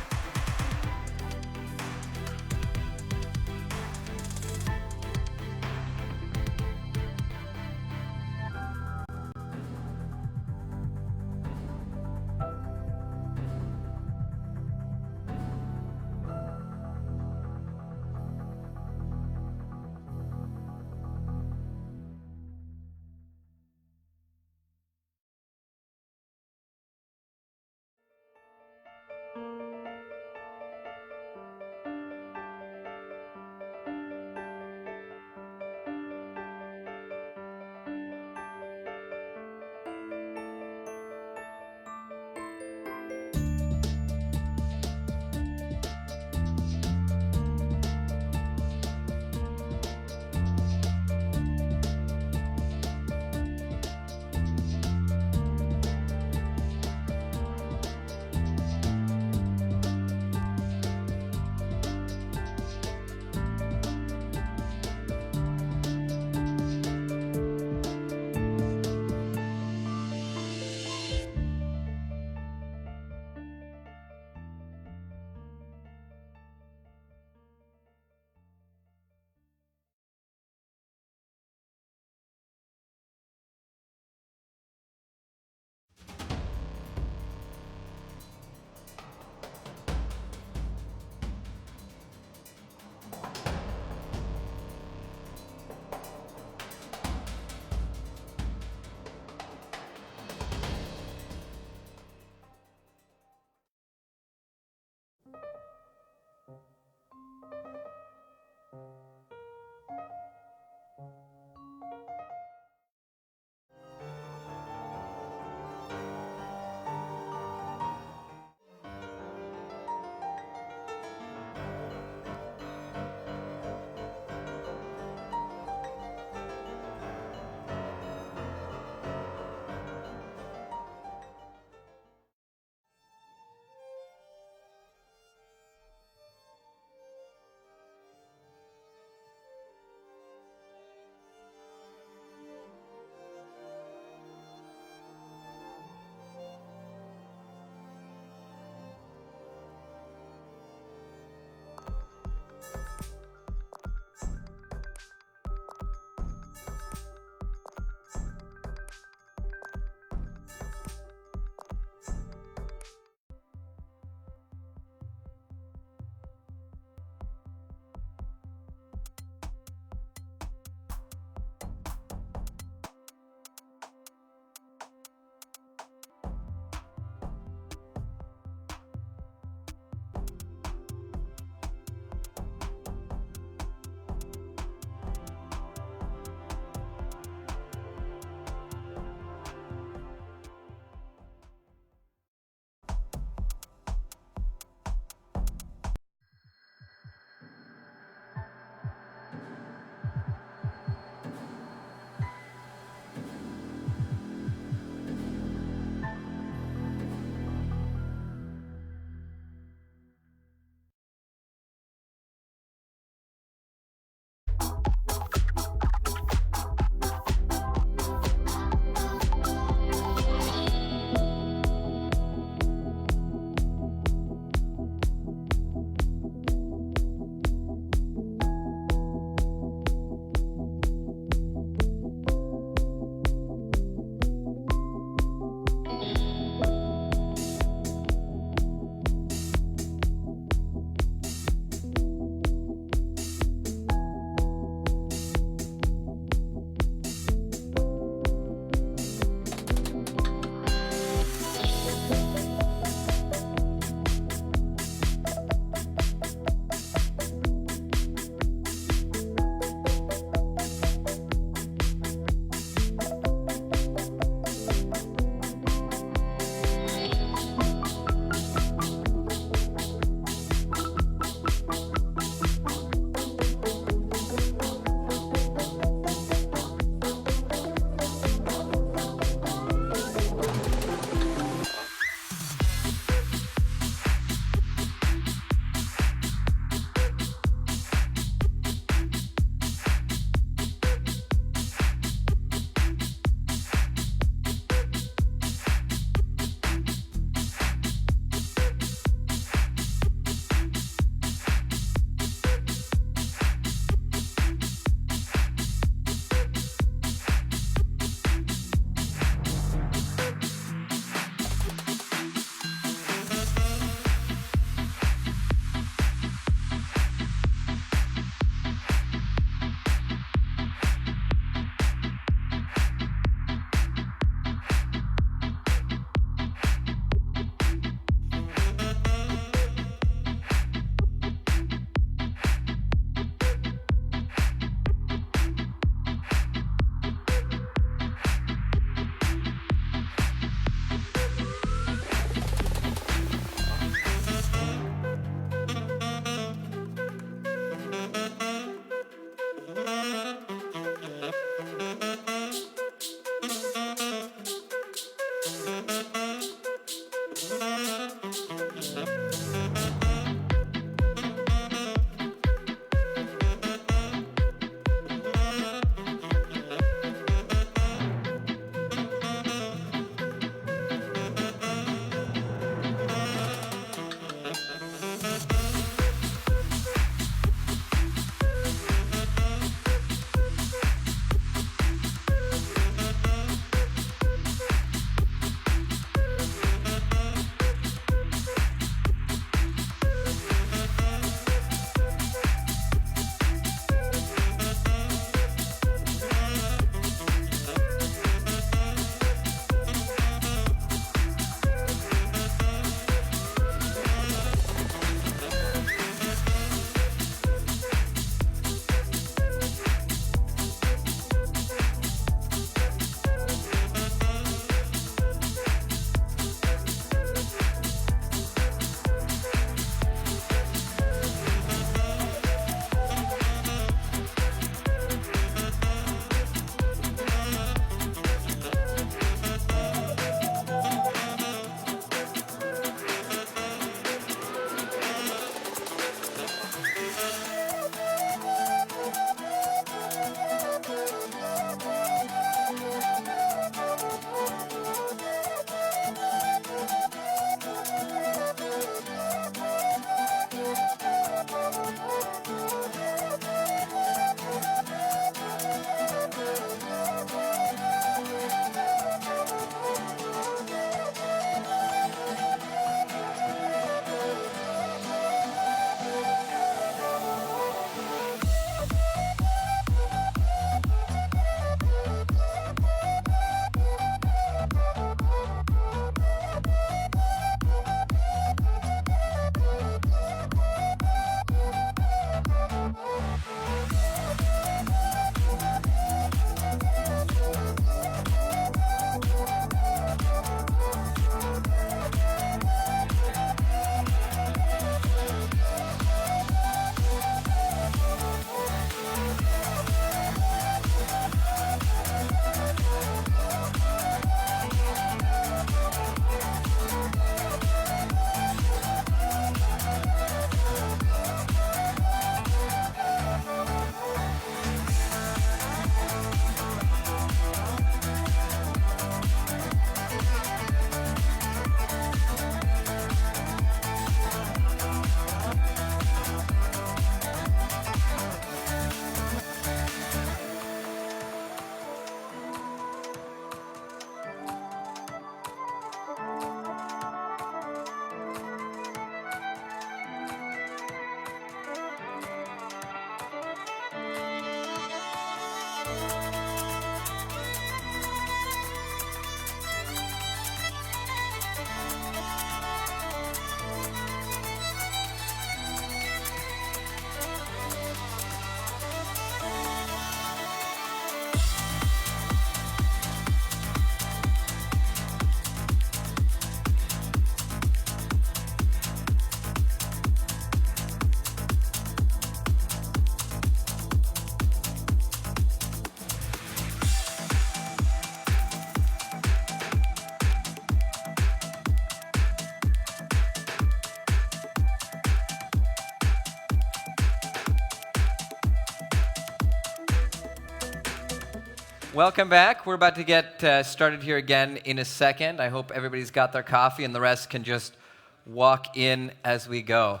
Speaker 1: Welcome back. We're about to get started here again in a second. I hope everybody's got their coffee and the rest can just walk in as we go.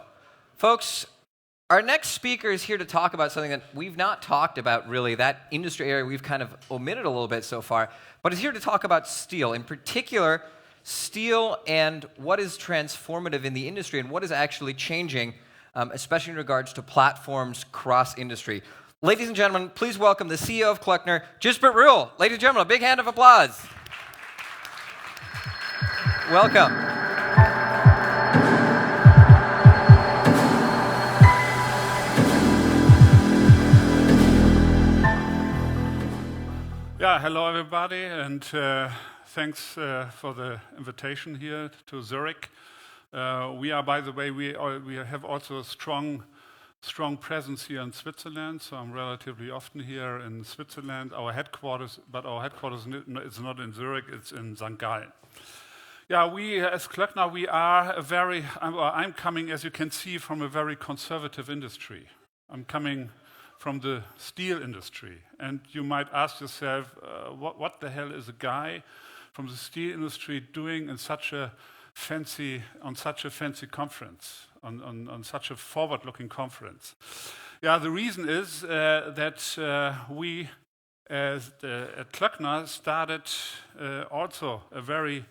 Speaker 1: Folks, our next speaker is here to talk about something that we've not talked about really. That industry area we've kind of omitted a little bit so far, but is here to talk about steel. In particular, steel and what is transformative in the industry and what is actually changing, especially in regards to platforms cross-industry. Ladies and gentlemen, please welcome the CEO of Klöckner, Gisbert Rühl. Ladies and gentlemen, a big hand of applause. Welcome.
Speaker 19: Yeah, hello everybody, and thanks for the invitation here to Zurich. We are, by the way, we have also a strong presence here in Switzerland, so I'm relatively often here in Switzerland. Our headquarters is not in Zurich, it's in St. Gallen. Yeah, we as Klöckner, we are I'm coming, as you can see, from a very conservative industry. I'm coming from the steel industry, and you might ask yourself, what the hell is a guy from the steel industry doing in such a fancy conference, on such a forward-looking conference? Yeah, the reason is that we, at Klöckner, started also a very,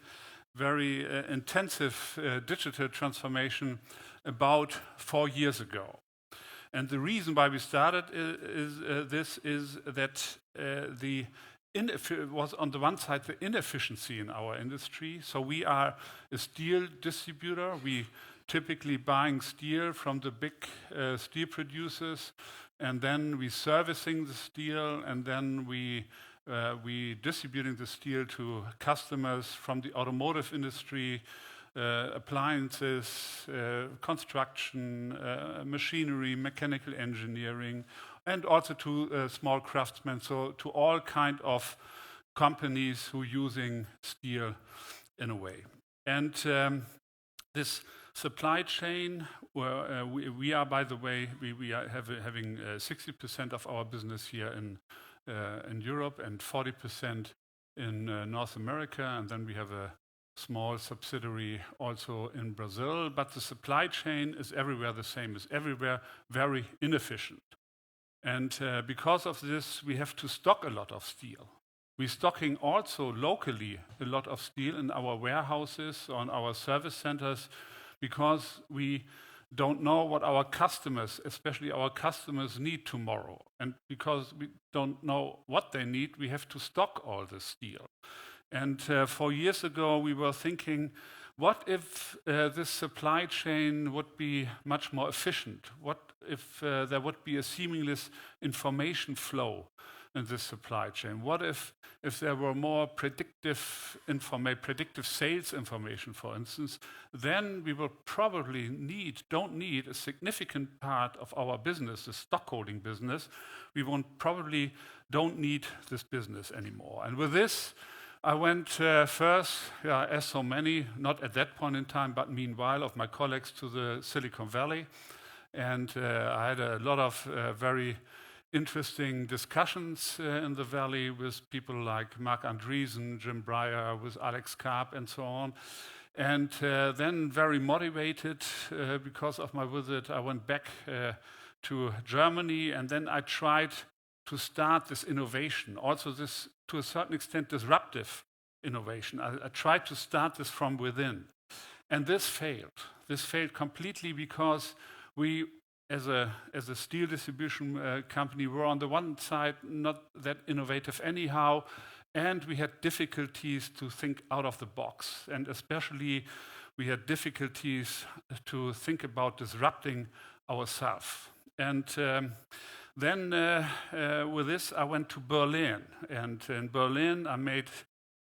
Speaker 19: very intensive digital transformation about 4 years ago. And the reason why we started is that was on the one side the inefficiency in our industry. So we are a steel distributor. We typically buying steel from the big steel producers, and then we servicing the steel, and then we distributing the steel to customers from the automotive industry, appliances, construction, machinery, mechanical engineering, and also to small craftsmen, so to all kind of companies who using steel in a way. And this supply chain, we are, by the way, we are having 60% of our business here in Europe and 40% in North America, and then we have a small subsidiary also in Brazil, but the supply chain is everywhere the same, is everywhere very inefficient. And because of this, we have to stock a lot of steel. We're stocking also locally a lot of steel in our warehouses, on our service centers, because we don't know what our customers, especially our customers, need tomorrow. And because we don't know what they need, we have to stock all the steel. And 4 years ago, we were thinking, what if this supply chain would be much more efficient? What if there would be a seamless information flow in this supply chain? What if there were more predictive sales information, for instance? Then we will probably don't need a significant part of our business, the stockholding business. We probably don't need this business anymore. And with this, I went first, as so many, not at that point in time, but meanwhile, of my colleagues to the Silicon Valley. And I had a lot of very interesting discussions in the Valley with people like Marc Andreessen, Jim Breyer, with Alex Karp, and so on. And then very motivated because of my visit, I went back to Germany, and then I tried to start this innovation, also this, to a certain extent, disruptive innovation. I tried to start this from within. And this failed. This failed completely because we, as a steel distribution company, were on the one side not that innovative anyhow, and we had difficulties to think out of the box. And especially, we had difficulties to think about disrupting ourselves. And then with this, I went to Berlin. And in Berlin, I made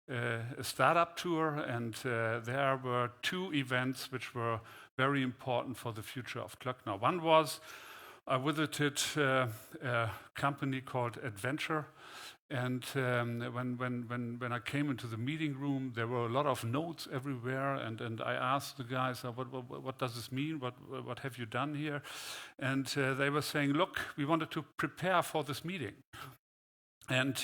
Speaker 19: a startup tour, and there were 2 events which were very important for the future of Klöckner. One was I visited a company called Adventure, and when I came into the meeting room, there were a lot of notes everywhere, and I asked the guys, what does this mean? What have you done here? And they were saying, look, we wanted to prepare for this meeting. And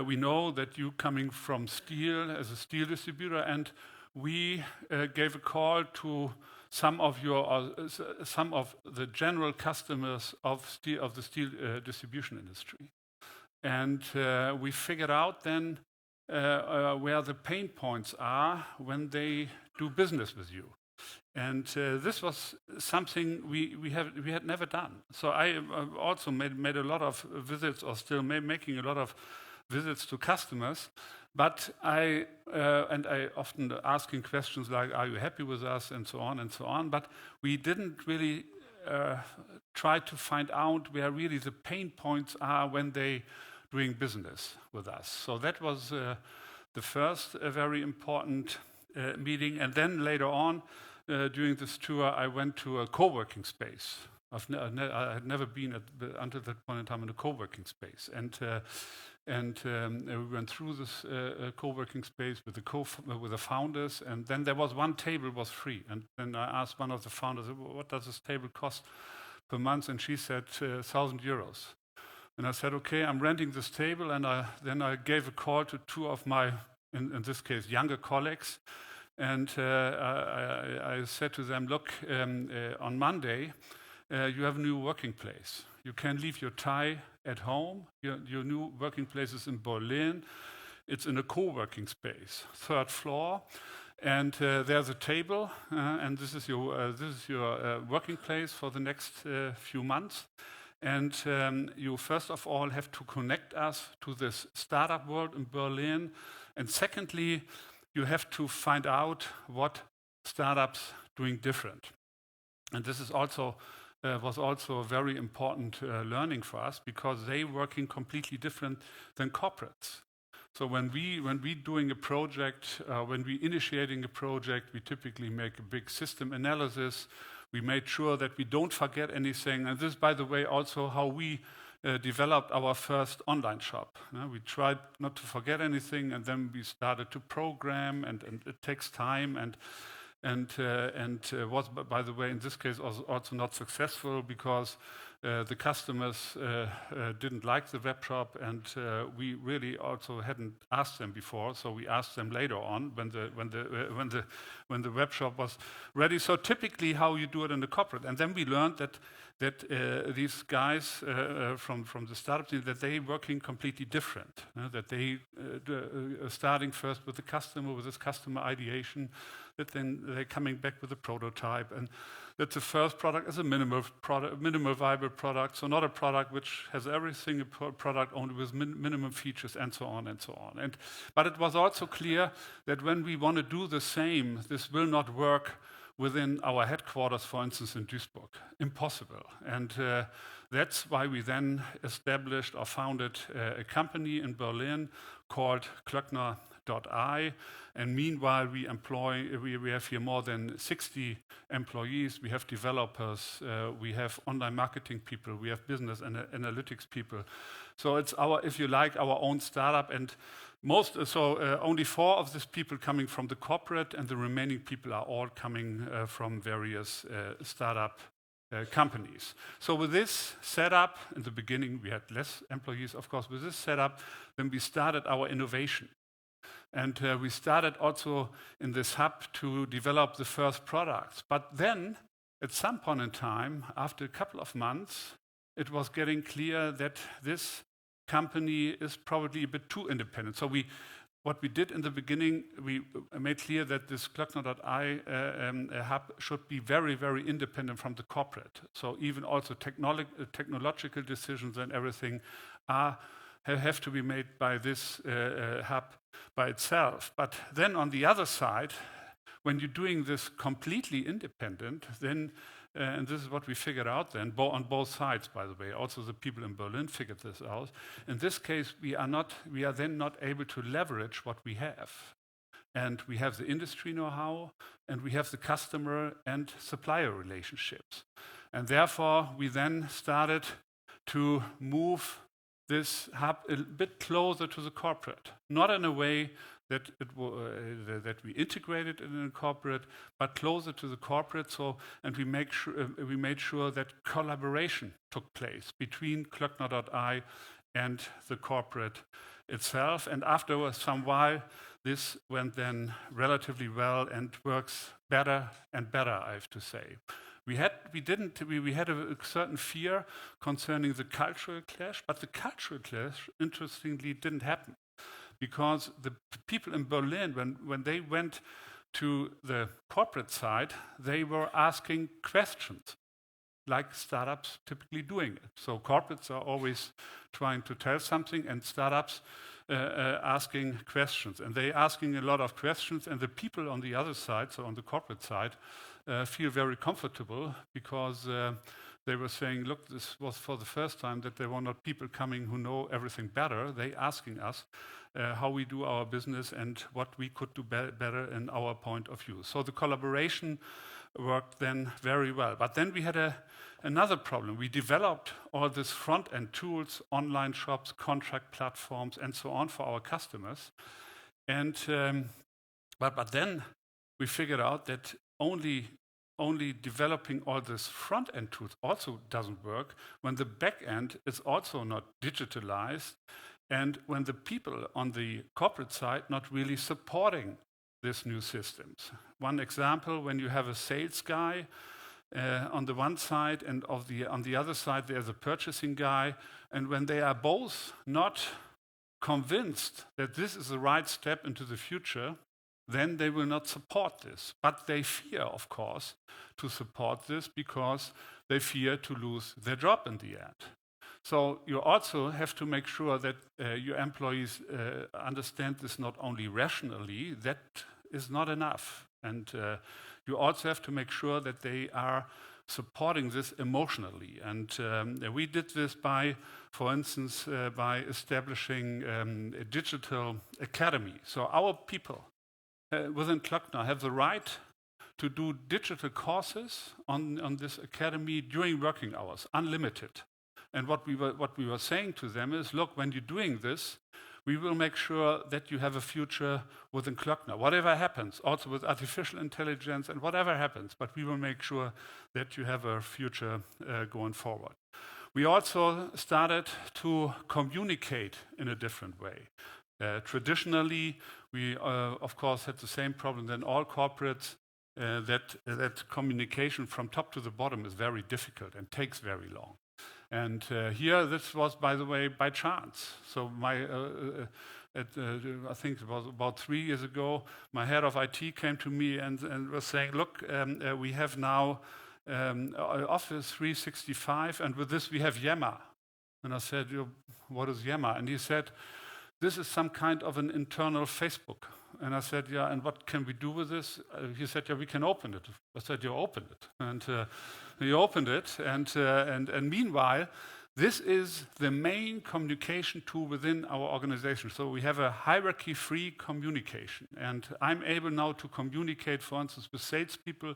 Speaker 19: we know that you coming from steel as a steel distributor, and we gave a call to some of the general customers of the steel distribution industry, and we figured out then where the pain points are when they do business with you. And this was something we had never done. So I also made a lot of visits, or still making a lot of visits to customers. But I often asking questions like, "Are you happy with us?" and so on and so on. But we didn't really try to find out where really the pain points are when they doing business with us. So that was the first very important meeting. And then later on, during this tour, I went to a co-working space. I had never been until that point in time in a co-working space, and we went through this co-working space with the founders, and then there was one table was free, and then I asked one of the founders, "What does this table cost per month?" And she said 1,000 euros. And I said, "Okay, I'm renting this table," and then I gave a call to two of my, in this case, younger colleagues. And I said to them, "Look, on Monday, you have a new working place. You can leave your tie at home. Your new working place is in Berlin. It's in a co-working space, 3rd floor. And there's a table, and this is your working place for the next few months. And you first of all have to connect us to this startup world in Berlin. And secondly, you have to find out what startups doing different." And this is also was also a very important learning for us, because they working completely different than corporates. So when we doing a project, when we initiating a project, we typically make a big system analysis. We made sure that we don't forget anything. And this, by the way, also how we developed our first online shop. We tried not to forget anything, and then we started to program, and it takes time, and was, by the way, in this case also not successful, because the customers didn't like the web shop, and we really also hadn't asked them before. So we asked them later on when the web shop was ready. So typically how you do it in the corporate, and then we learned that these guys from the startup team, that they working completely different. That they starting first with the customer, with this customer ideation, that then they're coming back with a prototype, and that the first product is a minimal viable product, so not a product which has everything, a product only with minimum features, and so on and so on. But it was also clear that when we want to do the same, this will not work within our headquarters, for instance, in Duisburg. Impossible. And that's why we then established or founded a company in Berlin called Klöckner. And meanwhile, we have here more than 60 employees. We have developers, we have online marketing people, we have business and analytics people. So it's if you like, our own startup. And only 4 of these people coming from the corporate, and the remaining people are all coming from various startup companies. So with this setup, in the beginning we had less employees, of course. With this setup, then we started our innovation. And we started also in this hub to develop the first products. But then, at some point in time, after a couple of months, it was getting clear that this company is probably a bit too independent. So what we did in the beginning, we made clear that this Klöckner.ai hub should be very, very independent from the corporate. So even also technological decisions and everything have to be made by this hub by itself. But then on the other side, when you're doing this completely independent, then, and this is what we figured out then, on both sides, by the way, also the people in Berlin figured this out. In this case, we are then not able to leverage what we have. And we have the industry know-how, and we have the customer and supplier relationships. And therefore, we then started to move this hub a bit closer to the corporate, not in a way that we integrated it in a corporate, but closer to the corporate. So, and we made sure that collaboration took place between Klöckner.ai and the corporate itself. And after some while, this went then relatively well and works better and better, I have to say. We had a certain fear concerning the cultural clash, but the cultural clash, interestingly, didn't happen, because the people in Berlin, when they went to the corporate side, they were asking questions, like startups typically doing it. So corporates are always trying to tell something, and startups asking questions. And they asking a lot of questions, and the people on the other side, so on the corporate side, feel very comfortable, because they were saying, look, this was for the first time that there were not people coming who know everything better. They asking us how we do our business and what we could do better in our point of view. So the collaboration worked then very well. But then we had another problem. We developed all these front-end tools, online shops, contract platforms, and so on for our customers. And but then we figured out that only developing all these front-end tools also doesn't work when the back-end is also not digitalized, and when the people on the corporate side not really supporting these new systems. One example, when you have a sales guy on the one side, and on the other side there's a purchasing guy, and when they are both not convinced that this is the right step into the future, then they will not support this. But they fear, of course, to support this, because they fear to lose their job in the end. So you also have to make sure that your employees understand this not only rationally, that is not enough. And you also have to make sure that they are supporting this emotionally. And we did this by, for instance, by establishing a digital academy. So our people within Klöckner have the right to do digital courses on this academy during working hours, unlimited. And what we were saying to them is, look, when you're doing this, we will make sure that you have a future within Klöckner. Whatever happens, also with artificial intelligence and whatever happens, but we will make sure that you have a future going forward. We also started to communicate in a different way. Traditionally, we of course had the same problem than all corporates, that communication from top to the bottom is very difficult and takes very long. And here, this was, by the way, by chance. So I think it was about 3 years ago, my head of IT came to me and was saying, look, we have now Office 365, and with this we have Yammer. And I said, what is Yammer? And he said, this is some kind of an internal Facebook. And I said, yeah, and what can we do with this? He said, yeah, we can open it. I said, you open it. And he opened it. And meanwhile, this is the main communication tool within our organization. So we have a hierarchy-free communication. And I'm able now to communicate, for instance, with salespeople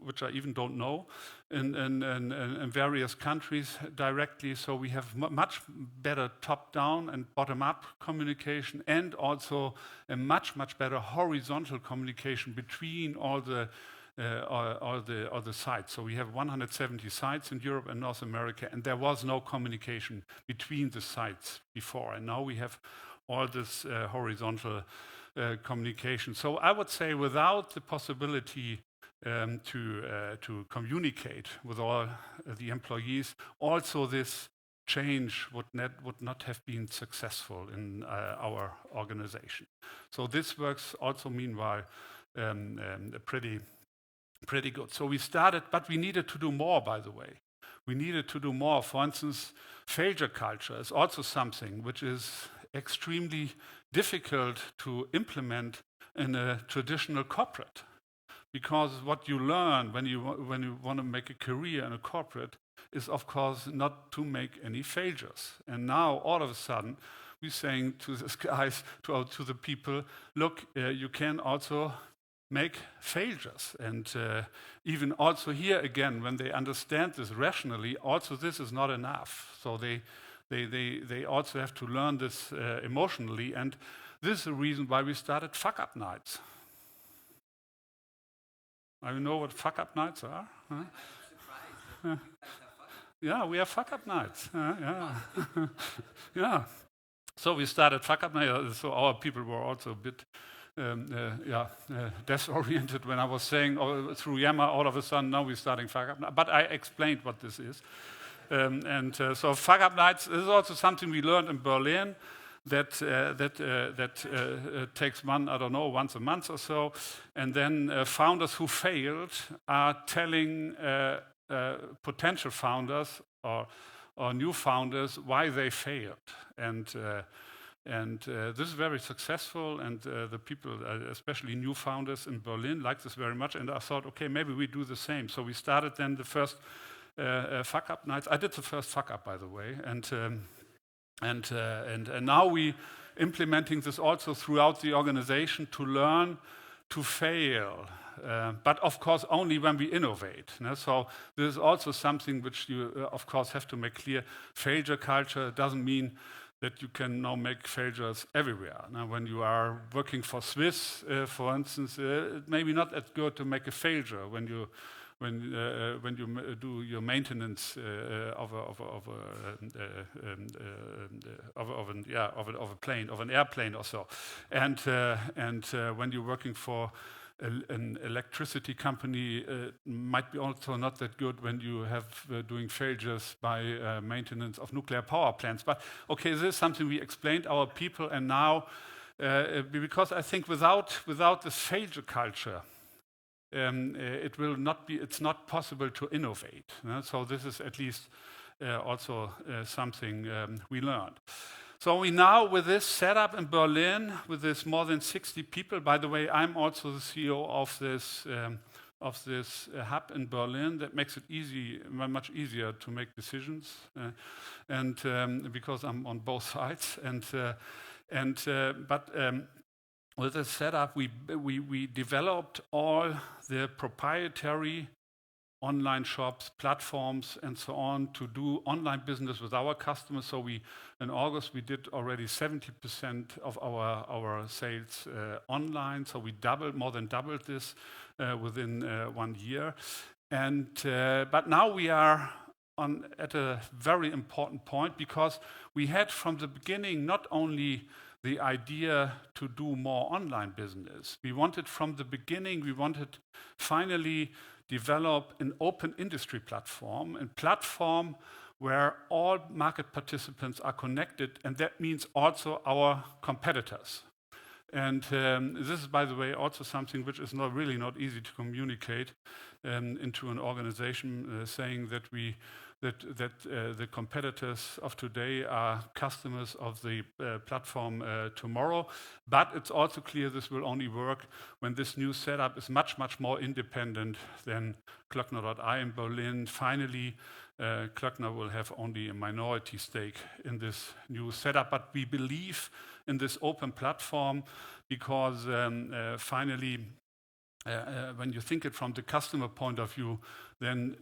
Speaker 19: which I even don't know, in various countries directly. So we have much better top-down and bottom-up communication, and also a much better horizontal communication between all the sites. So we have 170 sites in Europe and North America, and there was no communication between the sites before. And now we have all this horizontal communication. So I would say, without the possibility to communicate with all the employees, also this change would not have been successful in our organization. So this works also meanwhile pretty good. So we started, but we needed to do more, by the way. We needed to do more. For instance, failure culture is also something which is extremely difficult to implement in a traditional corporate, because what you learn when you want to make a career in a corporate is, of course, not to make any failures. And now all of a sudden we're saying to these guys, to the people, look, you can also make failures. And even also here again, when they understand this rationally, also this is not enough. So they also have to learn this emotionally, and this is the reason why we started fuck-up nights. I know what fuck-up nights are. Huh? Yeah, we have fuck-up nights. Yeah. Yeah. So we started fuck-up nights, so our people were also a bit death-oriented when I was saying through Yammer, all of a sudden, now we're starting fuck-up. But I explained what this is. So fuck-up nights is also something we learned in Berlin, that takes once a month or so, and then founders who failed are telling potential founders or new founders why they failed, and this is very successful, and the people, especially new founders in Berlin, like this very much. And I thought, okay, maybe we do the same. So we started then the first fuck-up nights. I did the first fuck-up, by the way, and now we implementing this also throughout the organization to learn to fail, but of course only when we innovate. So this is also something which you of course have to make clear. Failure culture doesn't mean that you can now make failures everywhere. Now, when you are working for Swiss, for instance, it may be not as good to make a failure when you do your maintenance of a plane, of an airplane or so, and when you're working for an electricity company, might be also not that good when you have doing failures by maintenance of nuclear power plants. But okay, this is something we explained our people, and now because I think without this failure culture, it's not possible to innovate. So this is at least also something we learned. So we now, with this setup in Berlin, with this more than 60 people, by the way, I'm also the CEO of this hub in Berlin. That makes it much easier to make decisions, and because I'm on both sides, but with this setup, we developed all the proprietary online shops, platforms, and so on to do online business with our customers. So in August, we did already 70% of our sales online. So we more than doubled this within 1 year. But now we are at a very important point, because we had from the beginning not only the idea to do more online business. We wanted finally develop an open industry platform where all market participants are connected, and that means also our competitors. And this is, by the way, also something which is not easy to communicate into an organization, saying that the competitors of today are customers of the platform tomorrow. But it's also clear this will only work when this new setup is much, much more independent than Klöckner.ai in Berlin. Finally, Klöckner will have only a minority stake in this new setup. But we believe in this open platform because finally, when you think it from the customer point of view, then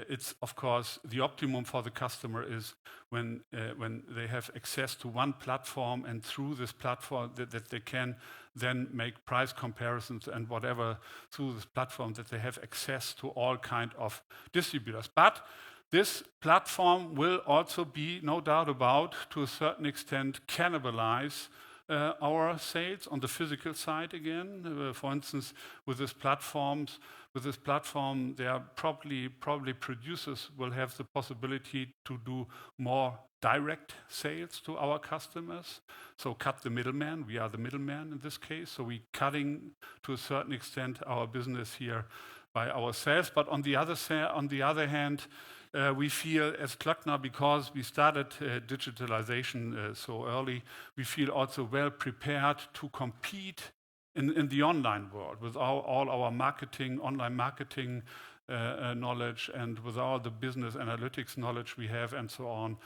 Speaker 19: it's of course the optimum for the customer is when they have access to one platform, and through this platform that they can then make price comparisons and whatever through this platform, that they have access to all kind of distributors. But this platform will also be, no doubt about, to a certain extent cannibalize our sales on the physical side again. For instance, with this platform, there are probably producers will have the possibility to do more direct sales to our customers. So cut the middleman. We are the middleman in this case. So we're cutting to a certain extent our business here by ourselves. But on the other hand, we feel as Klöckner, because we started digitalization so early, we feel also well prepared to compete in the online world with all our marketing, online marketing knowledge, and with all the business analytics knowledge we have and so on.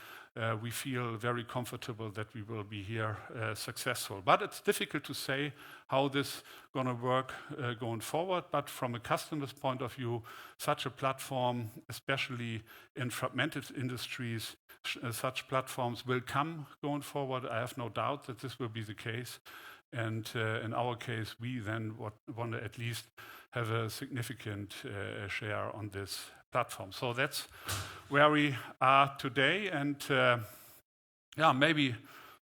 Speaker 19: We feel very comfortable that we will be here successful. But it's difficult to say how this is going to work going forward. But from a customer's point of view, such a platform, especially in fragmented industries, such platforms will come going forward. I have no doubt that this will be the case. And in our case, we then want to at least have a significant share on this platform. So that's where we are today. And yeah, maybe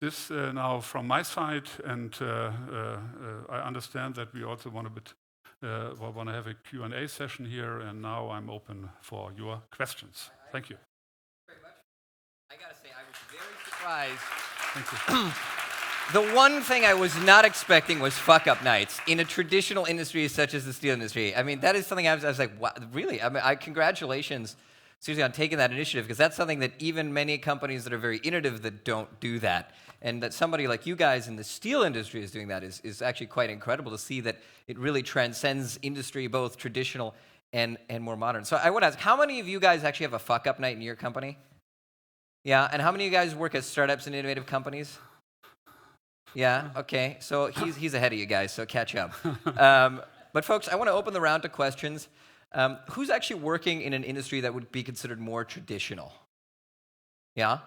Speaker 19: this now from my side. And I understand that we also want to have a Q&A session here. And now I'm open for your questions. Thank you.
Speaker 1: Very much. I gotta say, I was very surprised.
Speaker 19: Thank you.
Speaker 1: The one thing I was not expecting was fuck-up nights in a traditional industry such as the steel industry. I mean, that is something I was like, wow, really? I mean, congratulations, seriously, on taking that initiative, because that's something that even many companies that are very innovative that don't do that. And that somebody like you guys in the steel industry is doing that is actually quite incredible to see that it really transcends industry, both traditional and more modern. So I want to ask, how many of you guys actually have a fuck-up night in your company? Yeah, and how many of you guys work at startups and innovative companies? Yeah, okay, so he's ahead of you guys, so catch up. But folks, I want to open the round to questions. Who's actually working in an industry that would be considered more traditional? Yeah?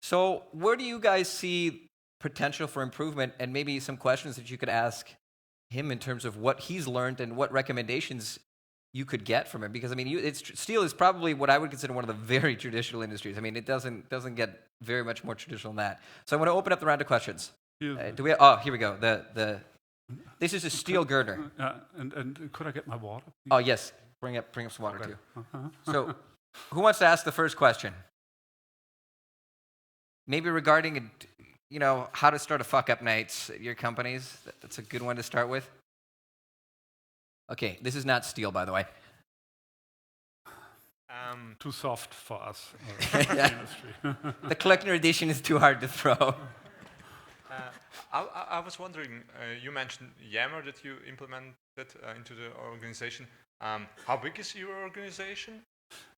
Speaker 1: So where do you guys see potential for improvement, and maybe some questions that you could ask him in terms of what he's learned and what recommendations you could get from him? Because I mean, steel is probably what I would consider one of the very traditional industries. I mean, it doesn't get very much more traditional than that. So I want to open up the round of questions. Do we? Oh, here we go. This is a steel girder.
Speaker 19: And could I get my water, please?
Speaker 1: Oh yes, bring up some water too. So, who wants to ask the first question? Maybe regarding, how to start a fuck-up nights at your companies. That's a good one to start with. Okay, this is not steel, by the way.
Speaker 19: Too soft for us.
Speaker 1: The Klöckner edition is too hard to throw.
Speaker 7: I was wondering, you mentioned Yammer that you implemented into the organization. How big is your organization?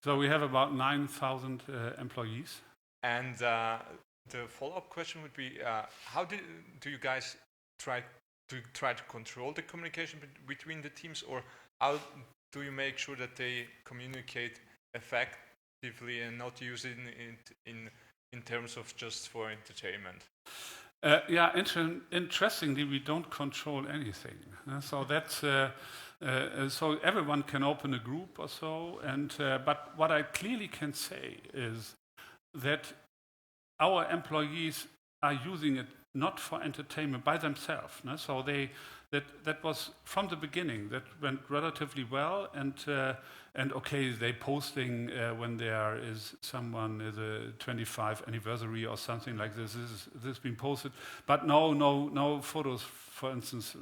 Speaker 19: So we have about 9,000 employees.
Speaker 7: And the follow-up question would be, how do you guys try to control the communication between the teams, or how do you make sure that they communicate effectively and not use it in terms of just for entertainment?
Speaker 19: Interestingly, we don't control anything. So that's so everyone can open a group or so. And but what I clearly can say is that our employees are using it not for entertainment by themselves. So that was from the beginning. That went relatively well, and okay, they posting when there is someone is a 25th anniversary or something like this. This has been posted, but no photos, for instance,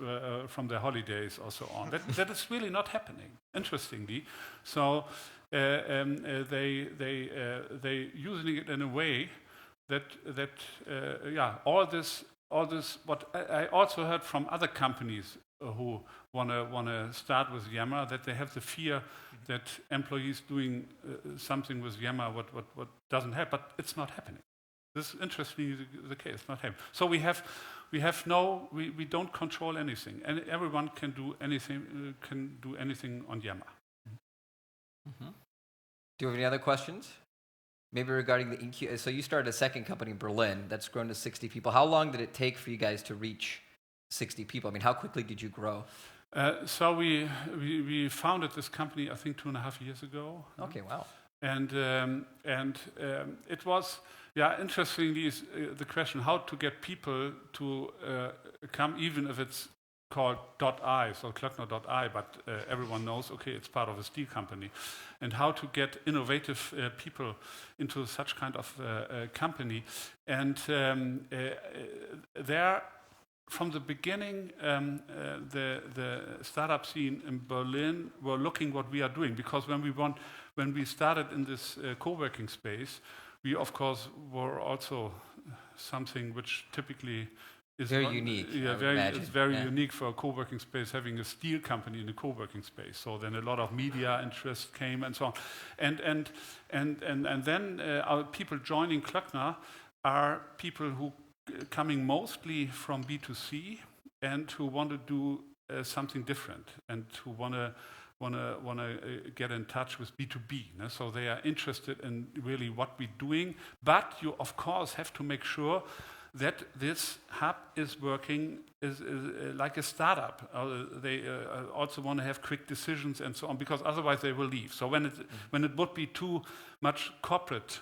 Speaker 19: from their holidays or so on. That is really not happening. Interestingly, so they using it in a way that all this what I also heard from other companies who wanna start with Yammer, that they have the fear that employees doing something with Yammer what doesn't happen, but it's not happening. This is interestingly the case. It's not happening. So we don't control anything, and everyone can do anything on Yammer.
Speaker 1: Mm-hmm. Do you have any other questions? Maybe regarding the so you started a second company in Berlin that's grown to 60 people. How long did it take for you guys to reach 60 people? I mean, how quickly did you grow?
Speaker 19: So we founded this company, I think, 2.5 years ago.
Speaker 1: Okay, wow.
Speaker 19: And it was, interestingly, is the question how to get people to come, even if it's called .I, so Klöckner.I, but everyone knows, okay, it's part of a steel company. And how to get innovative people into such kind of company. And there, from the beginning, the startup scene in Berlin were looking what we are doing, because when we started in this co-working space, we of course were also something which typically is
Speaker 1: very unique.
Speaker 19: Yeah, it's very unique for a co-working space, having a steel company in a co-working space. So then a lot of media interest came and so on, and then our people joining Klöckner are people who coming mostly from B2C and who want to do something different and who want to get in touch with B2B. So they are interested in really what we're doing, but you of course have to make sure that this hub is working is like a startup. They also want to have quick decisions and so on, because otherwise they will leave. So when it would be too much corporate,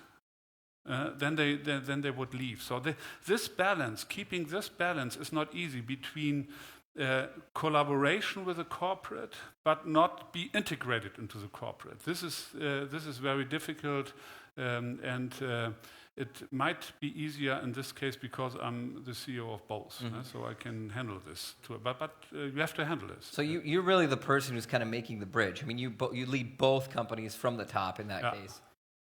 Speaker 19: then they would leave. So keeping this balance is not easy between collaboration with the corporate, but not be integrated into the corporate. This is very difficult, and it might be easier in this case because I'm the CEO of both, so I can handle this too. But you have to handle this.
Speaker 1: So you're really the person who's kind of making the bridge. I mean, you lead both companies from the top in that case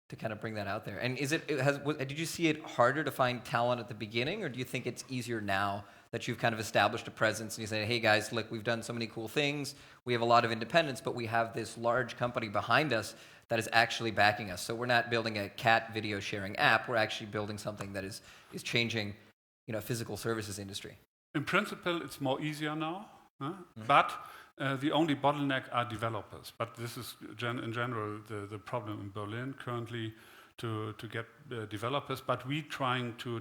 Speaker 1: to kind of bring that out there. And did you see it harder to find talent at the beginning, or do you think it's easier now that you've kind of established a presence and you say, hey guys, look, we've done so many cool things, we have a lot of independence, but we have this large company behind us that is actually backing us. So we're not building a cat video sharing app, we're actually building something that is changing, physical services industry.
Speaker 19: In principle, it's more easier now, but the only bottleneck are developers. But this is in general the problem in Berlin currently, to get developers, but we're trying to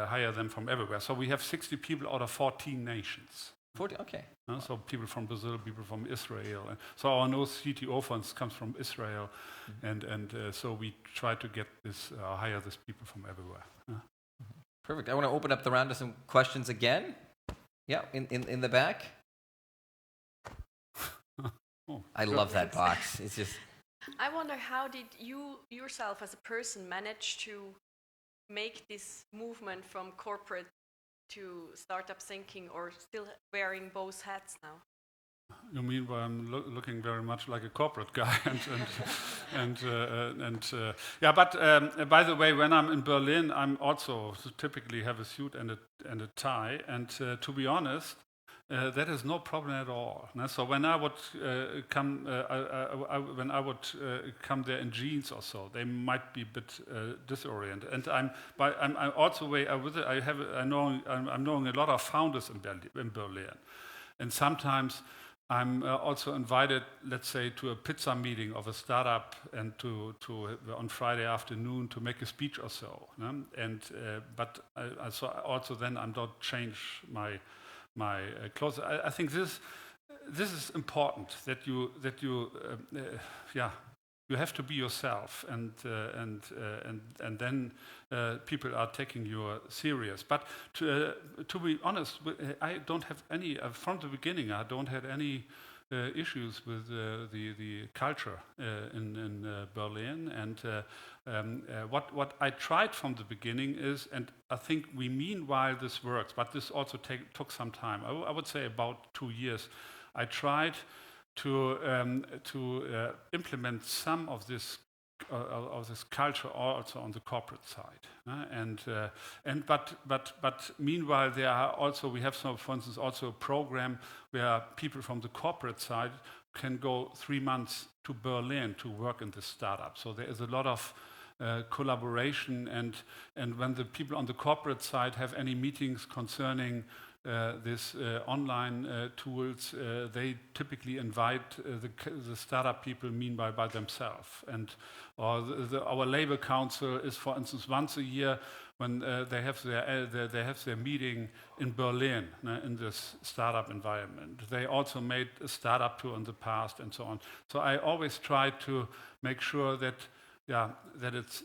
Speaker 19: hire them from everywhere. So we have 60 people out of 14 nations.
Speaker 1: 40, okay.
Speaker 19: So people from Brazil, people from Israel. So our new CTO funds comes from Israel, and so we try to get hire these people from everywhere.
Speaker 1: Perfect. I want to open up the round to some questions again. Yeah, in the back. I love that box. It's just...
Speaker 20: I wonder, how did you yourself as a person manage to make this movement from corporate to startup thinking, or still wearing both hats now?
Speaker 19: You mean, well, I'm looking very much like a corporate guy, yeah. But by the way, when I'm in Berlin, I'm also typically have a suit and a tie, and to be honest, that is no problem at all. So when I would come, come there in jeans or so, they might be a bit disoriented. And I'm also I'm knowing a lot of founders in Berlin, and sometimes I'm also invited, let's say, to a pizza meeting of a startup, and to on Friday afternoon to make a speech or so. And but also then I don't change my clothes. I think this is important, that you have to be yourself, and then people are taking you serious. But to be honest, I don't have any from the beginning. I don't have any issues with the culture in Berlin, and what I tried from the beginning is, and I think meanwhile this works, but this also took some time. I would say about 2 years. I tried to implement some of this culture also on the corporate side, but meanwhile we have some, for instance, also a program where people from the corporate side can go 3 months to Berlin to work in this startup. So there is a lot of collaboration, and when the people on the corporate side have any meetings concerning this online tools, they typically invite the startup people meanwhile by themselves. And our labor council is, for instance, once a year when they have their meeting in Berlin in this startup environment. They also made a startup tour in the past and so on. So I always try to make sure that it's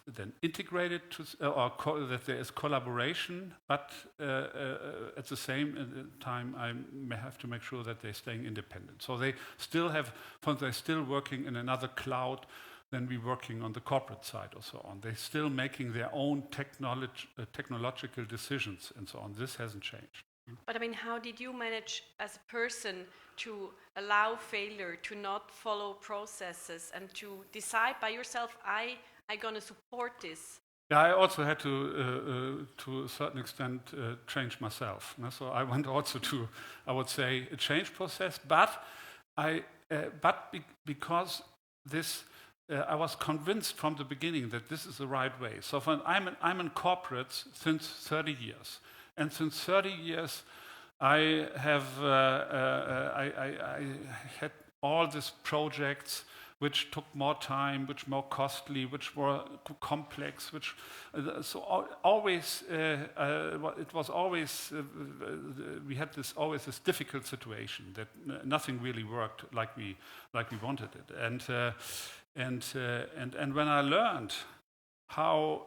Speaker 19: then integrated that there is collaboration, but at the same time I have to make sure that they're staying independent. So they're still working in another cloud than we working on the corporate side or so on. They're still making their own technological decisions and so on. This hasn't changed.
Speaker 20: But I mean, how did you manage as a person to allow failure, to not follow processes, and to decide by yourself, I'm going to support this?
Speaker 19: Yeah, I also had to a certain extent, change myself. So I went also to, I would say, a change process, because this, I was convinced from the beginning that this is the right way. So I'm in corporates since 30 years. And since 30 years, I had all these projects which took more time, which more costly, which were complex, which always it was always we had always this difficult situation that nothing really worked like we wanted it, and when I learned how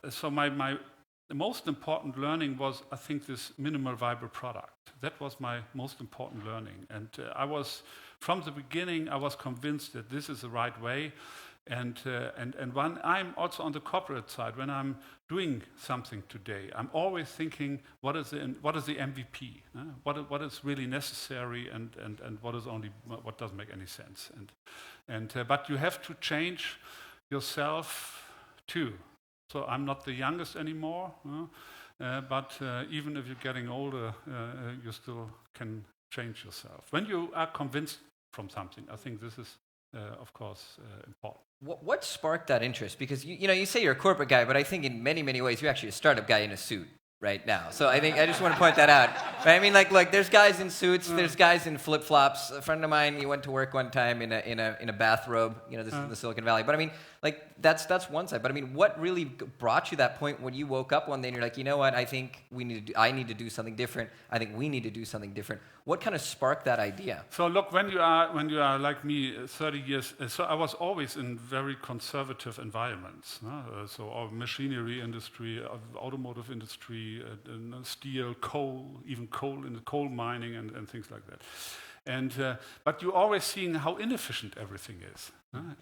Speaker 19: so the most important learning was, I think, this minimal viable product. That was my most important learning. And I was, from the beginning, I was convinced that this is the right way. And when I'm also on the corporate side, when I'm doing something today, I'm always thinking, what is the MVP? What is really necessary, and what doesn't make any sense? But you have to change yourself too. So I'm not the youngest anymore, but even if you're getting older, you still can change yourself. When you are convinced from something, I think this is, of course, important.
Speaker 1: What sparked that interest? Because you say you're a corporate guy, but I think in many, many ways you're actually a startup guy in a suit right now. So I think I just want to point that out. Right? I mean, like there's guys in suits, there's guys in flip flops. A friend of mine, he went to work one time in a bathrobe. This is in the Silicon Valley. But I mean, like that's one side. But I mean, what really brought you that point when you woke up one day and you're like, you know what? I think I need to do something different. I think we need to do something different. What kind of sparked that idea?
Speaker 19: So look, when you are like me, 30 years. So I was always in very conservative environments. So our machinery industry, automotive industry, steel, coal, even coal in the coal mining and things like that. But you always seeing how inefficient everything is.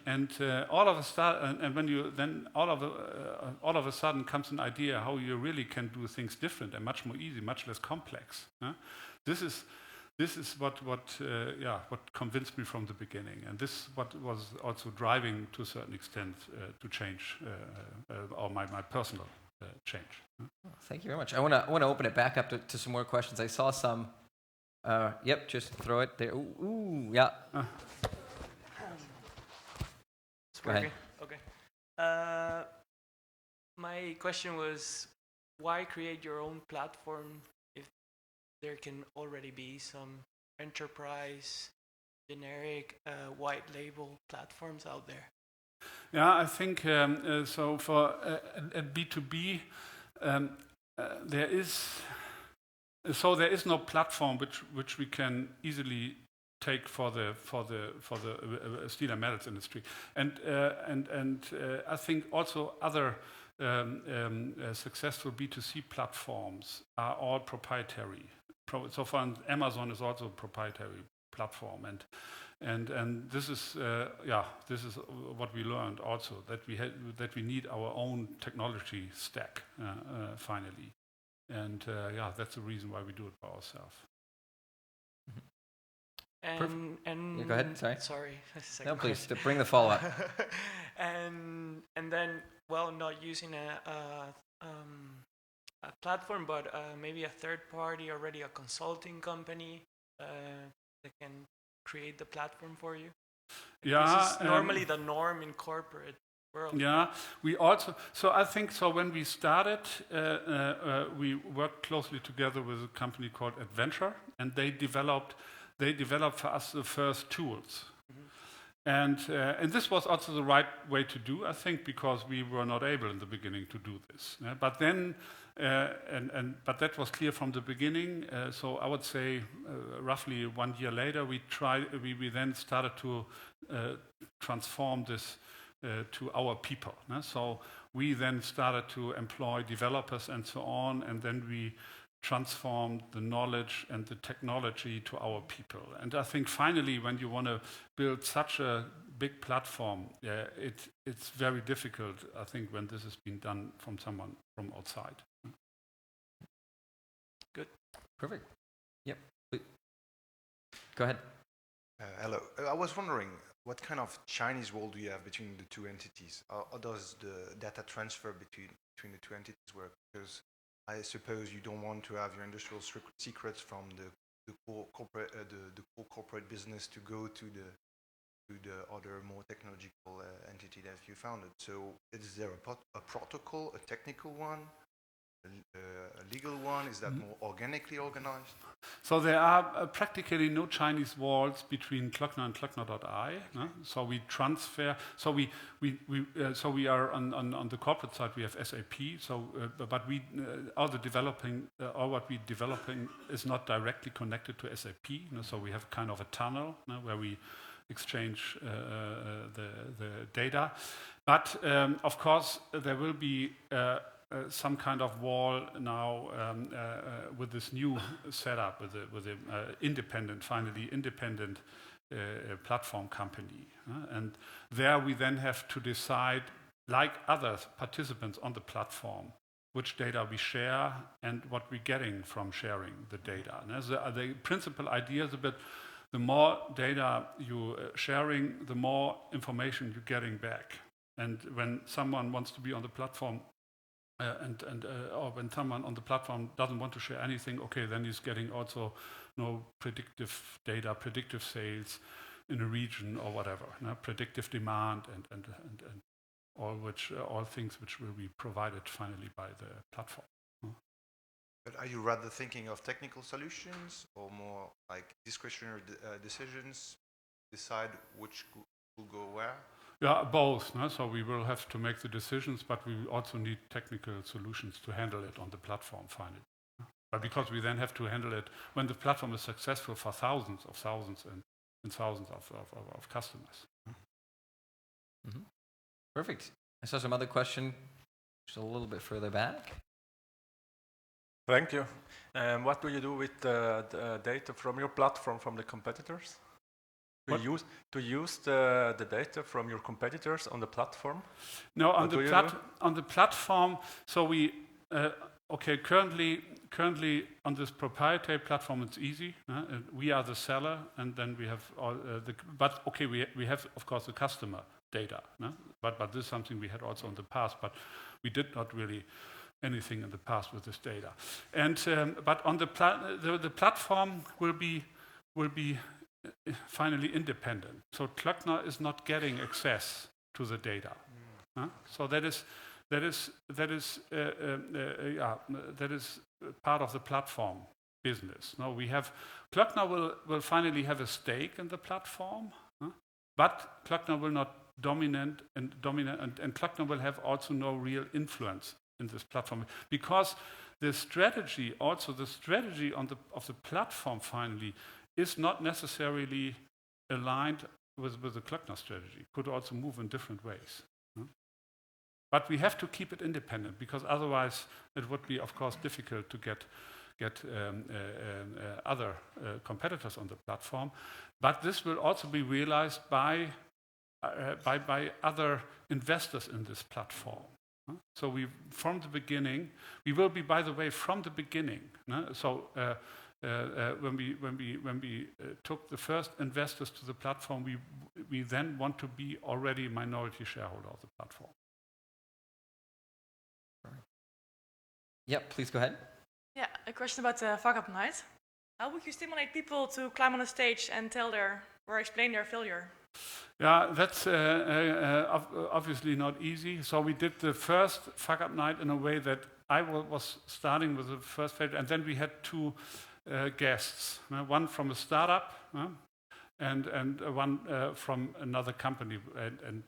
Speaker 19: And all of a sudden, and when you then all of a sudden comes an idea how you really can do things different and much more easy, much less complex. This is what convinced me from the beginning, and this what was also driving to a certain extent to change or my personal change.
Speaker 1: Thank you very much. I want to open it back up to some more questions. I saw some. Yep, just throw it there. Ooh, yeah. Go ahead.
Speaker 21: Okay. My question was, why create your own platform if there can already be some enterprise, generic, white label platforms out there?
Speaker 19: Yeah, I think so. For B2B, there is no platform which we can easily take for the steel and metals industry, and I think also other successful B2C platforms are all proprietary. So far, Amazon is also a proprietary platform, and this is what we learned also, that we need our own technology stack finally, and that's the reason why we do it by ourselves.
Speaker 21: And
Speaker 1: go ahead.
Speaker 21: Sorry.
Speaker 1: No, please bring the follow up.
Speaker 21: and then, well, not using a platform, but maybe a third party, already a consulting company that can create the platform for you.
Speaker 19: Yeah,
Speaker 21: this is normally the norm in corporate world.
Speaker 19: Yeah, we also. So I think so. When we started, we worked closely together with a company called Adventure, and they developed for us the first tools. Mm-hmm. And this was also the right way to do, I think, because we were not able in the beginning to do this. But then, but that was clear from the beginning. So I would say, roughly 1 year later, we then started to transform this to our people. So we then started to employ developers and so on, and then we transformed the knowledge and the technology to our people. And I think finally, when you want to build such a big platform, it's very difficult, I think, when this has been done from someone from outside.
Speaker 21: Good.
Speaker 1: Perfect. Yep. Go ahead.
Speaker 22: Hello. I was wondering, what kind of Chinese wall do you have between the two entities? How does the data transfer between the two entities work? Because I suppose you don't want to have your industrial secrets from the core corporate business to go to the other more technological entity that you founded. So is there a protocol, a technical one, a legal one? Is that more organically organized?
Speaker 19: So there are practically no Chinese walls between Klöckner and Klöckner.ai. No? So we transfer. So we are on the corporate side. We have SAP. So but we all what we developing is not directly connected to SAP. No? So we have kind of a tunnel, no, where we exchange the data. But of course there will be some kind of wall now with this new setup, with the independent platform company. And there we then have to decide, like other participants on the platform, which data we share and what we're getting from sharing the data. And as the principal idea is a bit, the more data you're sharing, the more information you're getting back. And when someone wants to be on the platform, or when someone on the platform doesn't want to share anything, okay, then he's getting also no predictive data, predictive sales in a region or whatever, no? Predictive demand and all things which will be provided finally by the platform.
Speaker 22: But are you rather thinking of technical solutions or more like discretionary decisions, decide which will go where?
Speaker 19: Yeah, both. No? So we will have to make the decisions, but we also need technical solutions to handle it on the platform finally. But because we then have to handle it when the platform is successful for thousands and thousands of customers.
Speaker 1: Mm-hmm. Perfect. I saw some other question just a little bit further back.
Speaker 3: Thank you. What do you do with the data from your platform from the competitors? To use the data from your competitors on the platform?
Speaker 19: No, on the platform. So we currently on this proprietary platform it's easy. We are the seller, and then we have all we have of course the customer data. But this is something we had also in the past, but we did not really anything in the past with this data. And but on the platform will be finally independent. So Klöckner is not getting access to the data. So that is part of the platform business. Now Klöckner will finally have a stake in the platform, but Klöckner will not dominate, and Klöckner will have also no real influence in this platform, because the strategy of the platform finally is not necessarily aligned with the Klöckner strategy. Could also move in different ways. But we have to keep it independent, because otherwise it would be, of course, difficult to get other competitors on the platform. But this will also be realized by other investors in this platform. So we will be, by the way, from the beginning. So when we took the first investors to the platform, we then want to be already minority shareholder of the platform.
Speaker 1: Yep, please go ahead.
Speaker 12: Yeah, a question about the fuck up night. How would you stimulate people to climb on a stage and explain their failure?
Speaker 19: Yeah, that's obviously not easy. So we did the first fuck up night in a way that I was starting with the first failure, and then we had two guests, one from a startup and one from another company, and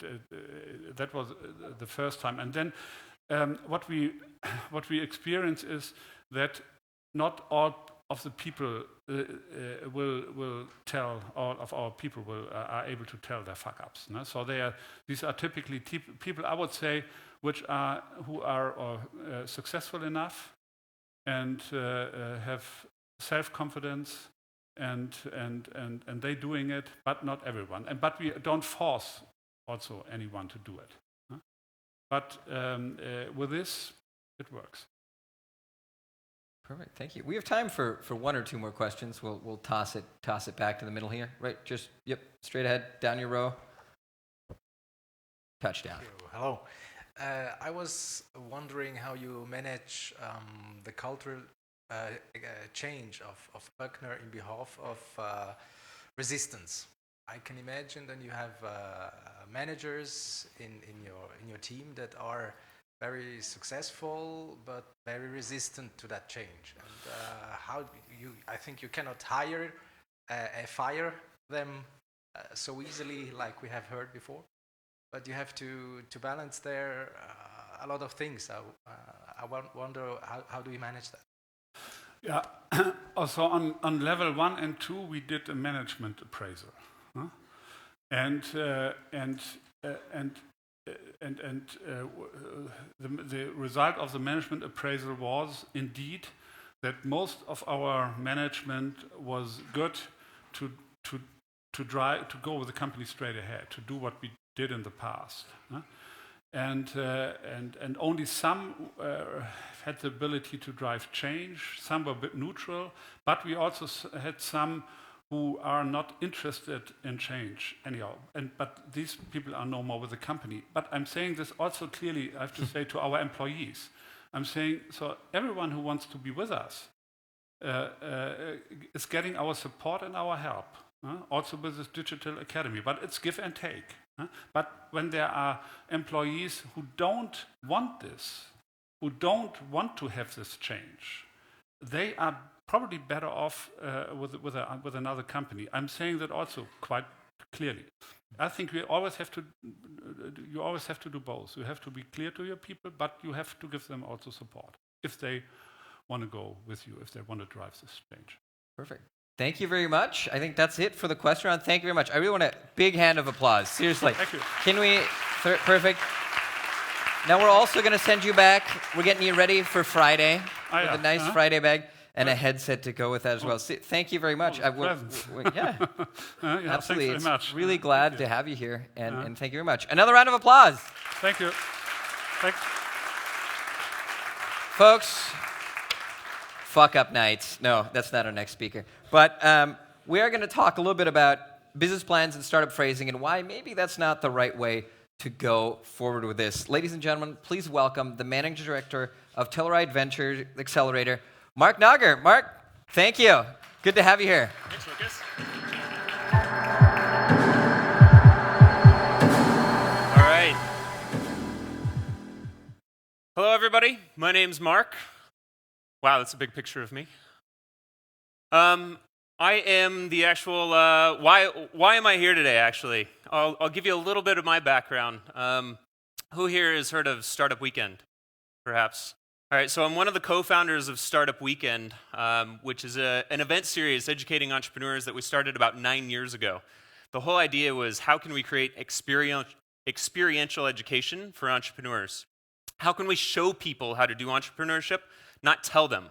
Speaker 19: that was the first time. And then what we experience is that not all of the people will tell. All of our people are able to tell their fuck ups. So these are typically people, I would say, who are successful enough and have self-confidence, and they doing it, but not everyone. But we don't force also anyone to do it. But with this, it works.
Speaker 1: Perfect, thank you. We have time for one or two more questions. We'll toss it back to the middle here. Right, straight ahead, down your row. Touchdown.
Speaker 4: Hello. I was wondering how you manage the cultural change of Klöckner in behalf of resistance. I can imagine that you have managers in your team that are very successful, but very resistant to that change. And I think you cannot fire them so easily, like we have heard before. But you have to balance there a lot of things. I wonder how do you manage that?
Speaker 19: Yeah. Also on level 1 and 2, we did a management appraisal, and the result of the management appraisal was indeed that most of our management was good to go with the company straight ahead, to do what we did in the past. And only some had the ability to drive change. Some were a bit neutral, but we also had some who are not interested in change anyhow. But these people are no more with the company. But I'm saying this also clearly, I have to say, to our employees. I'm saying, so everyone who wants to be with us is getting our support and our help, also with this digital academy. But it's give and take. But when there are employees who don't want this, who don't want to have this change, they are probably better off with another company. I'm saying that also quite clearly. I think you always have to do both. You have to be clear to your people, but you have to give them also support if they want to go with you, if they want to drive this change.
Speaker 1: Perfect. Thank you very much. I think that's it for the question round. Thank you very much. I really want a big hand of applause. Seriously.
Speaker 19: Thank you.
Speaker 1: Can we? Perfect. Now we're also going to send you back. We're getting you ready for Friday with a nice Friday bag and a headset to go with that as well. Thank you very much.
Speaker 19: Yeah,
Speaker 1: absolutely.
Speaker 19: Thanks very much.
Speaker 1: Really glad to have you here, and thank you very much. Another round of applause.
Speaker 19: Thank you. Thanks.
Speaker 1: Folks, fuck up nights. No, that's not our next speaker. But we are going to talk a little bit about business plans and startup phrasing and why maybe that's not the right way to go forward with this. Ladies and gentlemen, please welcome the Managing Director of Telluride Venture Accelerator, Marc Nager. Marc, thank you. Good to have you here.
Speaker 6: Thanks, Lucas. All right. Hello, everybody. My name's Marc. Wow, that's a big picture of me. I am the actual, why am I here today, actually? I'll give you a little bit of my background. Who here has heard of Startup Weekend, perhaps? All right, so I'm one of the co-founders of Startup Weekend, which is an event series educating entrepreneurs that we started about 9 years ago. The whole idea was, how can we create experiential education for entrepreneurs? How can we show people how to do entrepreneurship, not tell them?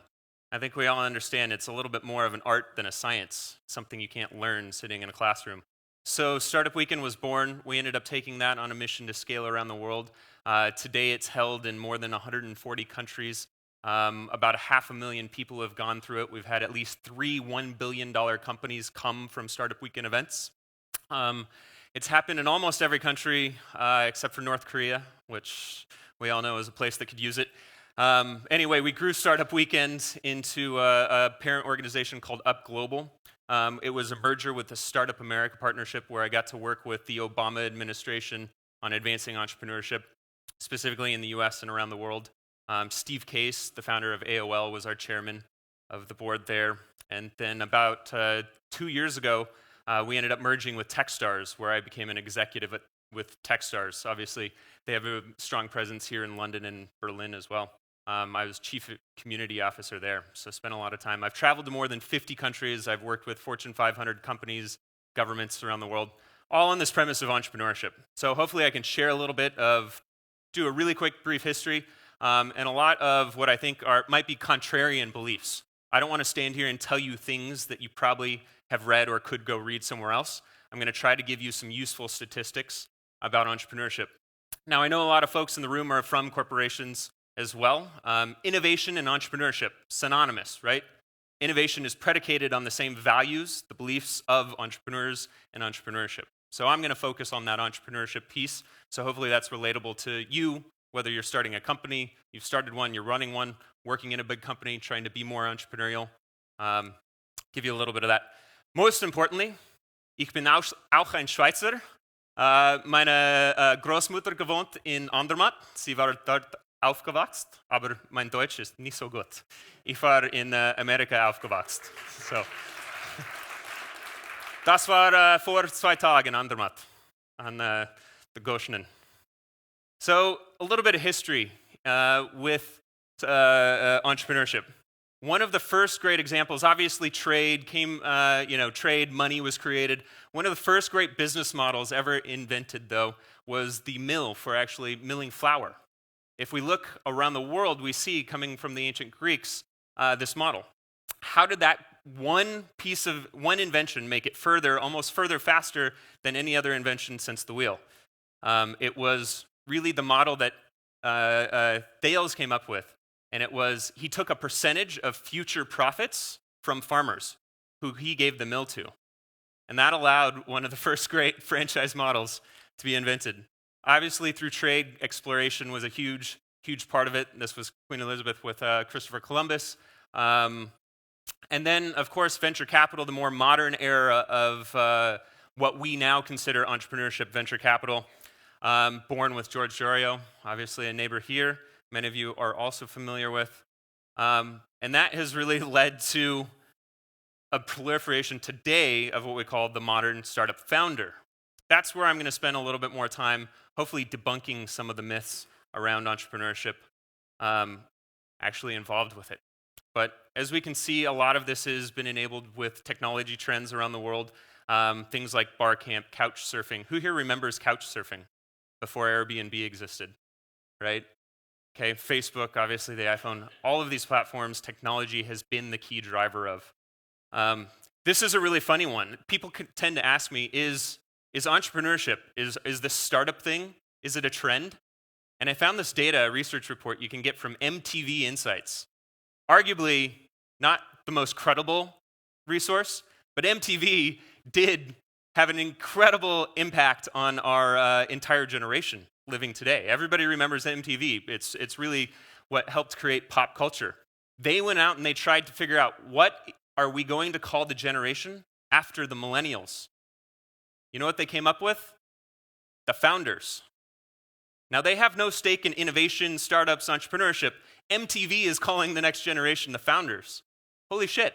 Speaker 6: I think we all understand it's a little bit more of an art than a science, something you can't learn sitting in a classroom. So Startup Weekend was born. We ended up taking that on a mission to scale around the world. Today it's held in more than 140 countries. About 500,000 people have gone through it. We've had at least 3 $1 billion companies come from Startup Weekend events. It's happened in almost every country except for North Korea, which we all know is a place that could use it. Anyway, we grew Startup Weekend into a parent organization called Up Global. It was a merger with the Startup America partnership where I got to work with the Obama administration on advancing entrepreneurship, specifically in the US and around the world. Steve Case, the founder of AOL, was our chairman of the board there. And then about 2 years ago, we ended up merging with Techstars, where I became an executive with Techstars. Obviously, they have a strong presence here in London and Berlin as well. I was chief community officer there, so spent a lot of time. I've traveled to more than 50 countries. I've worked with Fortune 500 companies, governments around the world, all on this premise of entrepreneurship. So hopefully I can share a little bit do a really quick, brief history, and a lot of what I think might be contrarian beliefs. I don't want to stand here and tell you things that you probably have read or could go read somewhere else. I'm going to try to give you some useful statistics about entrepreneurship. Now, I know a lot of folks in the room are from corporations as well. Innovation and entrepreneurship, synonymous, right? Innovation is predicated on the same values, the beliefs of entrepreneurs and entrepreneurship. So I'm going to focus on that entrepreneurship piece. So hopefully that's relatable to you, whether you're starting a company, you've started one, you're running one, working in a big company, trying to be more entrepreneurial. Give you a little bit of that. Most importantly, ich bin auch ein Schweizer. Meine Großmutter gewohnt in Andermatt. Sie war dort aufgewachsen, aber mein Deutsch ist nicht so gut. Ich war in Amerika aufgewachsen. So. Das war vor 2 Tagen an der Matt, an der Goschenen. So, a little bit of history with entrepreneurship. One of the first great examples, obviously trade came, trade money was created. One of the first great business models ever invented, though, was the mill for actually milling flour. If we look around the world, we see, coming from the ancient Greeks, this model. How did that one invention make it almost further faster than any other invention since the wheel? It was really the model that Thales came up with. And it was, he took a percentage of future profits from farmers who he gave the mill to. And that allowed one of the first great franchise models to be invented. Obviously, through trade, exploration was a huge, huge part of it. This was Queen Elizabeth with Christopher Columbus. And then, of course, venture capital, the more modern era of what we now consider entrepreneurship, venture capital, born with George Jorio, obviously a neighbor here. Many of you are also familiar with. And that has really led to a proliferation today of what we call the modern startup founder. That's where I'm going to spend a little bit more time, hopefully debunking some of the myths around entrepreneurship actually involved with it. But as we can see, a lot of this has been enabled with technology trends around the world, things like Barcamp, couch surfing. Who here remembers couch surfing before Airbnb existed, right? Okay, Facebook, obviously the iPhone, all of these platforms, technology has been the key driver of. This is a really funny one. People tend to ask me, is entrepreneurship, is this startup thing, is it a trend? And I found this data, a research report you can get from MTV Insights. Arguably not the most credible resource, but MTV did have an incredible impact on our entire generation living today. Everybody remembers MTV. It's really what helped create pop culture. They went out and they tried to figure out, what are we going to call the generation after the millennials? You know what they came up with? The founders. Now, they have no stake in innovation, startups, entrepreneurship. MTV is calling the next generation the founders. Holy shit.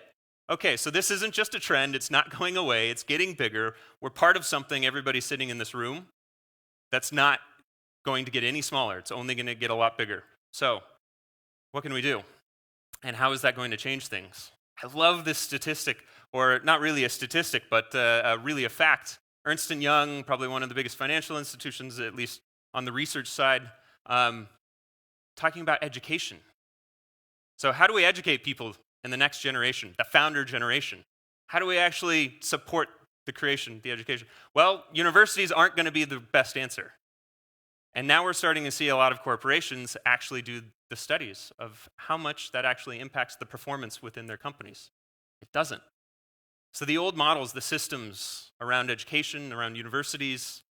Speaker 6: Okay, so this isn't just a trend. It's not going away. It's getting bigger. We're part of something, everybody sitting in this room, that's not going to get any smaller. It's only going to get a lot bigger. So, what can we do? And how is that going to change things? I love this statistic, or not really a statistic, but really a fact. Ernst & Young, probably one of the biggest financial institutions, at least on the research side, talking about education. So how do we educate people in the next generation, the founder generation? How do we actually support the creation, the education? Well, universities aren't going to be the best answer. And now we're starting to see a lot of corporations actually do the studies of how much that actually impacts the performance within their companies. It doesn't. So the old models, the systems around education, around universities,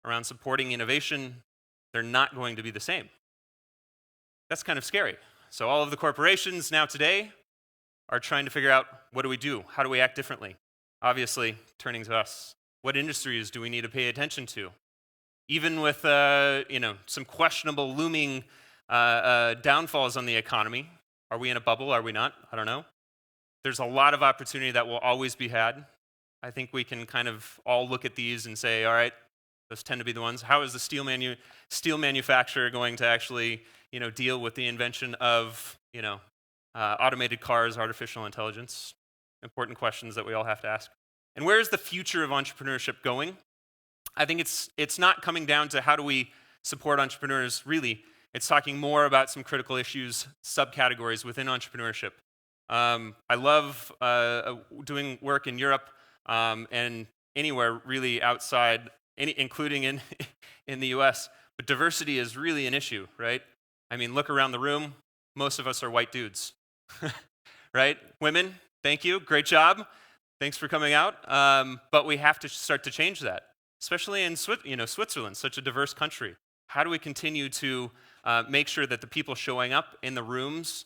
Speaker 6: around supporting innovation, they're not going to be the same. That's kind of scary. So all of the corporations now today are trying to figure out, what do we do? How do we act differently? Obviously, turning to us. What industries do we need to pay attention to? Even with some questionable looming downfalls on the economy, are we in a bubble? Are we not? I don't know. There's a lot of opportunity that will always be had. I think we can kind of all look at these and say, all right, those tend to be the ones. How is the steel manufacturer going to actually deal with the invention of automated cars, artificial intelligence? Important questions that we all have to ask. And where is the future of entrepreneurship going? I think it's not coming down to how do we support entrepreneurs, really. It's talking more about some critical issues, subcategories within entrepreneurship. I love doing work in Europe and anywhere really outside, including in the US. But diversity is really an issue, right? I mean, look around the room. Most of us are white dudes, right? Women, thank you. Great job. Thanks for coming out. But we have to start to change that, especially in Switzerland, such a diverse country. How do we continue to make sure that the people showing up in the rooms,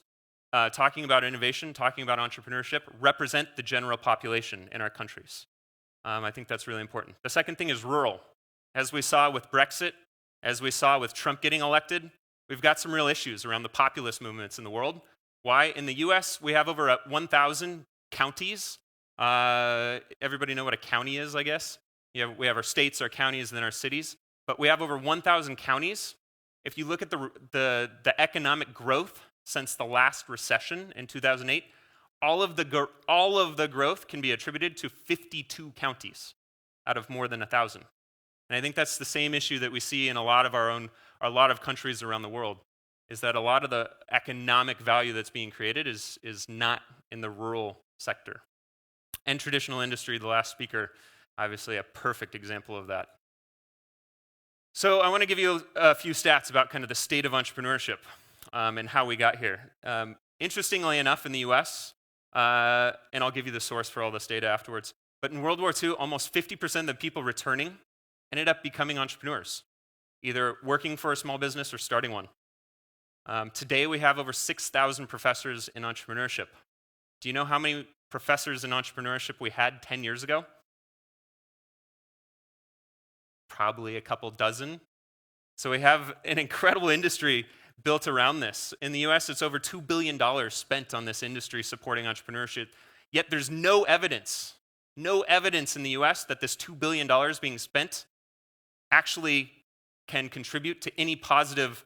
Speaker 6: talking about innovation, talking about entrepreneurship, represent the general population in our countries? I think that's really important. The second thing is rural. As we saw with Brexit, as we saw with Trump getting elected, we've got some real issues around the populist movements in the world. Why? In the US, we have over 1,000 counties. Everybody know what a county is, I guess? We have our states, our counties, and then our cities. But we have over 1,000 counties. If you look at the economic growth since the last recession in 2008, all of the growth can be attributed to 52 counties out of more than 1,000. And I think that's the same issue that we see in a lot of countries around the world, is that a lot of the economic value that's being created is not in the rural sector. And traditional industry, the last speaker, obviously a perfect example of that. So I want to give you a few stats about kind of the state of entrepreneurship and how we got here. Interestingly enough, in the US, and I'll give you the source for all this data afterwards, but in World War II, almost 50% of the people returning ended up becoming entrepreneurs, either working for a small business or starting one. Today, we have over 6,000 professors in entrepreneurship. Do you know how many professors in entrepreneurship we had 10 years ago? Probably a couple dozen. So we have an incredible industry built around this. In the US, it's over $2 billion spent on this industry supporting entrepreneurship, yet there's no evidence in the US that this $2 billion being spent actually can contribute to any positive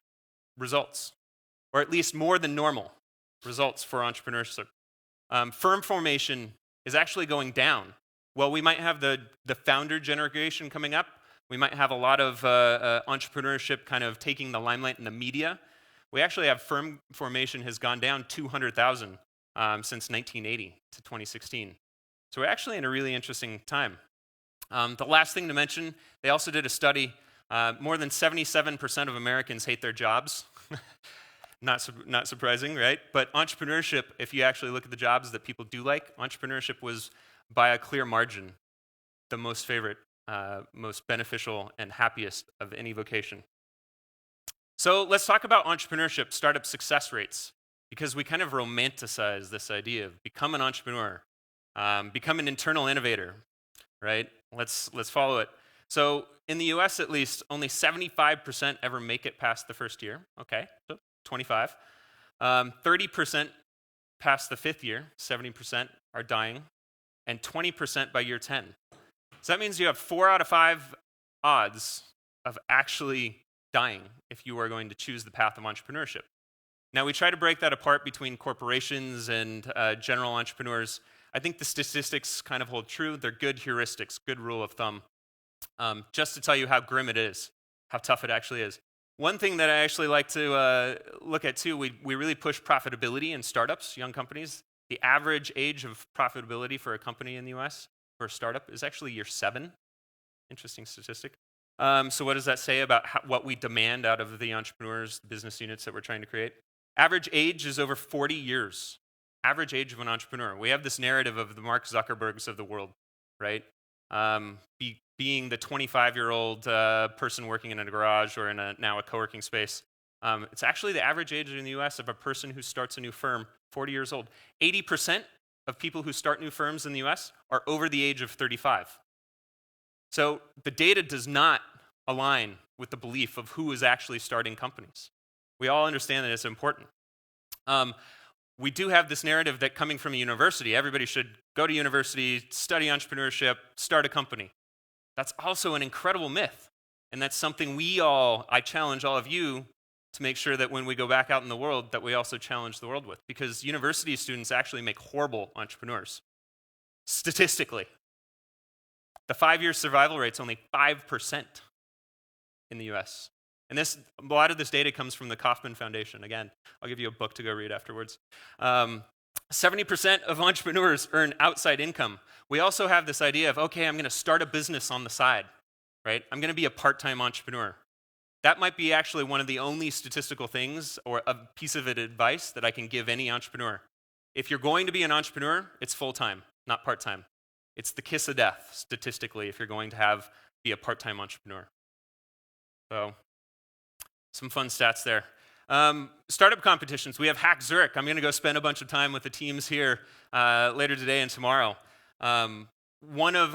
Speaker 6: results, or at least more than normal results for entrepreneurship. Firm formation is actually going down. Well, we might have the founder generation coming up. We might have a lot of entrepreneurship kind of taking the limelight in the media. We actually have firm formation has gone down 200,000 since 1980 to 2016. So we're actually in a really interesting time. The last thing to mention, they also did a study. More than 77% of Americans hate their jobs. Not surprising, right? But entrepreneurship, if you actually look at the jobs that people do like, entrepreneurship was by a clear margin the most favorite, most beneficial, and happiest of any vocation. So let's talk about entrepreneurship, startup success rates, because we kind of romanticize this idea of become an entrepreneur, become an internal innovator, right? Let's follow it. So in the US, at least, only 75% ever make it past the first year. Okay, so 25. 30% past the fifth year, 70% are dying, and 20% by year 10. So that means you have 4 out of 5 odds of actually dying if you are going to choose the path of entrepreneurship. Now, we try to break that apart between corporations and general entrepreneurs. I think the statistics kind of hold true. They're good heuristics, good rule of thumb. Just to tell you how grim it is, how tough it actually is. One thing that I actually like to look at too, we really push profitability in startups, young companies. The average age of profitability for a company in the US for a startup is actually year 7. Interesting statistic. So what does that say about what we demand out of the entrepreneurs, the business units that we're trying to create? Average age is over 40 years. Average age of an entrepreneur. We have this narrative of the Mark Zuckerbergs of the world, right? Being the 25-year-old person working in a garage or in now a co-working space. It's actually the average age in the US of a person who starts a new firm, 40 years old. 80% of people who start new firms in the US are over the age of 35. So the data does not align with the belief of who is actually starting companies. We all understand that it's important. We do have this narrative that coming from a university, everybody should go to university, study entrepreneurship, start a company. That's also an incredible myth. And that's something I challenge all of you to make sure that when we go back out in the world, that we also challenge the world with. Because university students actually make horrible entrepreneurs. Statistically. The 5-year survival rate's only 5% in the US. And a lot of this data comes from the Kauffman Foundation. Again, I'll give you a book to go read afterwards. 70% of entrepreneurs earn outside income. We also have this idea of, okay, I'm going to start a business on the side, right? I'm going to be a part-time entrepreneur. That might be actually one of the only statistical things or a piece of advice that I can give any entrepreneur. If you're going to be an entrepreneur, it's full-time, not part-time. It's the kiss of death, statistically, if you're going to be a part-time entrepreneur. So, some fun stats there. Startup competitions. We have Hack Zurich. I'm going to go spend a bunch of time with the teams here later today and tomorrow.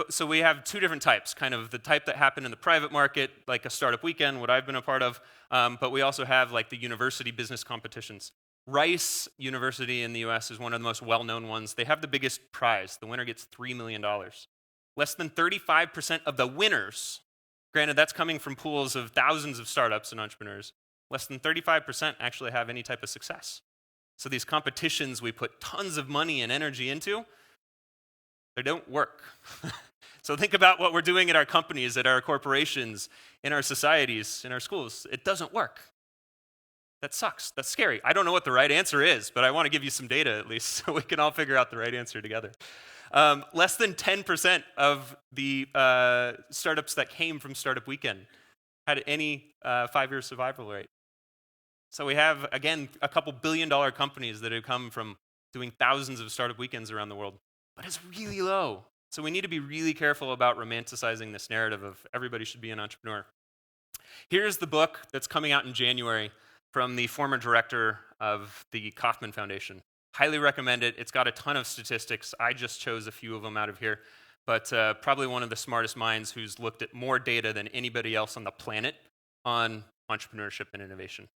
Speaker 6: So we have two different types, kind of the type that happened in the private market, like a startup weekend, what I've been a part of, but we also have like the university business competitions. Rice University in the US is one of the most well-known ones. They have the biggest prize. The winner gets $3 million. Less than 35% of the winners, granted that's coming from pools of thousands of startups and entrepreneurs, less than 35% actually have any type of success. So these competitions we put tons of money and energy into, they don't work. So think about what we're doing at our companies, at our corporations, in our societies, in our schools. It doesn't work. That sucks. That's scary. I don't know what the right answer is, but I want to give you some data at least so we can all figure out the right answer together. Less than 10% of the startups that came from Startup Weekend had any 5-year survival rate. So we have, again, a couple billion-dollar companies that have come from doing thousands of Startup Weekends around the world, but it's really low. So we need to be really careful about romanticizing this narrative of everybody should be an entrepreneur. Here's the book that's coming out in January from the former director of the Kauffman Foundation. Highly recommend it. It's got a ton of statistics. I just chose a few of them out of here, but probably one of the smartest minds who's looked at more data than anybody else on the planet on entrepreneurship and innovation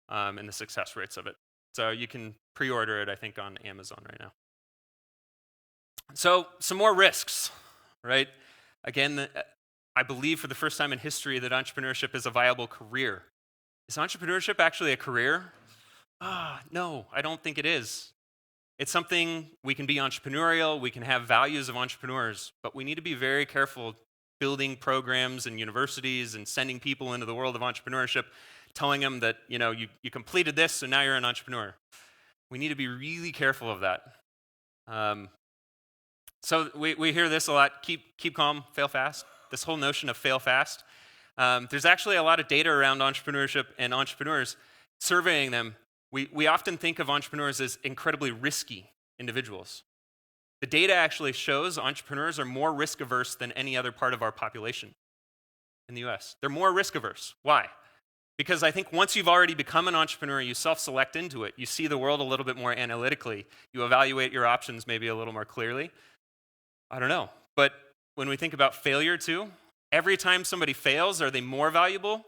Speaker 6: and the success rates of it. So you can pre-order it, I think, on Amazon right now. So some more risks, right? Again, I believe for the first time in history that entrepreneurship is a viable career. Is entrepreneurship actually a career? No, I don't think it is. It's something we can be entrepreneurial, we can have values of entrepreneurs, but we need to be very careful building programs and universities and sending people into the world of entrepreneurship, telling them that you completed this, so now you're an entrepreneur. We need to be really careful of that. So we hear this a lot, keep calm, fail fast. This whole notion of fail fast. There's actually a lot of data around entrepreneurship and entrepreneurs. Surveying them, we often think of entrepreneurs as incredibly risky individuals. The data actually shows entrepreneurs are more risk averse than any other part of our population in the US. They're more risk averse. Why? Because I think once you've already become an entrepreneur, you self-select into it. You see the world a little bit more analytically. You evaluate your options maybe a little more clearly. I don't know. But when we think about failure too, every time somebody fails, are they more valuable?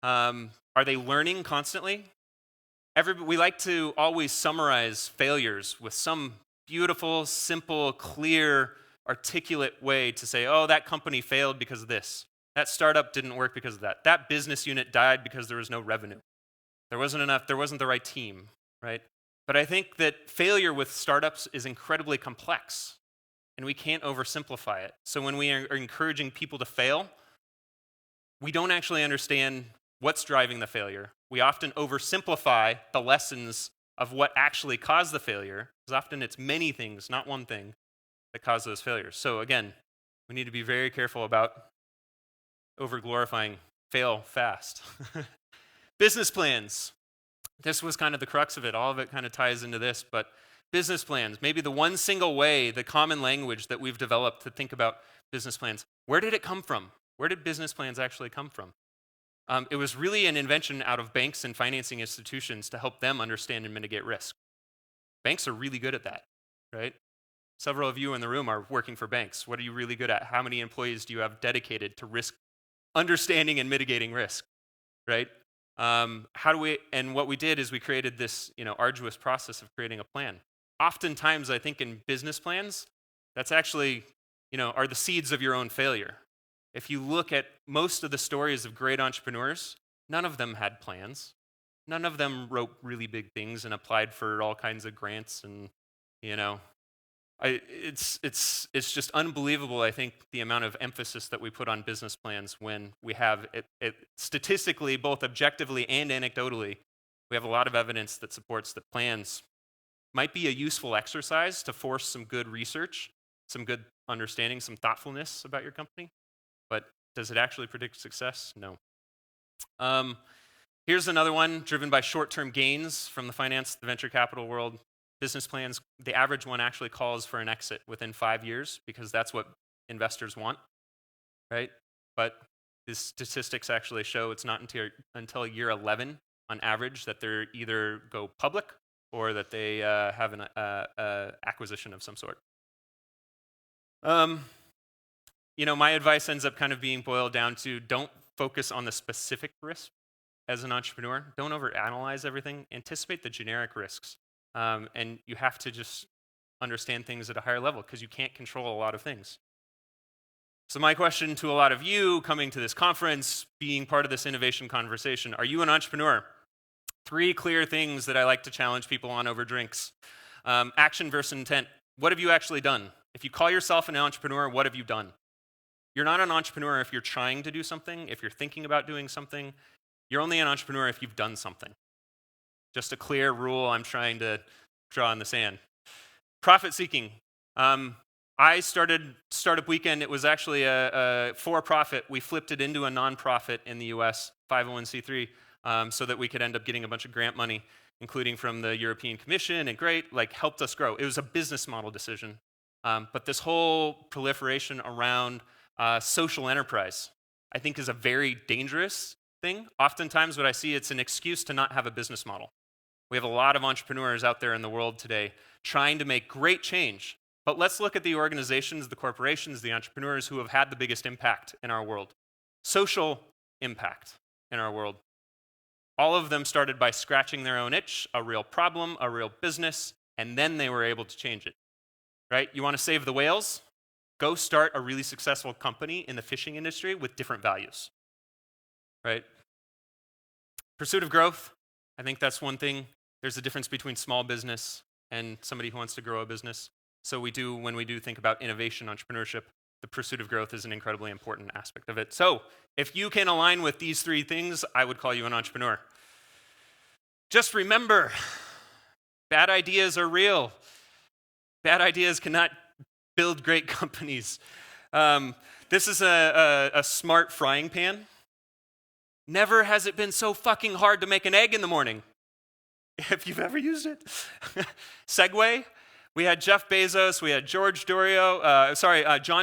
Speaker 6: Are they learning constantly? We like to always summarize failures with some beautiful, simple, clear, articulate way to say, oh, that company failed because of this. That startup didn't work because of that. That business unit died because there was no revenue. There wasn't enough, there wasn't the right team, right? But I think that failure with startups is incredibly complex, and we can't oversimplify it. So when we are encouraging people to fail, we don't actually understand what's driving the failure. We often oversimplify the lessons of what actually caused the failure, because often it's many things, not one thing, that cause those failures. So again, we need to be very careful about over-glorifying fail fast. Business plans. This was kind of the crux of it. All of it kind of ties into this, but business plans, maybe the one single way, the common language that we've developed to think about business plans. Where did it come from? Where did business plans actually come from? It was really an invention out of banks and financing institutions to help them understand and mitigate risk. Banks are really good at that, right? Several of you in the room are working for banks. What are you really good at? How many employees do you have dedicated to risk understanding and mitigating risk, right? And what we did is we created this, arduous process of creating a plan. Oftentimes, I think in business plans, that's actually, are the seeds of your own failure. If you look at most of the stories of great entrepreneurs, none of them had plans. None of them wrote really big things and applied for all kinds of grants and, it's just unbelievable, I think, the amount of emphasis that we put on business plans when we have it statistically, both objectively and anecdotally, we have a lot of evidence that supports that plans might be a useful exercise to force some good research, some good understanding, some thoughtfulness about your company. But does it actually predict success? No. Here's another one driven by short-term gains from the finance, the venture capital world. Business plans, the average one actually calls for an exit within 5 years because that's what investors want, right? But the statistics actually show it's not until year 11 on average that they either go public or that they have an acquisition of some sort. My advice ends up kind of being boiled down to don't focus on the specific risk as an entrepreneur. Don't overanalyze everything. Anticipate the generic risks. And you have to just understand things at a higher level because you can't control a lot of things. So my question to a lot of you coming to this conference, being part of this innovation conversation, are you an entrepreneur? 3 clear things that I like to challenge people on over drinks. Action versus intent. What have you actually done? If you call yourself an entrepreneur, what have you done? You're not an entrepreneur if you're trying to do something, if you're thinking about doing something. You're only an entrepreneur if you've done something. Just a clear rule I'm trying to draw in the sand. Profit seeking. I started Startup Weekend. It was actually a for-profit. We flipped it into a non-profit in the US, 501c3, so that we could end up getting a bunch of grant money, including from the European Commission, and helped us grow. It was a business model decision. But this whole proliferation around social enterprise, I think, is a very dangerous thing. Oftentimes what I see, it's an excuse to not have a business model. We have a lot of entrepreneurs out there in the world today trying to make great change. But let's look at the organizations, the corporations, the entrepreneurs who have had the biggest impact in our world. Social impact in our world. All of them started by scratching their own itch, a real problem, a real business, and then they were able to change it. Right? You want to save the whales? Go start a really successful company in the fishing industry with different values. Right? Pursuit of growth. I think that's one thing. There's a difference between small business and somebody who wants to grow a business. So when we do think about innovation, entrepreneurship, the pursuit of growth is an incredibly important aspect of it. So if you can align with these 3 things, I would call you an entrepreneur. Just remember, bad ideas are real. Bad ideas cannot build great companies. This is a smart frying pan. Never has it been so fucking hard to make an egg in the morning. If you've ever used it. Segway. We had Jeff Bezos, we had John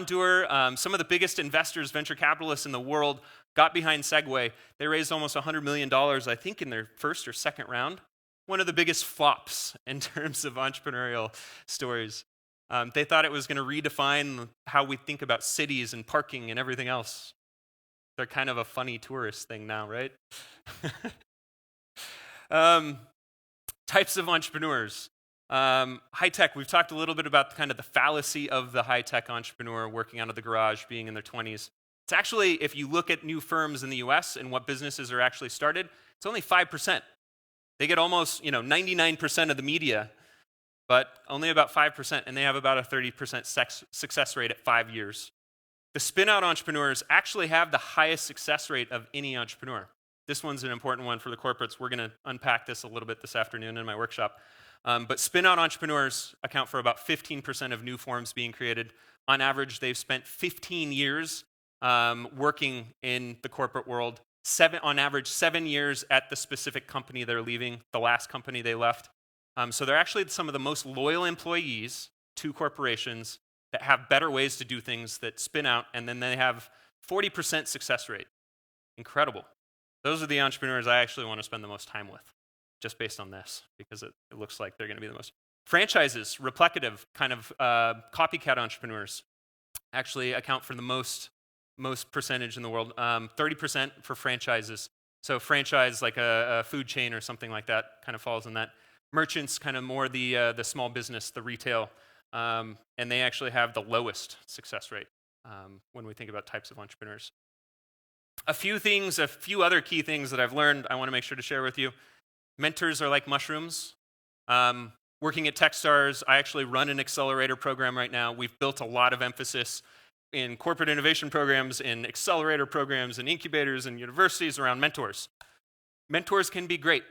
Speaker 6: Doerr, some of the biggest investors, venture capitalists in the world got behind Segway. They raised almost $100 million, I think, in their first or second round. One of the biggest flops in terms of entrepreneurial stories. They thought it was going to redefine how we think about cities and parking and everything else. They're kind of a funny tourist thing now, right? Types of entrepreneurs. High tech, we've talked a little bit about kind of the fallacy of the high tech entrepreneur working out of the garage, being in their 20s. It's actually, if you look at new firms in the US and what businesses are actually started, it's only 5%. They get almost 99% of the media, but only about 5%, and they have about a 30% success rate at 5 years. The spin-out entrepreneurs actually have the highest success rate of any entrepreneur. This one's an important one for the corporates. We're going to unpack this a little bit this afternoon in my workshop. But spin-out entrepreneurs account for about 15% of new forms being created. On average, they've spent 15 years working in the corporate world, on average 7 years at the specific company they're leaving, the last company they left. So they're actually some of the most loyal employees to corporations that have better ways to do things that spin out, and then they have 40% success rate. Incredible. Those are the entrepreneurs I actually want to spend the most time with, just based on this, because it looks like they're going to be the most. Franchises, replicative, kind of copycat entrepreneurs actually account for the most percentage in the world, 30% for franchises. So franchise, like a food chain or something like that, kind of falls in that. Merchants, kind of more the small business, the retail, and they actually have the lowest success rate when we think about types of entrepreneurs. A few other key things that I've learned I want to make sure to share with you. Mentors are like mushrooms. Working at Techstars, I actually run an accelerator program right now. We've built a lot of emphasis in corporate innovation programs, in accelerator programs, in incubators, and universities around mentors. Mentors can be great.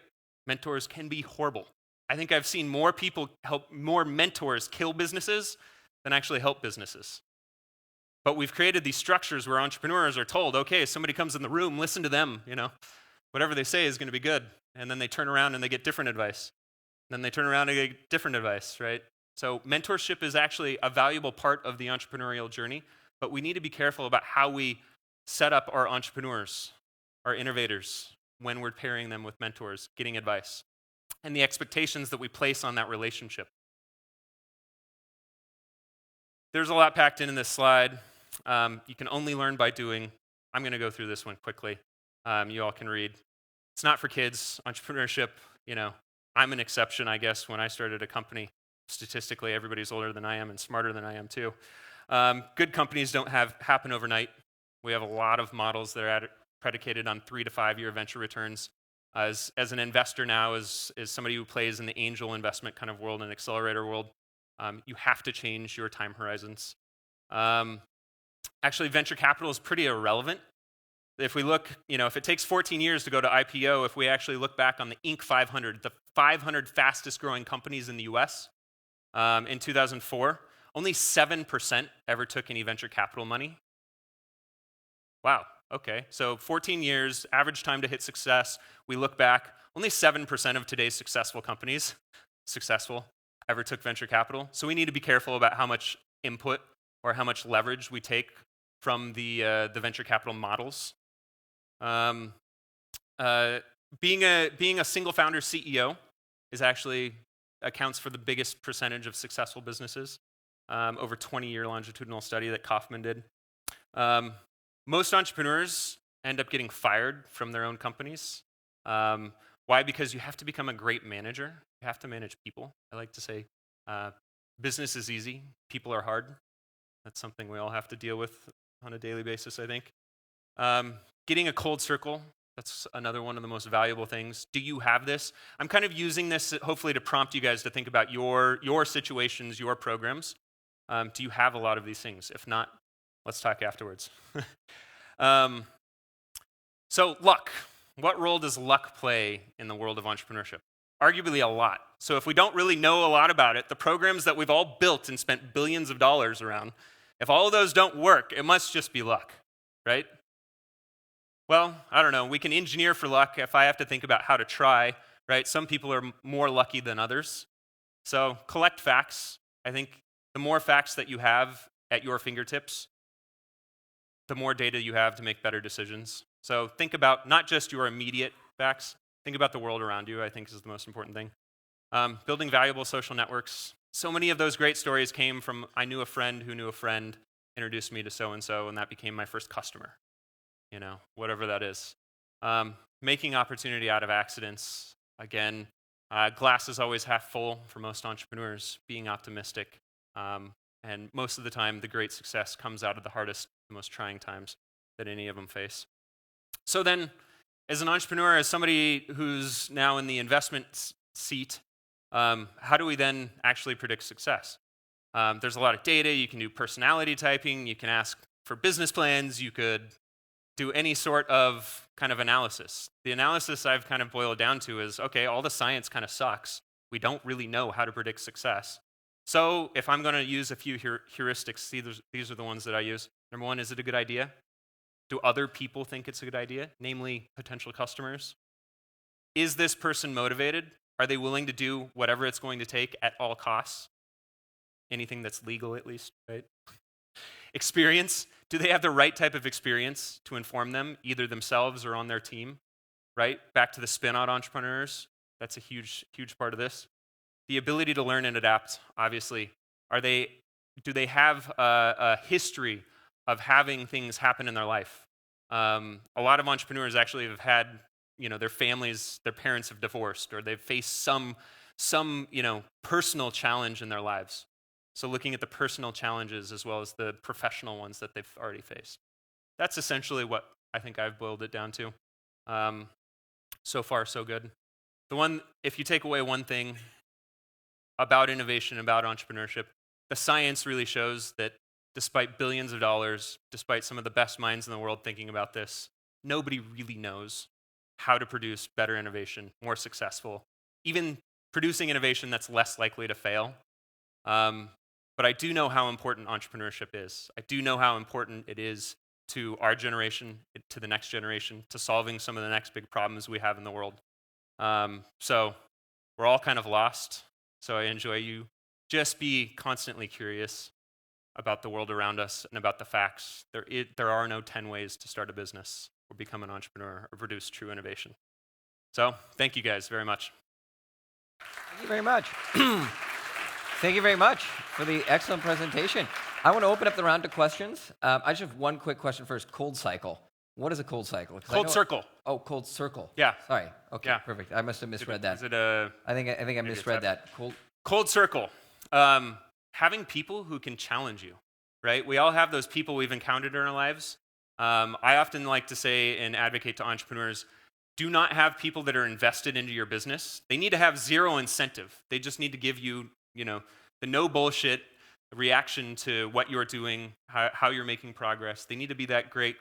Speaker 6: Mentors can be horrible. I think I've seen more mentors kill businesses than actually help businesses. But we've created these structures where entrepreneurs are told, okay, if somebody comes in the room, listen to them, whatever they say is going to be good. And then they turn around and they get different advice. Then they turn around and get different advice, right? So mentorship is actually a valuable part of the entrepreneurial journey, but we need to be careful about how we set up our entrepreneurs, our innovators, when we're pairing them with mentors, getting advice, and the expectations that we place on that relationship. there's a lot packed in this slide. You can only learn by doing. I'm going to go through this one quickly. You all can read. It's not for kids. Entrepreneurship, I'm an exception, I guess. When I started a company, statistically, everybody's older than I am and smarter than I am too. Good companies don't happen overnight. We have a lot of models that are predicated on 3 to 5 year venture returns. As an investor now, as somebody who plays in the angel investment kind of world and accelerator world, you have to change your time horizons. Actually, venture capital is pretty irrelevant. If we look, if it takes 14 years to go to IPO, if we actually look back on the Inc. 500, the 500 fastest growing companies in the US in 2004, only 7% ever took any venture capital money. Wow, okay. So 14 years, average time to hit success. We look back, only 7% of today's successful companies, ever took venture capital. So we need to be careful about how much input or how much leverage we take from the venture capital models. Being a single founder CEO is actually accounts for the biggest percentage of successful businesses. Over 20-year longitudinal study that Kaufman did. Most entrepreneurs end up getting fired from their own companies. Why? Because you have to become a great manager. You have to manage people. I like to say business is easy, people are hard. That's something we all have to deal with on a daily basis, I think. Getting a cold circle, that's another one of the most valuable things. Do you have this? I'm kind of using this hopefully to prompt you guys to think about your situations, your programs. Do you have a lot of these things? If not, let's talk afterwards. So luck. What role does luck play in the world of entrepreneurship? Arguably a lot. So if we don't really know a lot about it, the programs that we've all built and spent billions of dollars around, if all of those don't work, it must just be luck, right? Well, I don't know. We can engineer for luck if I have to think about how to try, right? Some people are more lucky than others. So collect facts. I think the more facts that you have at your fingertips, the more data you have to make better decisions. So think about not just your immediate facts, think about the world around you, I think is the most important thing. Building valuable social networks. So many of those great stories came from, I knew a friend who knew a friend, introduced me to so-and-so, and that became my first customer. Whatever that is. Making opportunity out of accidents. Again, glass is always half full for most entrepreneurs, being optimistic. And most of the time, the great success comes out of the hardest, the most trying times that any of them face. So then, as an entrepreneur, as somebody who's now in the investment seat, how do we then actually predict success? There's a lot of data. You can do personality typing. You can ask for business plans. You could do any sort of kind of analysis. The analysis I've kind of boiled down to is, okay, all the science kind of sucks. We don't really know how to predict success. So if I'm going to use a few heuristics, these are the ones that I use. Number one, is it a good idea? Do other people think it's a good idea, namely potential customers? Is this person motivated? Are they willing to do whatever it's going to take at all costs? Anything that's legal, at least, right? Experience. Do they have the right type of experience to inform them, either themselves or on their team, right? Back to the spin-out entrepreneurs. That's a huge, huge part of this. The ability to learn and adapt, obviously. Do they have a history of having things happen in their life? A lot of entrepreneurs actually have had, their families, their parents have divorced, or they've faced some personal challenge in their lives. So looking at the personal challenges as well as the professional ones that they've already faced. That's essentially what I think I've boiled it down to. So far, so good. If you take away one thing about innovation, about entrepreneurship, the science really shows that despite billions of dollars, despite some of the best minds in the world thinking about this, nobody really knows how to produce better innovation, more successful, even producing innovation that's less likely to fail. But I do know how important entrepreneurship is. I do know how important it is to our generation, to the next generation, to solving some of the next big problems we have in the world. So we're all kind of lost. So I enjoy you. Just be constantly curious about the world around us and about the facts. There are no 10 ways to start a business or become an entrepreneur or produce true innovation. So thank you guys very much.
Speaker 1: Thank you very much. Thank you very much for the excellent presentation. I want to open up the round to questions. I just have one quick question first. Cold cycle. What is a cold cycle? 'Cause I
Speaker 6: Cold
Speaker 1: know-
Speaker 6: circle.
Speaker 1: Oh, cold circle.
Speaker 6: Yeah.
Speaker 1: Sorry. Okay,
Speaker 6: Yeah.
Speaker 1: perfect. I must have misread that.
Speaker 6: Is it a?
Speaker 1: I think I misread that.
Speaker 6: Cold circle. Having people who can challenge you, right? We all have those people we've encountered in our lives. I often like to say and advocate to entrepreneurs, do not have people that are invested into your business. They need to have zero incentive. They just need to give you, the no bullshit reaction to what you're doing, how you're making progress. They need to be that great,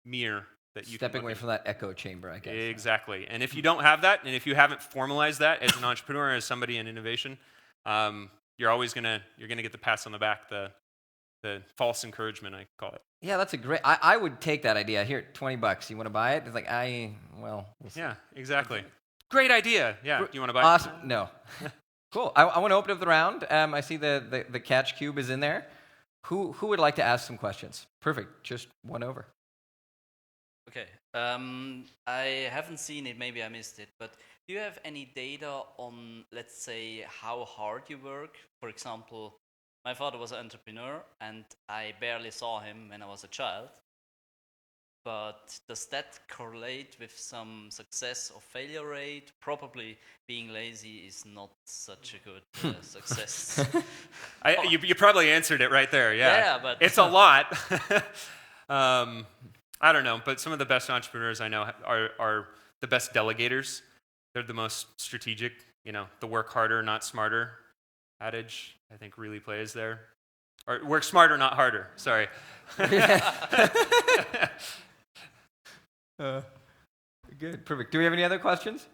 Speaker 6: mirror that you
Speaker 1: Stepping
Speaker 6: can
Speaker 1: away from that echo chamber, I guess.
Speaker 6: Exactly. And if you don't have that, and if you haven't formalized that as an entrepreneur, as somebody in innovation, you're always gonna get the pats on the back, the false encouragement, I call it.
Speaker 1: Yeah, that's a great. I would take that idea. Here, $20. You want to buy it? It's like we'll see.
Speaker 6: Yeah, exactly. Great idea. Yeah. Do you want to buy
Speaker 1: awesome. it? No. Cool. I want to open up the round. I see the catch cube is in there. Who would like to ask some questions? Perfect. Just one over.
Speaker 8: Okay. I haven't seen it. Maybe I missed it. But do you have any data on, let's say, how hard you work? For example, my father was an entrepreneur, and I barely saw him when I was a child. But does that correlate with some success or failure rate? Probably being lazy is not such a good success.
Speaker 6: You probably answered it right there. Yeah.
Speaker 8: Yeah, but
Speaker 6: it's a lot. I don't know, but some of the best entrepreneurs I know are the best delegators. They're the most strategic. The work harder, not smarter adage, I think, really plays there. Or work smarter, not harder. Sorry.
Speaker 1: Good, perfect. Do we have any other questions?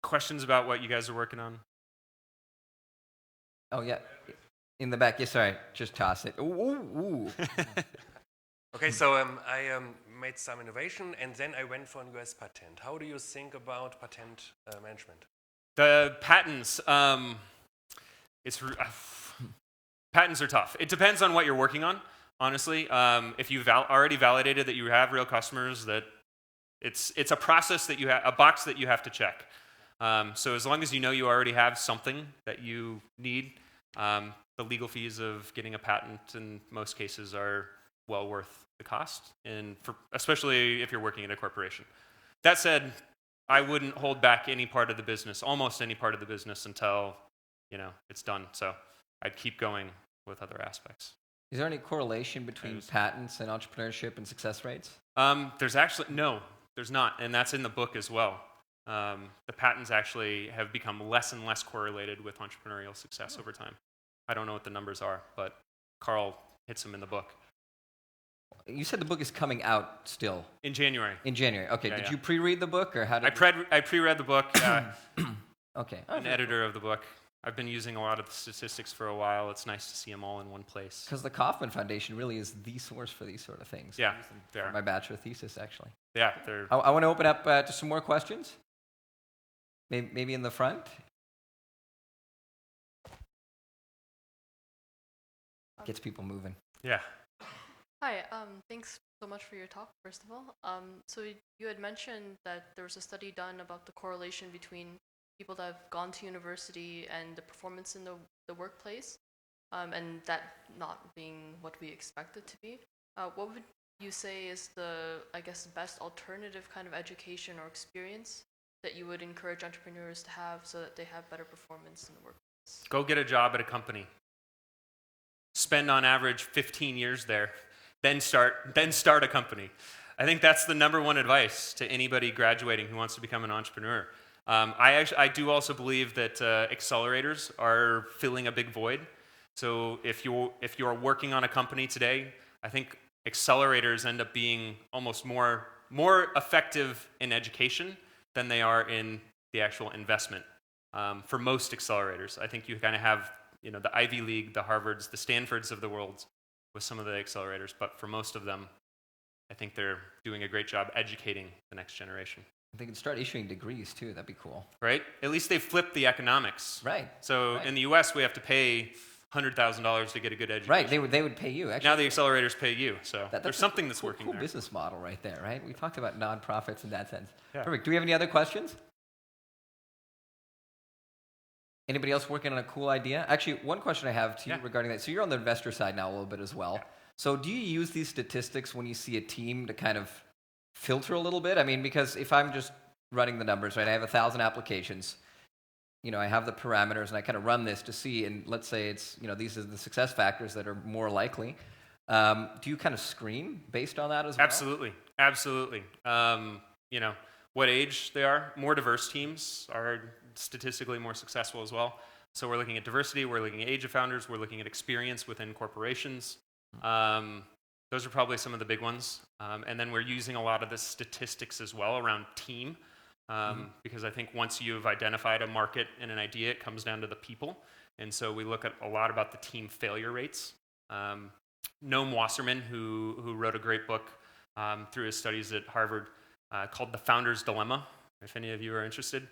Speaker 6: Questions about what you guys are working on?
Speaker 1: Oh, yeah. In the back. Yeah, sorry. Just toss it. Ooh.
Speaker 9: Okay, so I made some innovation, and then I went for a US patent. How do you think about patent management?
Speaker 6: The patents, patents are tough. It depends on what you're working on, honestly. If you've already validated that you have real customers, that it's a process that a box that you have to check. So as long as you know you already have something that you need, the legal fees of getting a patent in most cases are well worth the cost, and especially if you're working in a corporation. That said, I wouldn't hold back any part of the business, almost any part of the business, until it's done. So I'd keep going with other aspects.
Speaker 1: Is there any correlation between patents and entrepreneurship and success rates?
Speaker 6: There's not, and that's in the book as well. The patents actually have become less and less correlated with entrepreneurial success over time. I don't know what the numbers are, but Carl hits them in the book.
Speaker 1: You said the book is coming out still.
Speaker 6: In January.
Speaker 1: In January. Okay.
Speaker 6: Yeah,
Speaker 1: did
Speaker 6: yeah.
Speaker 1: you pre-read the book, or how did
Speaker 6: I pre-read the book.
Speaker 1: Okay.
Speaker 6: An editor of the book. I've been using a lot of the statistics for a while. It's nice to see them all in one place.
Speaker 1: Because the Kauffman Foundation really is the source for these sort of things.
Speaker 6: Yeah,
Speaker 1: for my bachelor thesis, actually.
Speaker 6: Yeah,
Speaker 1: I want to open up to some more questions. Maybe in the front. Gets people moving.
Speaker 6: Yeah.
Speaker 23: Hi, thanks so much for your talk, first of all. So you had mentioned that there was a study done about the correlation between people that have gone to university and the performance in the workplace, and that not being what we expect it to be. What would you say is the best alternative kind of education or experience that you would encourage entrepreneurs to have so that they have better performance in the workplace?
Speaker 6: Go get a job at a company. Spend on average 15 years there. Then start a company. I think that's the number one advice to anybody graduating who wants to become an entrepreneur. I do also believe that accelerators are filling a big void. So if you're working on a company today, I think accelerators end up being almost more effective in education than they are in the actual investment. For most accelerators, I think you kind of have the Ivy League, the Harvards, the Stanfords of the world with some of the accelerators, but for most of them, I think they're doing a great job educating the next generation.
Speaker 1: They can start issuing degrees too. That'd be cool.
Speaker 6: Right? At least they've flipped the economics.
Speaker 1: Right.
Speaker 6: So in the U.S., we have to pay $100,000 to get a good education.
Speaker 1: Right. They would pay you. Actually,
Speaker 6: now the accelerators pay you. So there's something that's working
Speaker 1: cool
Speaker 6: there.
Speaker 1: Business model right there. Right. We talked about nonprofits in that sense.
Speaker 6: Yeah.
Speaker 1: Perfect. Do we have any other questions? Anybody else working on a cool idea? Actually, one question I have to you regarding that. So you're on the investor side now a little bit as well. Yeah. So do you use these statistics when you see a team to kind of filter a little bit? I mean, because if I'm just running the numbers, right, I have 1,000 applications. I have the parameters, and I kind of run this to see, and let's say it's, these are the success factors that are more likely. Do you kind of screen based on that as well?
Speaker 6: Absolutely. What age they are. More diverse teams are statistically more successful as well. So we're looking at diversity, we're looking at age of founders, we're looking at experience within corporations. Those are probably some of the big ones. And then we're using a lot of the statistics as well around team, because I think once you've identified a market and an idea, it comes down to the people. And so we look at a lot about the team failure rates. Noam Wasserman, who wrote a great book through his studies at Harvard called The Founder's Dilemma, if any of you are interested,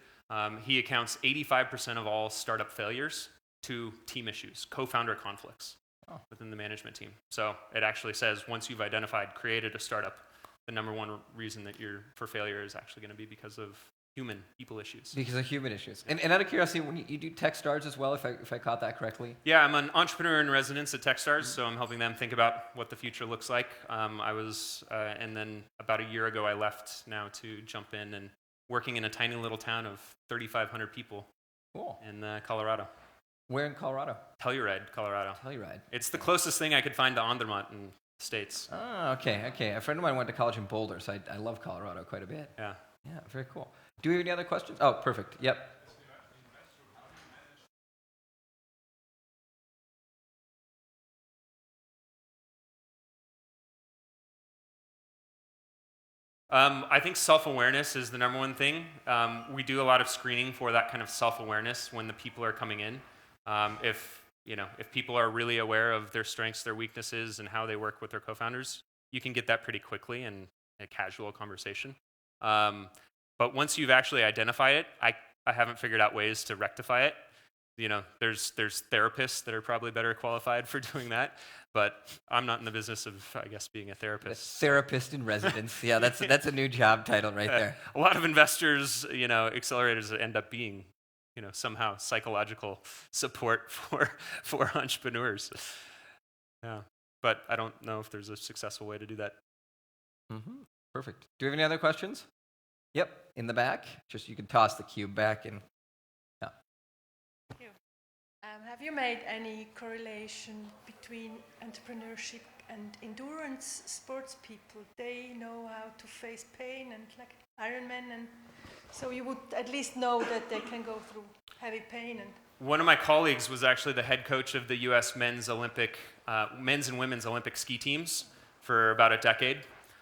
Speaker 6: he accounts 85% of all startup failures to team issues, co-founder conflicts within the management team. So it actually says once you've identified, created a startup, the number one reason that you're for failure is actually going to be because of people issues.
Speaker 1: Because of human issues. And out of curiosity, when you do Techstars as well, if I caught that correctly?
Speaker 6: Yeah, I'm an entrepreneur in residence at Techstars, so I'm helping them think about what the future looks like. And then about a year ago, I left now to jump in and working in a tiny little town of 3,500 people in Colorado.
Speaker 1: Where in Colorado?
Speaker 6: Telluride, Colorado.
Speaker 1: Telluride.
Speaker 6: It's the closest thing I could find to Andermatt in the States.
Speaker 1: Oh, okay. A friend of mine went to college in Boulder, so I love Colorado quite a bit.
Speaker 6: Yeah,
Speaker 1: very cool. Do we have any other questions? Oh, perfect. Yep.
Speaker 6: I think self-awareness is the number one thing. We do a lot of screening for that kind of self-awareness when the people are coming in. If people are really aware of their strengths, their weaknesses, and how they work with their co-founders, you can get that pretty quickly in a casual conversation. But once you've actually identified it, I haven't figured out ways to rectify it. There's therapists that are probably better qualified for doing that, but I'm not in the business of, I guess, being a therapist.
Speaker 1: Therapist in residence. Yeah, that's a new job title right there.
Speaker 6: A lot of investors, accelerators end up being, somehow psychological support for entrepreneurs. Yeah, but I don't know if there's a successful way to do that.
Speaker 1: Mm-hmm. Perfect. Do we have any other questions? Yep, in the back. Just you can toss the cube back and. Yeah.
Speaker 2: Thank you. Have you made any correlation between entrepreneurship and endurance sports people? They know how to face pain and like Ironman, and so you would at least know that they can go through heavy pain. And
Speaker 6: one of my colleagues was actually the head coach of the U.S. men's and women's Olympic ski teams for about a decade.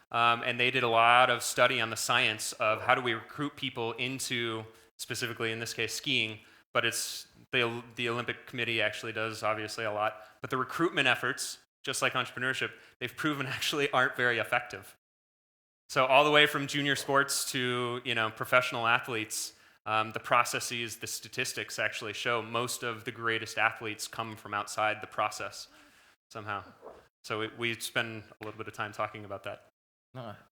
Speaker 6: And they did a lot of study on the science of how do we recruit people into, specifically in this case, skiing, but it's the Olympic Committee actually does obviously a lot. But the recruitment efforts, just like entrepreneurship, they've proven actually aren't very effective. So all the way from junior sports to professional athletes, the processes, the statistics actually show most of the greatest athletes come from outside the process somehow. So we spend a little bit of time talking about that.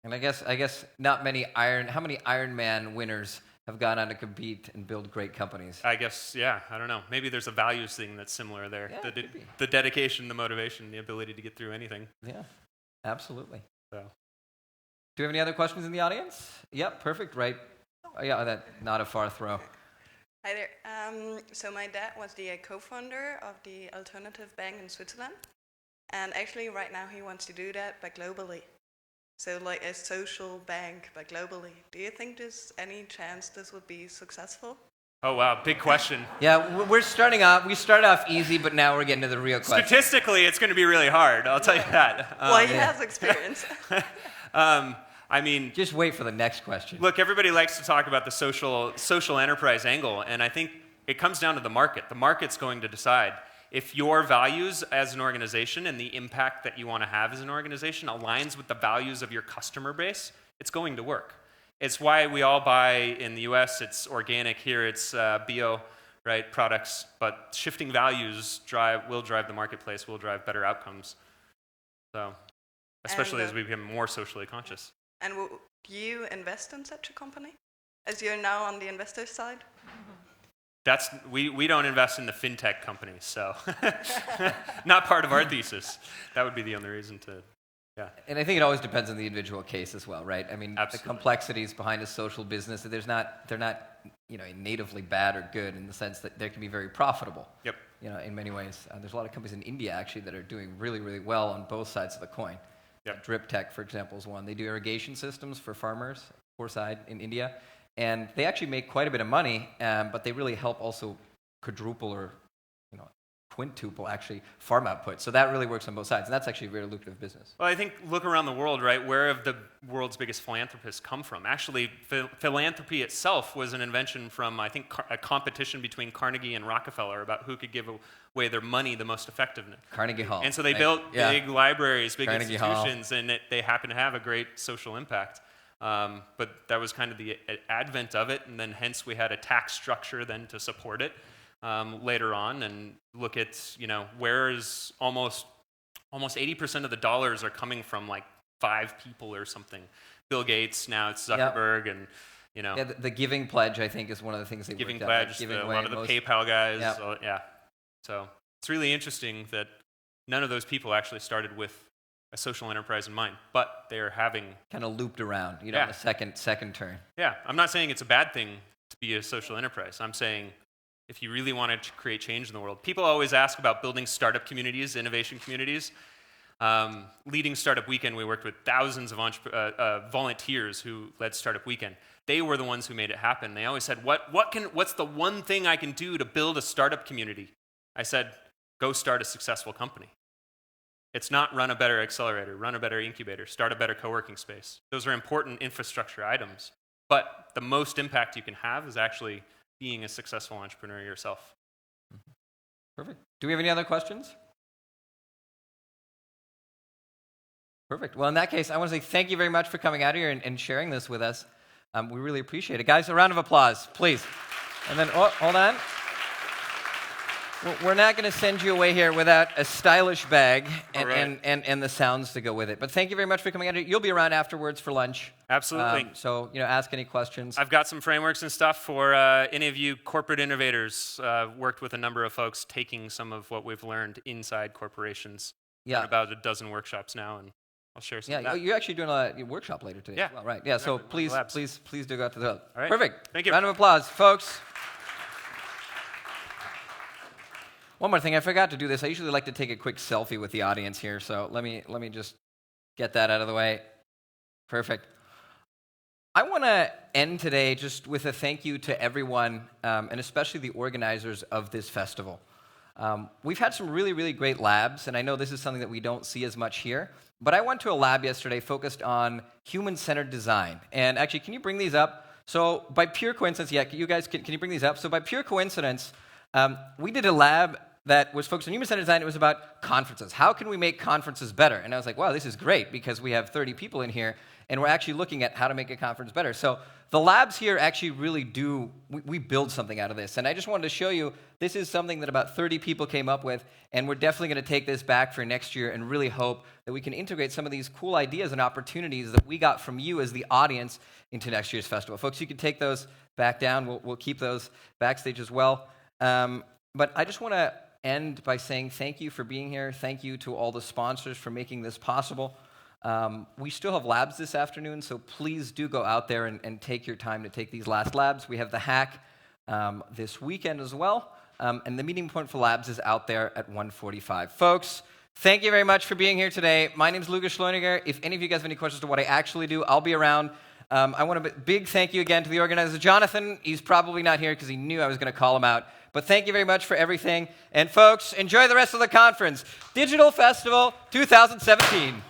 Speaker 1: And I guess not many how many Ironman winners have gone on to compete and build great companies?
Speaker 6: I guess, yeah, I don't know. Maybe there's a values thing that's similar there.
Speaker 1: Yeah,
Speaker 6: the dedication, the motivation, the ability to get through anything.
Speaker 1: Yeah, absolutely.
Speaker 6: So.
Speaker 1: Do we have any other questions in the audience? Yep, perfect, right. Oh, yeah, not a far throw.
Speaker 5: Hi there. So my dad was the co-founder of the alternative bank in Switzerland. And actually right now he wants to do that, but globally. So like a social bank, but globally. Do you think there's any chance this would be successful?
Speaker 6: Oh, wow, big question.
Speaker 5: Yeah,
Speaker 1: we started off easy, but now we're getting to the real question.
Speaker 6: Statistically, it's going to be really hard, I'll tell you that.
Speaker 5: Well, he has experience.
Speaker 6: I mean...
Speaker 1: Just wait for the next question.
Speaker 6: Look, everybody likes to talk about the social enterprise angle, and I think it comes down to the market. The market's going to decide. If your values as an organization and the impact that you want to have as an organization aligns with the values of your customer base, it's going to work. It's why we all buy in the US, it's organic, here it's bio, right, products, but shifting values will drive the marketplace, will drive better outcomes. So, especially as we become more socially conscious.
Speaker 5: And will you invest in such a company? As you're now on the investor side?
Speaker 6: We don't invest in the fintech companies, so not part of our thesis. That would be the only reason to, yeah.
Speaker 1: And I think it always depends on the individual case as well, right? I mean,
Speaker 6: Absolutely.
Speaker 1: the complexities behind a social business, they're not natively bad or good in the sense that they can be very profitable.
Speaker 6: Yep.
Speaker 1: In many ways. There's a lot of companies in India actually that are doing really, really well on both sides of the coin.
Speaker 6: Yep.
Speaker 1: Drip Tech, for example, is one. They do irrigation systems for farmers, poor side in India, and they actually make quite a bit of money, but they really help also quadruple or quintuple actually farm output. So that really works on both sides, and that's actually a very lucrative business.
Speaker 6: Well, I think look around the world, right? Where have the world's biggest philanthropists come from? Actually, philanthropy itself was an invention from, I think, a competition between Carnegie and Rockefeller about who could give away their money the most effectively.
Speaker 1: Carnegie Hall.
Speaker 6: And so they built big libraries, big
Speaker 1: Carnegie
Speaker 6: institutions, and they happen to have a great social impact. But that was kind of the advent of it, and then hence we had a tax structure then to support it. Later on, and look at where is almost 80% of the dollars are coming from like 5 people or something. Bill Gates, now it's Zuckerberg, and
Speaker 1: Yeah, the Giving Pledge I think is one of the things they
Speaker 6: Giving
Speaker 1: worked out,
Speaker 6: Pledge,
Speaker 1: giving
Speaker 6: a
Speaker 1: away
Speaker 6: lot of the
Speaker 1: most.
Speaker 6: PayPal guys,
Speaker 1: Yep.
Speaker 6: So it's really interesting that none of those people actually started with a social enterprise in mind, but they're having
Speaker 1: kind of looped around, on the second turn.
Speaker 6: Yeah, I'm not saying it's a bad thing to be a social enterprise. I'm saying if you really want to create change in the world, people always ask about building startup communities, innovation communities. Leading Startup Weekend, we worked with thousands of volunteers who led Startup Weekend. They were the ones who made it happen. They always said, what's the one thing I can do to build a startup community? I said, go start a successful company. It's not run a better accelerator, run a better incubator, start a better co-working space. Those are important infrastructure items. But the most impact you can have is actually being a successful entrepreneur yourself.
Speaker 1: Perfect. Do we have any other questions? Perfect. Well, in that case, I want to say thank you very much for coming out here and sharing this with us. We really appreciate it. Guys, a round of applause, please. And then, hold on. We're not going to send you away here without a stylish bag and the sounds to go with it. But thank you very much for coming out here. You'll be around afterwards for lunch.
Speaker 6: Absolutely.
Speaker 1: So, ask any questions.
Speaker 6: I've got some frameworks and stuff for any of you corporate innovators. Worked with a number of folks taking some of what we've learned inside corporations.
Speaker 1: Yeah.
Speaker 6: About a dozen workshops now, and I'll share some of that.
Speaker 1: You're actually doing a workshop later today as well, right? Yeah, so please do go out to the...
Speaker 6: All right.
Speaker 1: Perfect.
Speaker 6: Thank you.
Speaker 1: Round of applause, folks. One more thing, I forgot to do this. I usually like to take a quick selfie with the audience here, so let me just get that out of the way. Perfect. I want to end today just with a thank you to everyone, and especially the organizers of this festival. We've had some really, really great labs, and I know this is something that we don't see as much here, but I went to a lab yesterday focused on human-centered design. And actually, can you bring these up? So by pure coincidence, you guys, can you bring these up? So by pure coincidence, we did a lab that was focused on human-centered design. It was about conferences. How can we make conferences better? And I was like, wow, this is great because we have 30 people in here, and we're actually looking at how to make a conference better. So the labs here actually really do, we build something out of this. And I just wanted to show you, this is something that about 30 people came up with, and we're definitely going to take this back for next year and really hope that we can integrate some of these cool ideas and opportunities that we got from you as the audience into next year's festival. Folks, you can take those back down. We'll keep those backstage as well. But I just want to end by saying thank you for being here. Thank you to all the sponsors for making this possible. We still have labs this afternoon, so please do go out there and take your time to take these last labs. We have the hack this weekend as well, and the meeting point for labs is out there at 1:45. Folks, thank you very much for being here today. My name is Lucas Schleuninger. If any of you guys have any questions to what I actually do, I'll be around. I want a big thank you again to the organizer, Jonathan. He's probably not here because he knew I was going to call him out. But thank you very much for everything. And folks, enjoy the rest of the conference. Digital Festival 2017.